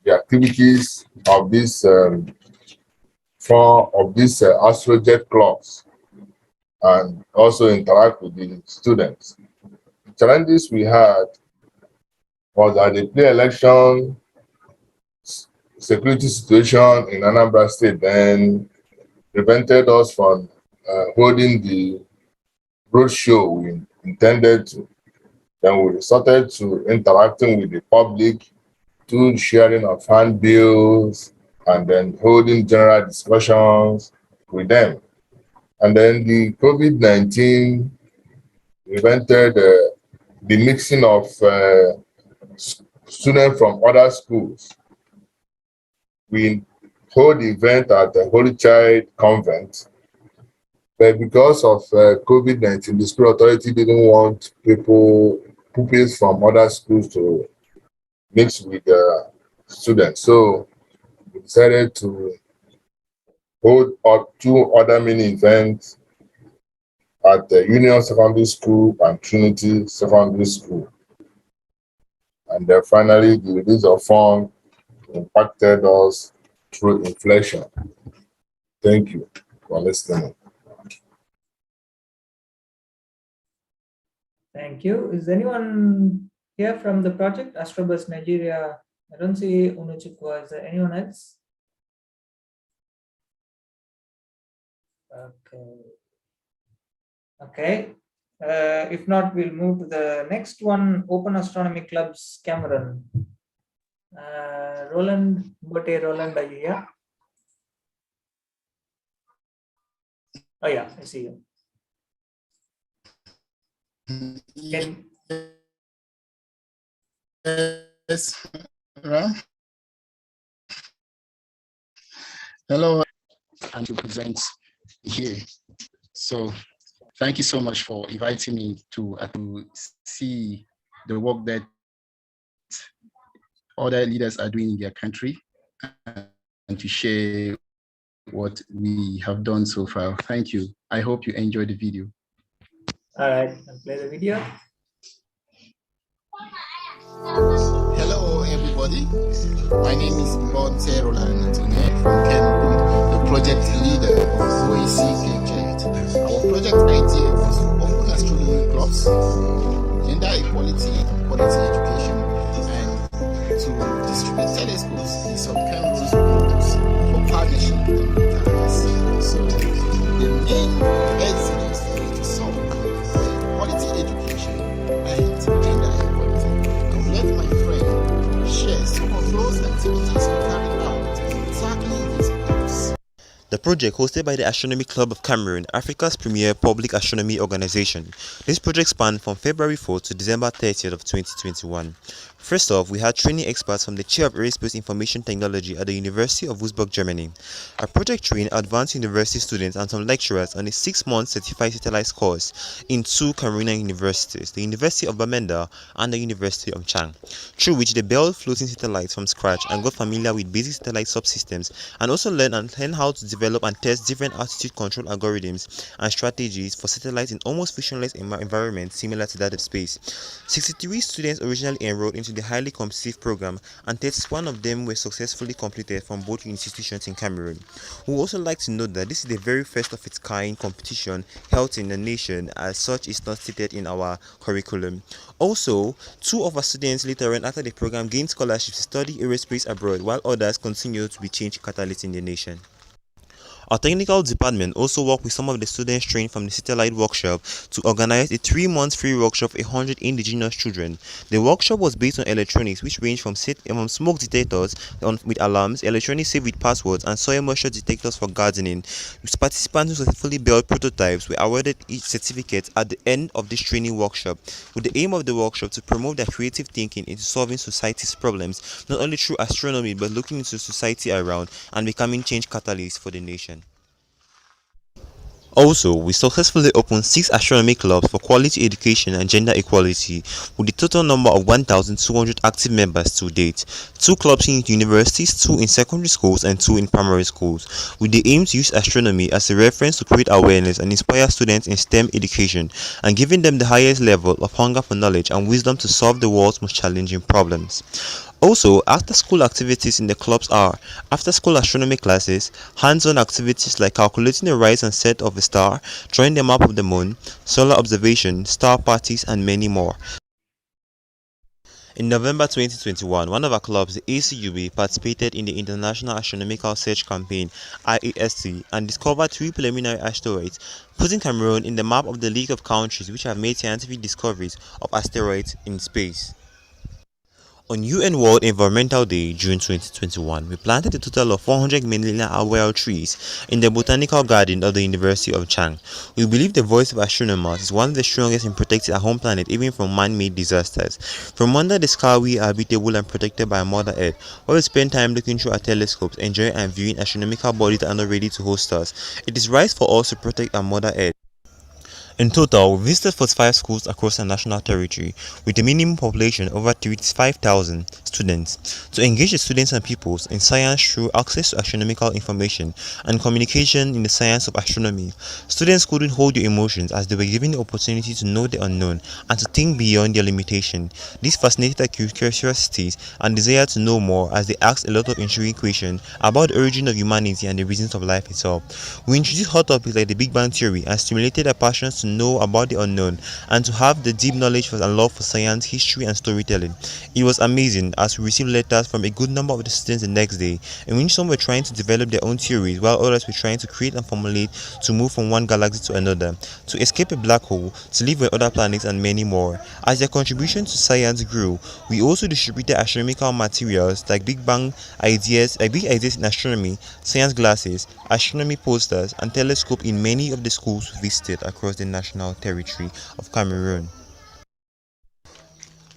the activities of this Astrojet clubs and also interact with the students. The challenges we had was that the pre-election security situation in Anambra State then prevented us from holding the roadshow we intended to. Then we resorted to interacting with the public through sharing of handbills and then holding general discussions with them. And then the COVID-19 prevented the mixing of students from other schools. We hold the event at the Holy Child Convent, but because of COVID-19, the school authority didn't want pupils from other schools to mix with the students. So we decided to hold up 2 other mini events at the Union Secondary School and Trinity Secondary School. And then finally, the release of funds impacted us through inflation. Thank you for listening. Thank you. Is anyone here from the project Astrobus Nigeria? I don't see Unuchukwu. Is there anyone else? Okay. Okay. If not, we'll move to the next one, Open Astronomy Clubs, Cameroon. Roland, Roland, are you here? Oh yeah, I see you. Can... Yes. Hello, and to present here. So thank you so much for inviting me to see the work that other leaders are doing in their country and to share what we have done so far. Thank you. I hope you enjoy the video. All right, I'll play the video. Hello, everybody. My name is Bonte Roland Antoine from Cameroon, the project leader of OAC project. Our project idea was to open astronomy clubs, gender equality and quality education, and to distribute telescopes in some Cameroon schools for partnership with the partners. So the main residence is to solve quality education and gender equality. Let my friend share some of those activities we carried out tackling these problems. The project, hosted by the Astronomy Club of Cameroon, Africa's premier public astronomy organization. This project spanned from February 4th to December 30th of 2021. First off, we had training experts from the Chair of Aerospace Information Technology at the University of Würzburg, Germany. Our project trained advanced university students and some lecturers on a 6-month certified satellite course in 2 Cameroonian universities, the University of Bamenda and the University of Chang, through which they built floating satellites from scratch and got familiar with basic satellite subsystems, and also learn how to develop and test different altitude control algorithms and strategies for satellites in almost frictionless environments similar to that of space. 63 students originally enrolled into the highly competitive program, and 31 of them were successfully completed from both institutions in Cameroon. We would also like to note that this is the very first of its kind competition held in the nation, as such is not stated in our curriculum. Also, 2 of our students later on after the program gained scholarships to study aerospace abroad, while others continue to be change catalysts in the nation. Our technical department also worked with some of the students trained from the satellite workshop to organize a 3-month free workshop for 100 indigenous children. The workshop was based on electronics, which ranged from smoke detectors with alarms, electronics safe with passwords, and soil moisture detectors for gardening. Participants who successfully built prototypes were awarded each certificate at the end of this training workshop, with the aim of the workshop to promote their creative thinking into solving society's problems, not only through astronomy but looking into society around and becoming change catalysts for the nation. Also, we successfully opened 6 astronomy clubs for quality education and gender equality, with a total number of 1,200 active members to date. 2 clubs in universities, 2 in secondary schools, and 2 in primary schools, with the aim to use astronomy as a reference to create awareness and inspire students in STEM education, and giving them the highest level of hunger for knowledge and wisdom to solve the world's most challenging problems. Also, after-school activities in the clubs are after-school astronomy classes, hands-on activities like calculating the rise and set of a star, drawing the map of the moon, solar observation, star parties, and many more. In November 2021, one of our clubs, the ACUB, participated in the International Astronomical Search Campaign (IASC) and discovered 3 preliminary asteroids, putting Cameroon in the map of the League of countries which have made scientific discoveries of asteroids in space. On UN World Environmental Day, June 2021, we planted a total of 400 millennial arboreal trees in the botanical garden of the University of Chang. We believe the voice of astronomers is one of the strongest in protecting our home planet even from man-made disasters. From under the sky, we are habitable and protected by Mother Earth, where we spend time looking through our telescopes, enjoying and viewing astronomical bodies that are not ready to host us. It is right for us to protect our Mother Earth. In total, we visited 45 schools across our national territory, with a minimum population of over 35,000 students, to engage the students and pupils in science through access to astronomical information and communication in the science of astronomy. Students couldn't hold their emotions as they were given the opportunity to know the unknown and to think beyond their limitation. This fascinated their curiosities and desire to know more as they asked a lot of intriguing questions about the origin of humanity and the reasons of life itself. We introduced hot topics like the Big Bang Theory and stimulated their passions to know about the unknown and to have the deep knowledge and love for science, history, and storytelling. It was amazing as we received letters from a good number of the students the next day, in which some were trying to develop their own theories, while others were trying to create and formulate to move from one galaxy to another, to escape a black hole, to live on other planets, and many more. As their contribution to science grew, we also distributed astronomical materials like big ideas in astronomy, science glasses, astronomy posters, and telescopes in many of the schools we visited across the national territory of Cameroon.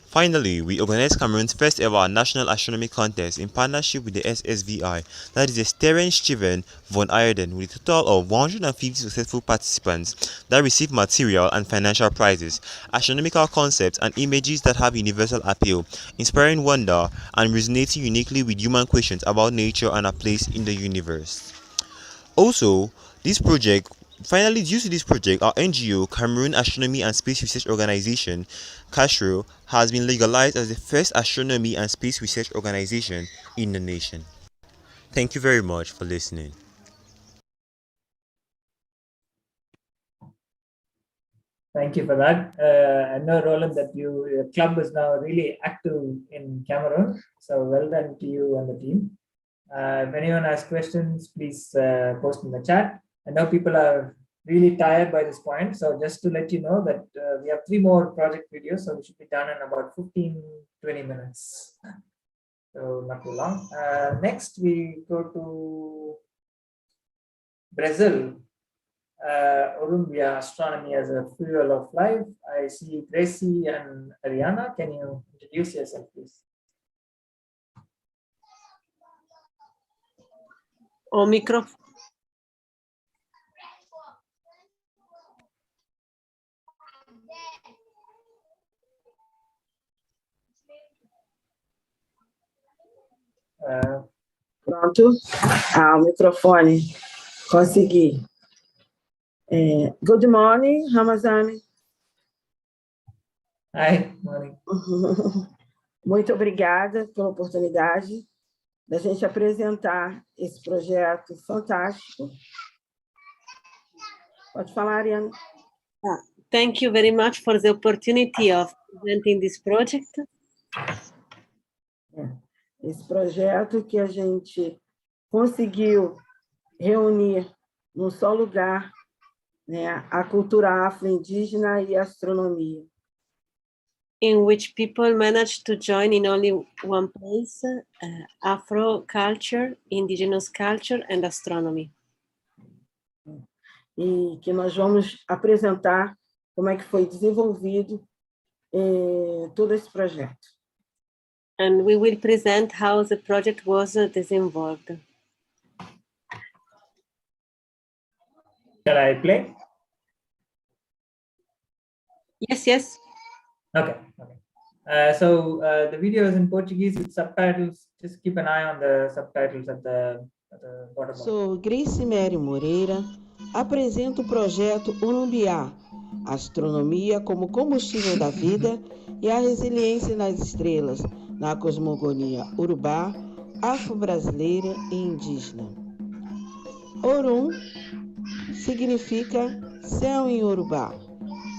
Finally, we organized Cameroon's first ever National Astronomy Contest in partnership with the SSVI, that is the Sterrenstiftingen von Aarden, with a total of 150 successful participants that received material and financial prizes, astronomical concepts and images that have universal appeal, inspiring wonder and resonating uniquely with human questions about nature and our place in the universe. Also, due to this project, our NGO, Cameroon Astronomy and Space Research Organization, CASRO, has been legalized as the first astronomy and space research organization in the nation. Thank you very much for listening. Thank you for that. I know, Roland, that your club is now really active in Cameroon. So well done to you and the team. If anyone has questions, please post in the chat. I know people are really tired by this point. So just to let you know that we have 3 more project videos. So we should be done in about 15-20 minutes. So not too long. Next, we go to Brazil. Orumbia Astronomy as a Fuel of Life. I see Gracie and Ariana. Can you introduce yourself, please? O microfone. Pronto? O microfone. Consegui. Good morning, Ramazani. Hi, morning. Muito obrigada pela oportunidade da gente apresentar esse projeto fantástico. Pode falar, Ariana. Thank you very much for the opportunity of presenting this project. Esse projeto que a gente conseguiu reunir num só lugar, né, a cultura afro-indígena e a astronomia. In which people managed to join in only one place, Afro culture, indigenous culture and astronomy. E que nós vamos apresentar como é que foi desenvolvido todo esse projeto. And we will present how the project was desenvolved. Shall I play? Yes. Okay. So the video is in Portuguese with subtitles. Just keep an eye on the subtitles at the bottom. Sou Gracie Mary Moreira, apresento o projeto Urumbiá, Astronomia como Combustível da Vida e a Resiliência nas Estrelas, na cosmogonia urubá, afro-brasileira e indígena. Orum significa céu em urubá,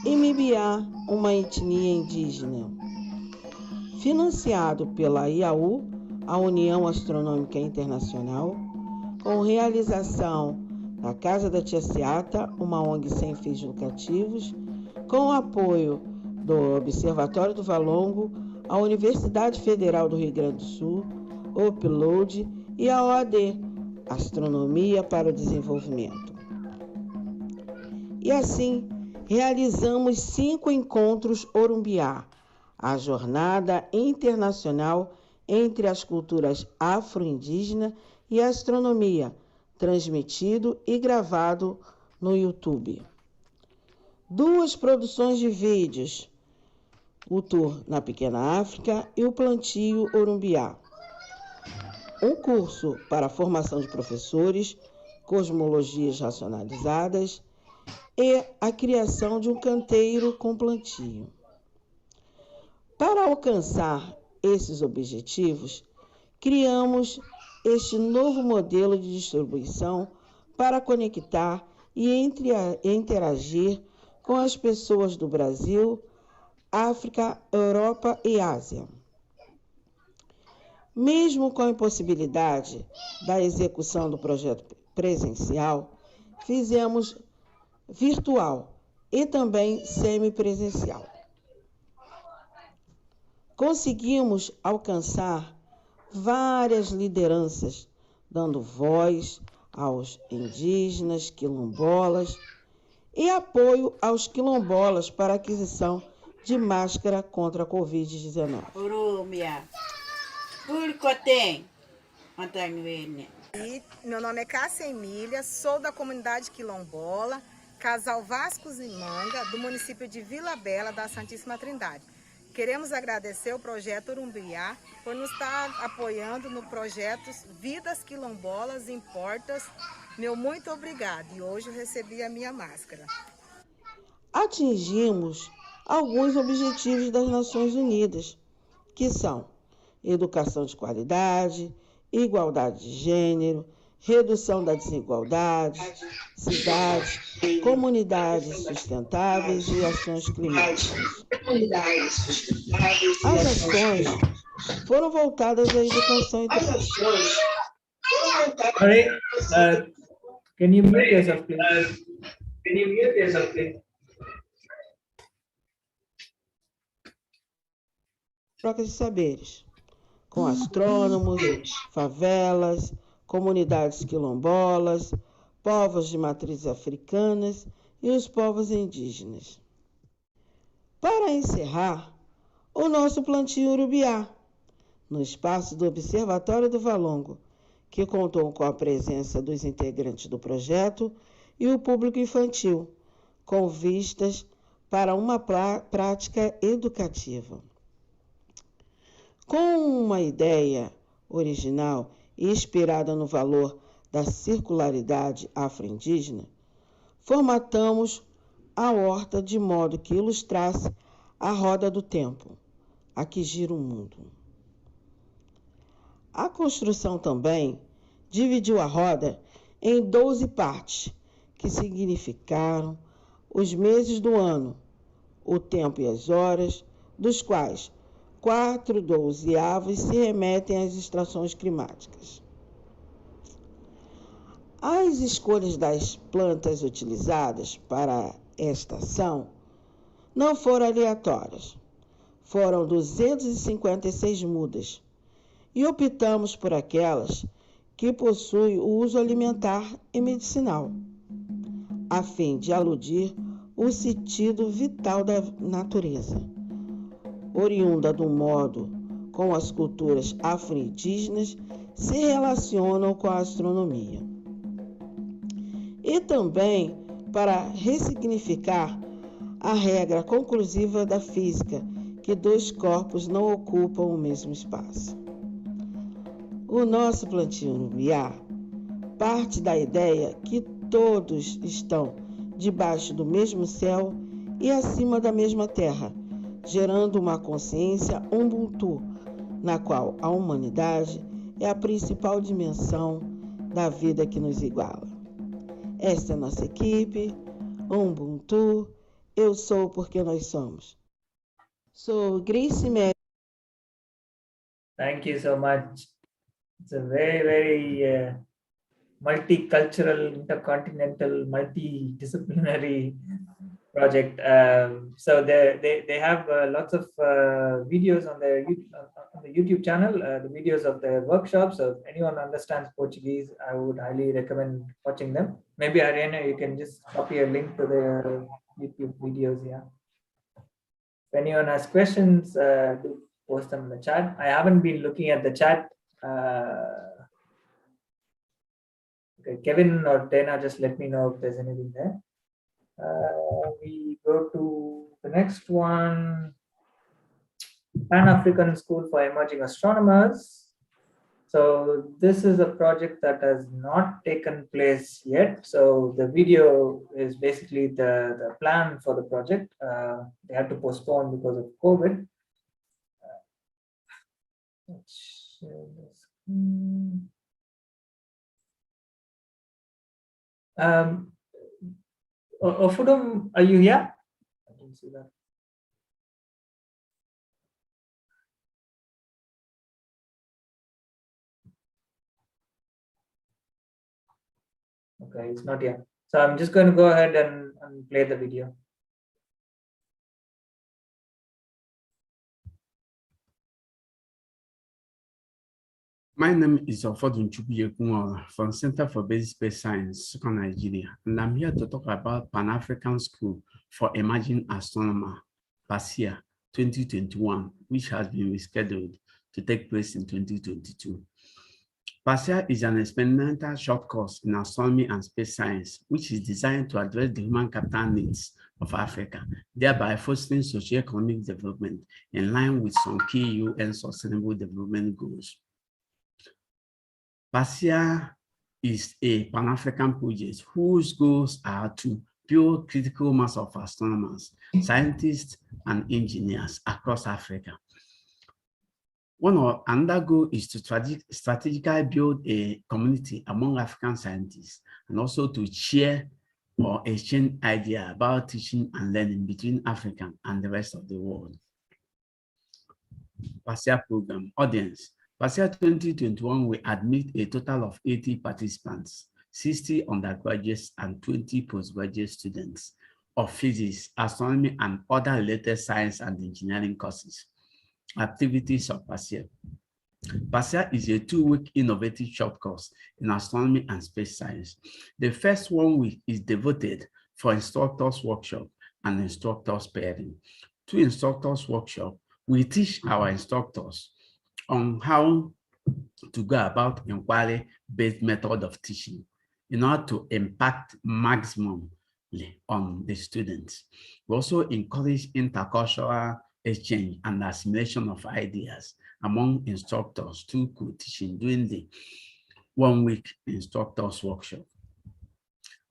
e Mibiá, uma etnia indígena. Financiado pela IAU, a União Astronômica Internacional, com realização da Casa da Tia Seata, uma ONG sem fins lucrativos, com o apoio do Observatório do Valongo, a Universidade Federal do Rio Grande do Sul, o Upload e a OAD, Astronomia para o Desenvolvimento. E assim, realizamos 5 encontros Orumbiá, a jornada internacional entre as culturas afro-indígena e a astronomia, transmitido e gravado no YouTube. 2 produções de vídeos, o Tour na Pequena África e o Plantio Orumbiá. Um curso para a formação de professores, cosmologias racionalizadas e a criação de um canteiro com plantio. Para alcançar esses objetivos, criamos este novo modelo de distribuição para conectar e interagir com as pessoas do Brasil, África, Europa e Ásia. Mesmo com a impossibilidade da execução do projeto presencial, fizemos virtual e também semipresencial. Conseguimos alcançar várias lideranças, dando voz aos indígenas, quilombolas e apoio aos quilombolas para aquisição de máscara contra a Covid-19. Meu nome é Cássia Emília, sou da comunidade quilombola, Casal Vascos e Manga, do município de Vila Bela, da Santíssima Trindade. Queremos agradecer o projeto Urumbiá por nos estar apoiando no projeto Vidas Quilombolas Importas. Meu muito obrigado, e hoje eu recebi a minha máscara. Atingimos alguns objetivos das Nações Unidas, que são educação de qualidade, igualdade de gênero, redução da desigualdade, cidades, comunidades sustentáveis e ações climáticas. As ações foram voltadas à educação e Can you mute yourself, please? Troca de saberes, com astrônomos, favelas, comunidades quilombolas, povos de matrizes africanas e os povos indígenas. Para encerrar, o nosso plantio Urubiá, no espaço do Observatório do Valongo, que contou com a presença dos integrantes do projeto e o público infantil, com vistas para uma prática educativa. Com uma ideia original e inspirada no valor da circularidade afro-indígena, formatamos a horta de modo que ilustrasse a roda do tempo, a que gira o mundo. A construção também dividiu a roda em 12 partes, que significaram os meses do ano, o tempo e as horas, dos quais 4 dozeavos se remetem às estações climáticas. As escolhas das plantas utilizadas para esta ação não foram aleatórias. Foram 256 mudas e optamos por aquelas que possuem o uso alimentar e medicinal, a fim de aludir o sentido vital da natureza, oriunda do modo como as culturas afro-indígenas se relacionam com a astronomia. E também para ressignificar a regra conclusiva da física, que 2 corpos não ocupam o mesmo espaço. O nosso plantio Urubiá parte da ideia que todos estão debaixo do mesmo céu e acima da mesma terra, gerando uma consciência Ubuntu, na qual a humanidade é a principal dimensão da vida que nos iguala. Esta é a nossa equipe, Ubuntu, eu sou porque nós somos. Sou Grace Mary. Thank you so much. It's a very, very multicultural, intercontinental, multidisciplinary project. So they have lots of videos on the YouTube channel, the videos of the workshops. So if anyone understands Portuguese, I would highly recommend watching them. Maybe Ariana, you can just copy a link to the YouTube videos. Yeah. If anyone has questions, do post them in the chat. I haven't been looking at the chat. Okay, Kevin or Dana, just let me know if there's anything there. We go to the next one, Pan-African School for Emerging Astronomers. So this is a project that has not taken place yet. So the video is basically the plan for the project. They had to postpone because of COVID. Let's share the screen. Ofudum, are you here? see that. Okay, it's not yet. So I'm just going to go ahead and play the video. My name is Ofodun Chukwuyekunwola from Center for Basic Space Science, Second Nigeria, and I'm here to talk about Pan-African School for Emerging Astronomer, PASIA 2021, which has been rescheduled to take place in 2022. PASIA is an experimental short course in astronomy and space science, which is designed to address the human capital needs of Africa, thereby fostering socio-economic development in line with some key UN Sustainable Development Goals. PASIA is a Pan-African project whose goals are to build critical mass of astronomers, scientists, and engineers across Africa. Another goal is to strategically build a community among African scientists and also to share or exchange ideas about teaching and learning between Africa and the rest of the world. PASIA program audience. PASIA 2021 will admit a total of 80 participants, 60 undergraduates and 20 postgraduate students of physics, astronomy, and other related science and engineering courses. Activities of PASIA. PASIA is a 2-week innovative short course in astronomy and space science. The first 1 week is devoted for instructors workshop and instructors pairing. 2 instructors workshop, we teach our instructors on how to go about inquiry-based method of teaching in order to impact maximally on the students. We also encourage intercultural exchange and assimilation of ideas among instructors through co-teaching during the 1-week instructors workshop.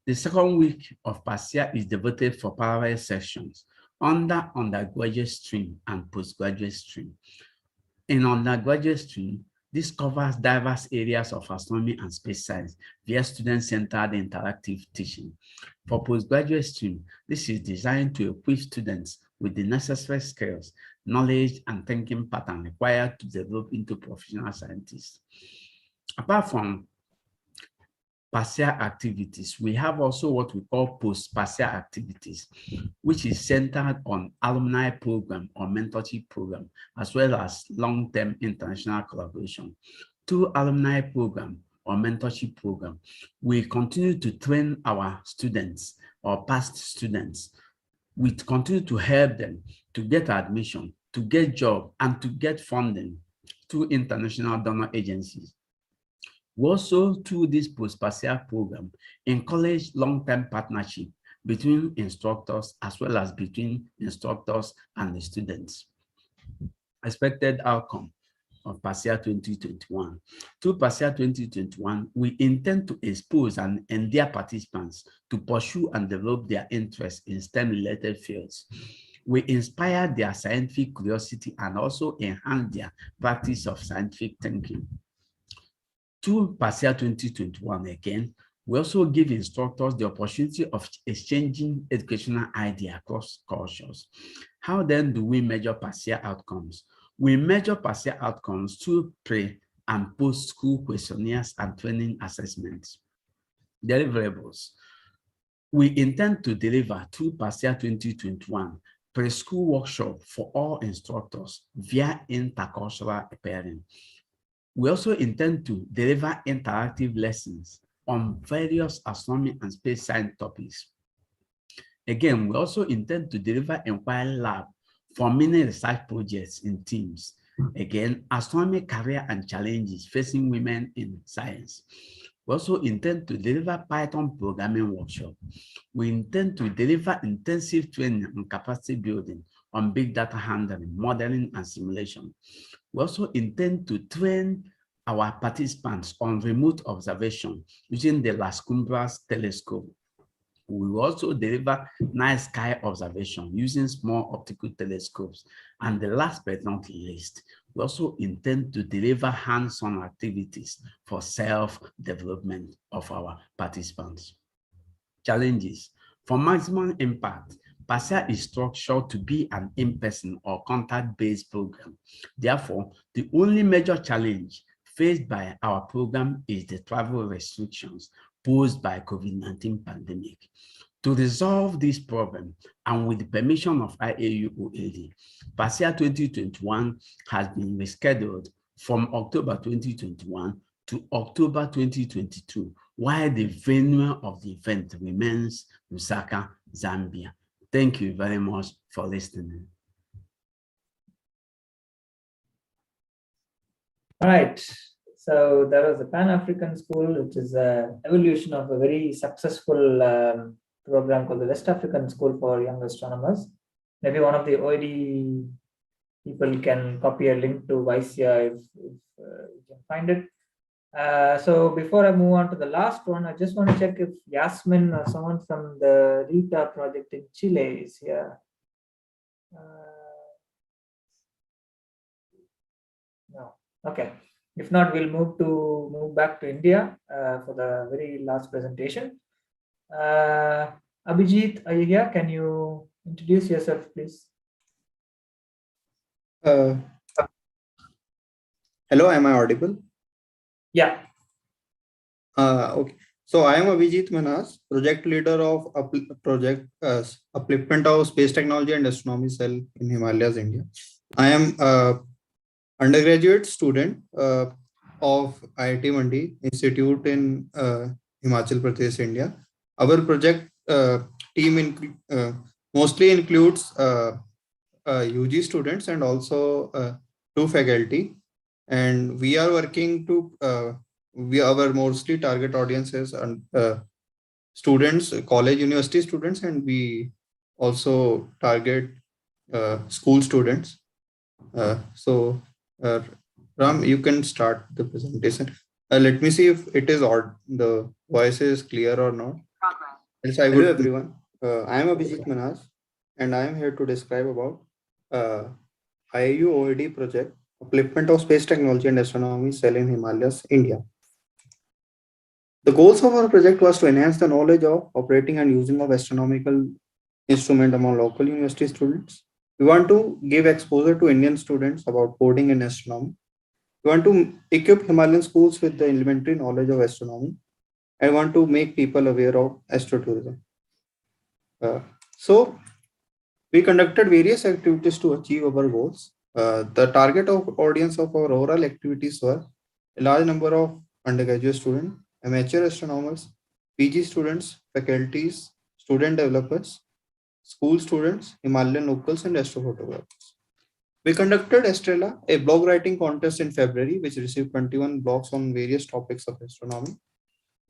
The second week of PASIA is devoted for parallel sessions under undergraduate stream and postgraduate stream. In undergraduate stream, this covers diverse areas of astronomy and space science via student-centered interactive teaching. For postgraduate stream, this is designed to equip students with the necessary skills, knowledge, and thinking pattern required to develop into professional scientists. Apart from PASIA activities, we have also what we call post-PASIA activities, which is centered on alumni program or mentorship program, as well as long-term international collaboration. Through alumni program or mentorship program, we continue to train our students or past students. We continue to help them to get admission, to get job, and to get funding through international donor agencies. We also, through this post-PASIA program, encourage long-term partnership between instructors as well as between instructors and the students. Expected outcome of PASIA 2021. Through PASIA 2021, we intend to expose and endear participants to pursue and develop their interest in STEM-related fields. We inspire their scientific curiosity and also enhance their practice of scientific thinking. To PASIA 2021 again, we also give instructors the opportunity of exchanging educational ideas across cultures. How then do we measure PASIA outcomes? We measure PASIA outcomes through pre- and post-school questionnaires and training assessments. Deliverables. We intend to deliver through PASIA 2021 pre-school workshop for all instructors via intercultural pairing. We also intend to deliver interactive lessons on various astronomy and space science topics. Again, we also intend to deliver inquiry lab for many research projects in teams. Again, astronomy career and challenges facing women in science. We also intend to deliver Python programming workshop. We intend to deliver intensive training and capacity building on big data handling, modeling, and simulation. We also intend to train our participants on remote observation using the Las Cumbres telescope. We will also deliver night sky observation using small optical telescopes. And the last but not least, we also intend to deliver hands-on activities for self-development of our participants. Challenges. For maximum impact, PASEA is structured to be an in-person or contact-based program. Therefore, the only major challenge faced by our program is the travel restrictions posed by COVID-19 pandemic. To resolve this problem, and with the permission of IAU OAD, PASEA 2021 has been rescheduled from October 2021 to October 2022, while the venue of the event remains Lusaka, Zambia. Thank you very much for listening. All right. So there was a Pan-African School, which is an evolution of a very successful program called the West African School for Young Astronomers. Maybe one of the OAD people can copy a link to Vysia if you can find it. So before I move on to the last one, I just want to check if Yasmin or someone from the RITA project in Chile is here. No. Okay. If not, we'll move back to India for the very last presentation. Abhijit, are you here? Can you introduce yourself, please? Hello, am I audible? Yeah. Okay. So I am Abhijit Manas, project leader of project upliftment of space technology and astronomy cell in Himalayas, India. I am undergraduate student of IIT Mandi Institute in Himachal Pradesh, India. Our project team mostly includes UG students and also 2 faculty. And we are working to, our mostly target audiences and students, college, university students, and we also target school students. So Ram, you can start the presentation. Let me see if it is the voice is clear or not. Hello everyone. I am Abhijit Manas, and I am here to describe about IAU OAD project, upliftment of space technology and astronomy cell in Himalayas, India. The goals of our project was to enhance the knowledge of operating and using of astronomical instrument among local university students. We want to give exposure to Indian students about coding and astronomy. We want to equip Himalayan schools with the elementary knowledge of astronomy. I want to make people aware of astrotourism. So we conducted various activities to achieve our goals. The target of audience of our overall activities were a large number of undergraduate students, amateur astronomers, PG students, faculties, student developers, school students, Himalayan locals, and astrophotographers. We conducted Estrella, a blog writing contest in February, which received 21 blogs on various topics of astronomy.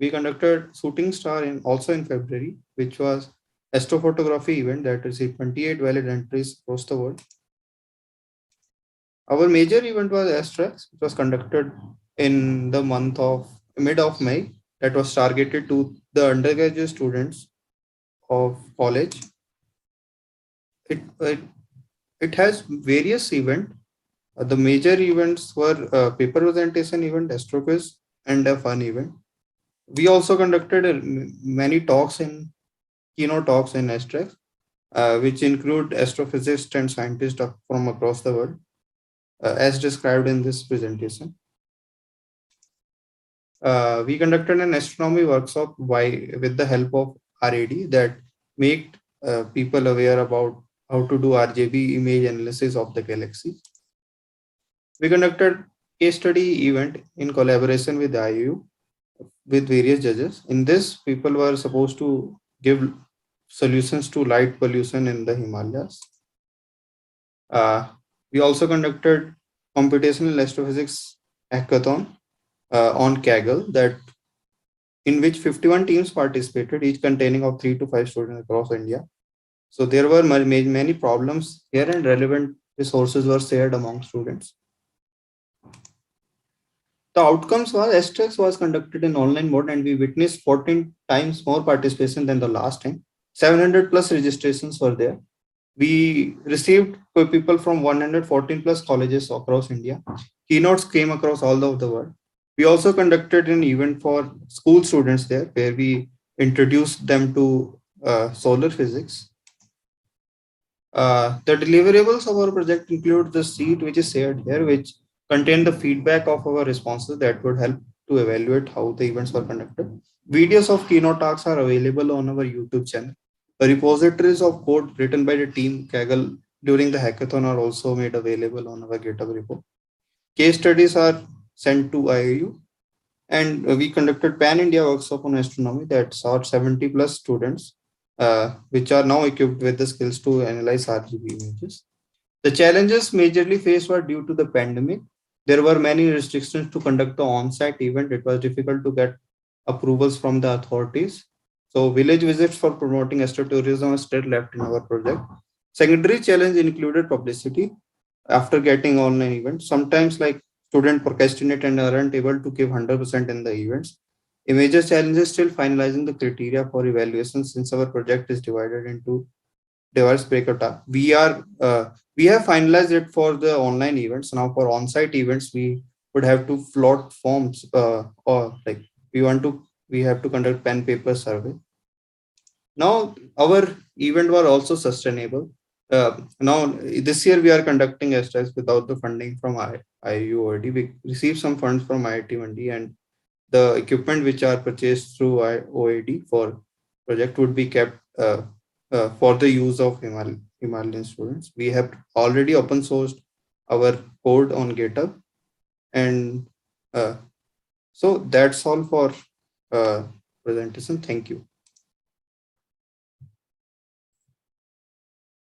We conducted Shooting Star also in February, which was astrophotography event that received 28 valid entries across the world. Our major event was Astrax, which was conducted in the mid of May, that was targeted to the undergraduate students of college. It has various events. The major events were paper presentation event, astro quiz, and a fun event. We also conducted many keynote talks in Astrax, which include astrophysicists and scientists from across the world, as described in this presentation. We conducted an astronomy workshop with the help of RAD that made people aware about how to do RGB image analysis of the galaxy. We conducted a study event in collaboration with IAU with various judges. In this, people were supposed to give solutions to light pollution in the Himalayas. We also conducted computational astrophysics hackathon on Kaggle, in which 51 teams participated, each containing of 3 to 5 students across India. So there were many problems here, and relevant resources were shared among students. The outcomes was Astrax was conducted in online mode, and we witnessed 14 times more participation than the last time. 700 plus registrations were there. We received people from 114 plus colleges across India. Keynotes came across all over the world. We also conducted an event for school students there, where we introduced them to solar physics. The deliverables of our project include the sheet which is shared here, which contain the feedback of our responses that would help to evaluate how the events were conducted. Videos of keynote talks are available on our YouTube channel. The repositories of code written by the team Kaggle during the hackathon are also made available on our GitHub repo. Case studies are sent to IAU, and we conducted Pan-India workshop on astronomy that saw 70 plus students, which are now equipped with the skills to analyze RGB images. The challenges majorly faced were due to the pandemic. There were many restrictions to conduct the on-site event. It was difficult to get approvals from the authorities. So village visits for promoting astrotourism are still left in our project. Secondary challenge included publicity after getting online events. Sometimes like students procrastinate and aren't able to give 100% in the events. A major challenge is still finalizing the criteria for evaluation since our project is divided into diverse breakout tasks. We have finalized it for the online events. Now for on-site events, we would have to float forms or like we have to conduct pen paper survey. Now our event were also sustainable. Now this year we are conducting STS without the funding from IUOD. We received some funds from IIT Mandi, and the equipment which are purchased through OAD for project would be kept for the use of Himalayan students. We have already open sourced our code on GitHub, and so that's all for presentation. Thank you.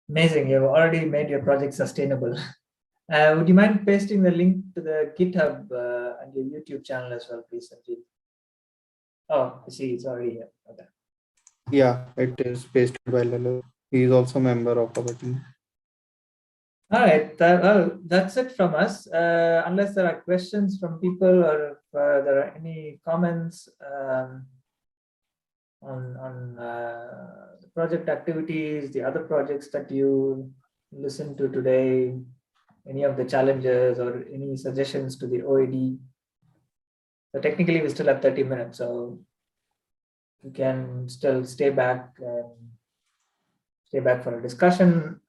Amazing. You've already made your project sustainable. Would you mind pasting the link to the GitHub and your YouTube channel as well, please, Sanjeev? Oh, I see. It's already here. Okay. Yeah, it is pasted by Lalo. He is also a member of our team. All right. That's it from us. Unless there are questions from people or if there are any comments on the project activities, the other projects that you listened to today, any of the challenges or any suggestions to the OAD. So technically we still have 30 minutes, so you can still stay back for a discussion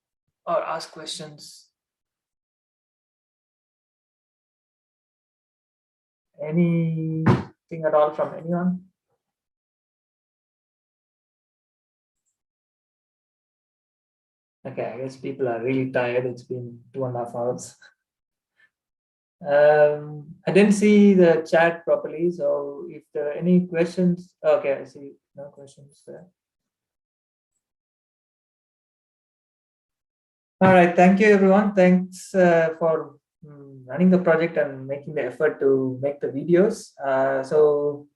or ask questions. Anything at all from anyone? Okay, I guess people are really tired. It's been 2.5 hours. I didn't see the chat properly, so if there are any questions, okay, I see no questions there. All right, thank you everyone. Thanks for running the project and making the effort to make the videos. So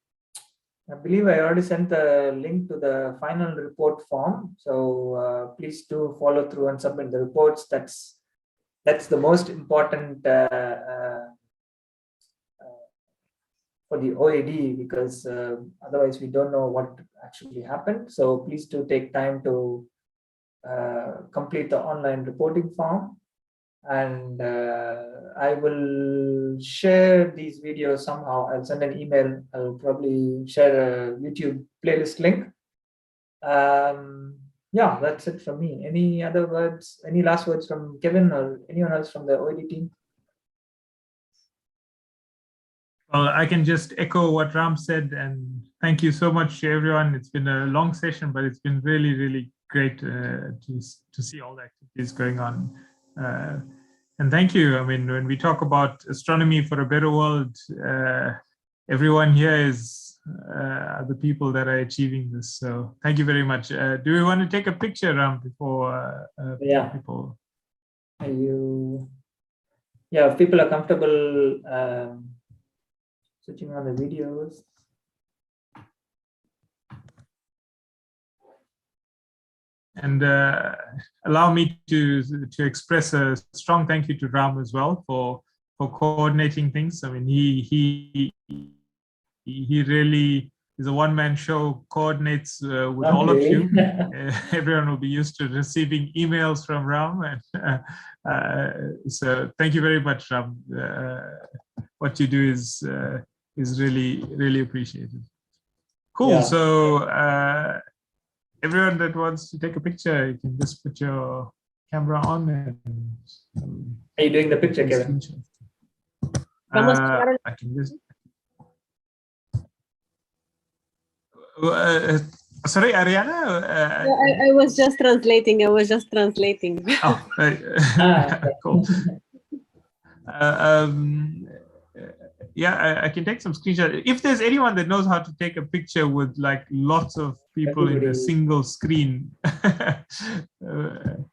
I believe I already sent the link to the final report form. So please do follow through and submit the reports. That's the most important for the OAD, because otherwise we don't know what actually happened. So please do take time to complete the online reporting form, and I will share these videos somehow. I'll send an email. I'll probably share a YouTube playlist link. Yeah, that's it from me. Any other words, any last words from Kevin or anyone else from the OAD team? Well, I can just echo what Ram said, and thank you so much to everyone. It's been a long session, but it's been really, really great to see all the activities going on. And thank you. I mean, when we talk about astronomy for a better world, everyone here is the people that are achieving this. So thank you very much. Do we want to take a picture, Ram, before yeah. people? Yeah, if people are comfortable switching on the videos. And allow me to express a strong thank you to Ram as well for coordinating things. I mean, he really is a one-man show, coordinates with all of you. Everyone will be used to receiving emails from Ram, and so thank you very much, Ram. What you do is really, really appreciated. Cool. Yeah. So everyone that wants to take a picture, you can just put your camera on. And, are you doing the picture, Kevin? I can just. Sorry, Ariana. I was just translating. Oh, cool. Yeah, I can take some screenshots. If there's anyone that knows how to take a picture with like lots of people in a single screen,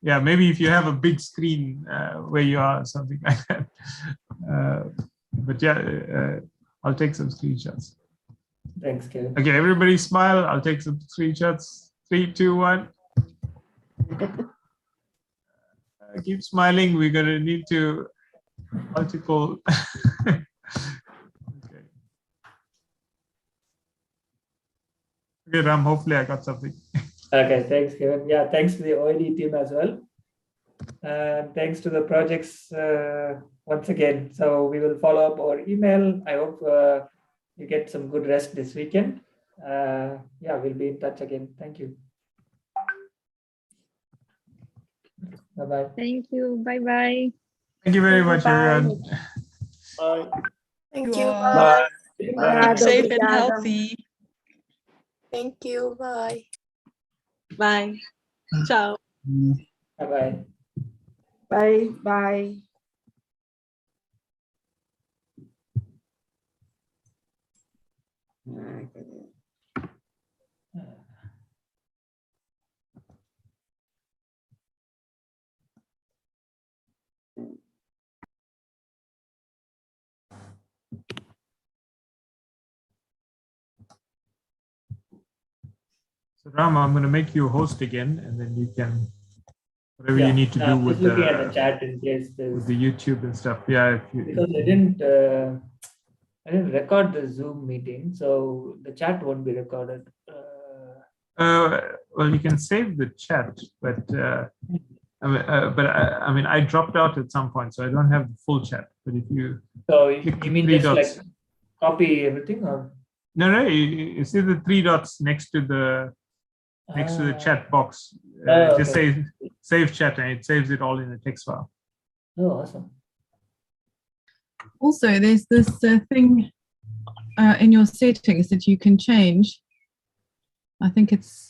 yeah, maybe if you have a big screen where you are, something like that. But yeah, I'll take some screenshots. Thanks, Kevin. Okay, everybody smile. I'll take some screenshots. 3, 2, 1. Keep smiling. We're gonna need to multiple. Okay. Okay, Ram. Hopefully, I got something. Okay, thanks, Kevin. Yeah, thanks to the OAD team as well. And thanks to the projects once again. So we will follow up our email. I hope you get some good rest this weekend. Yeah, we'll be in touch again. Thank you. Bye-bye. Thank you. Bye-bye. Thank you very much, everyone. Bye. Thank you. Bye. Bye. Keep safe and healthy. Thank you. Bye. Bye. Ciao. Bye-bye. Bye. Bye. So Ram, I'm going to make you a host again, and then you can whatever Yeah, you need to do with just looking at the chat in case with the YouTube and stuff. Yeah, because I didn't record the Zoom meeting, so the chat won't be recorded. Well, you can save the chat, but I mean, I dropped out at some point, so I don't have the full chat. But if you you mean just like copy everything, or no, you see the 3 dots next to the chat box. Just say save chat, and it saves it all in a text file. Oh, awesome. Also, there's this thing in your settings that you can change. I think it's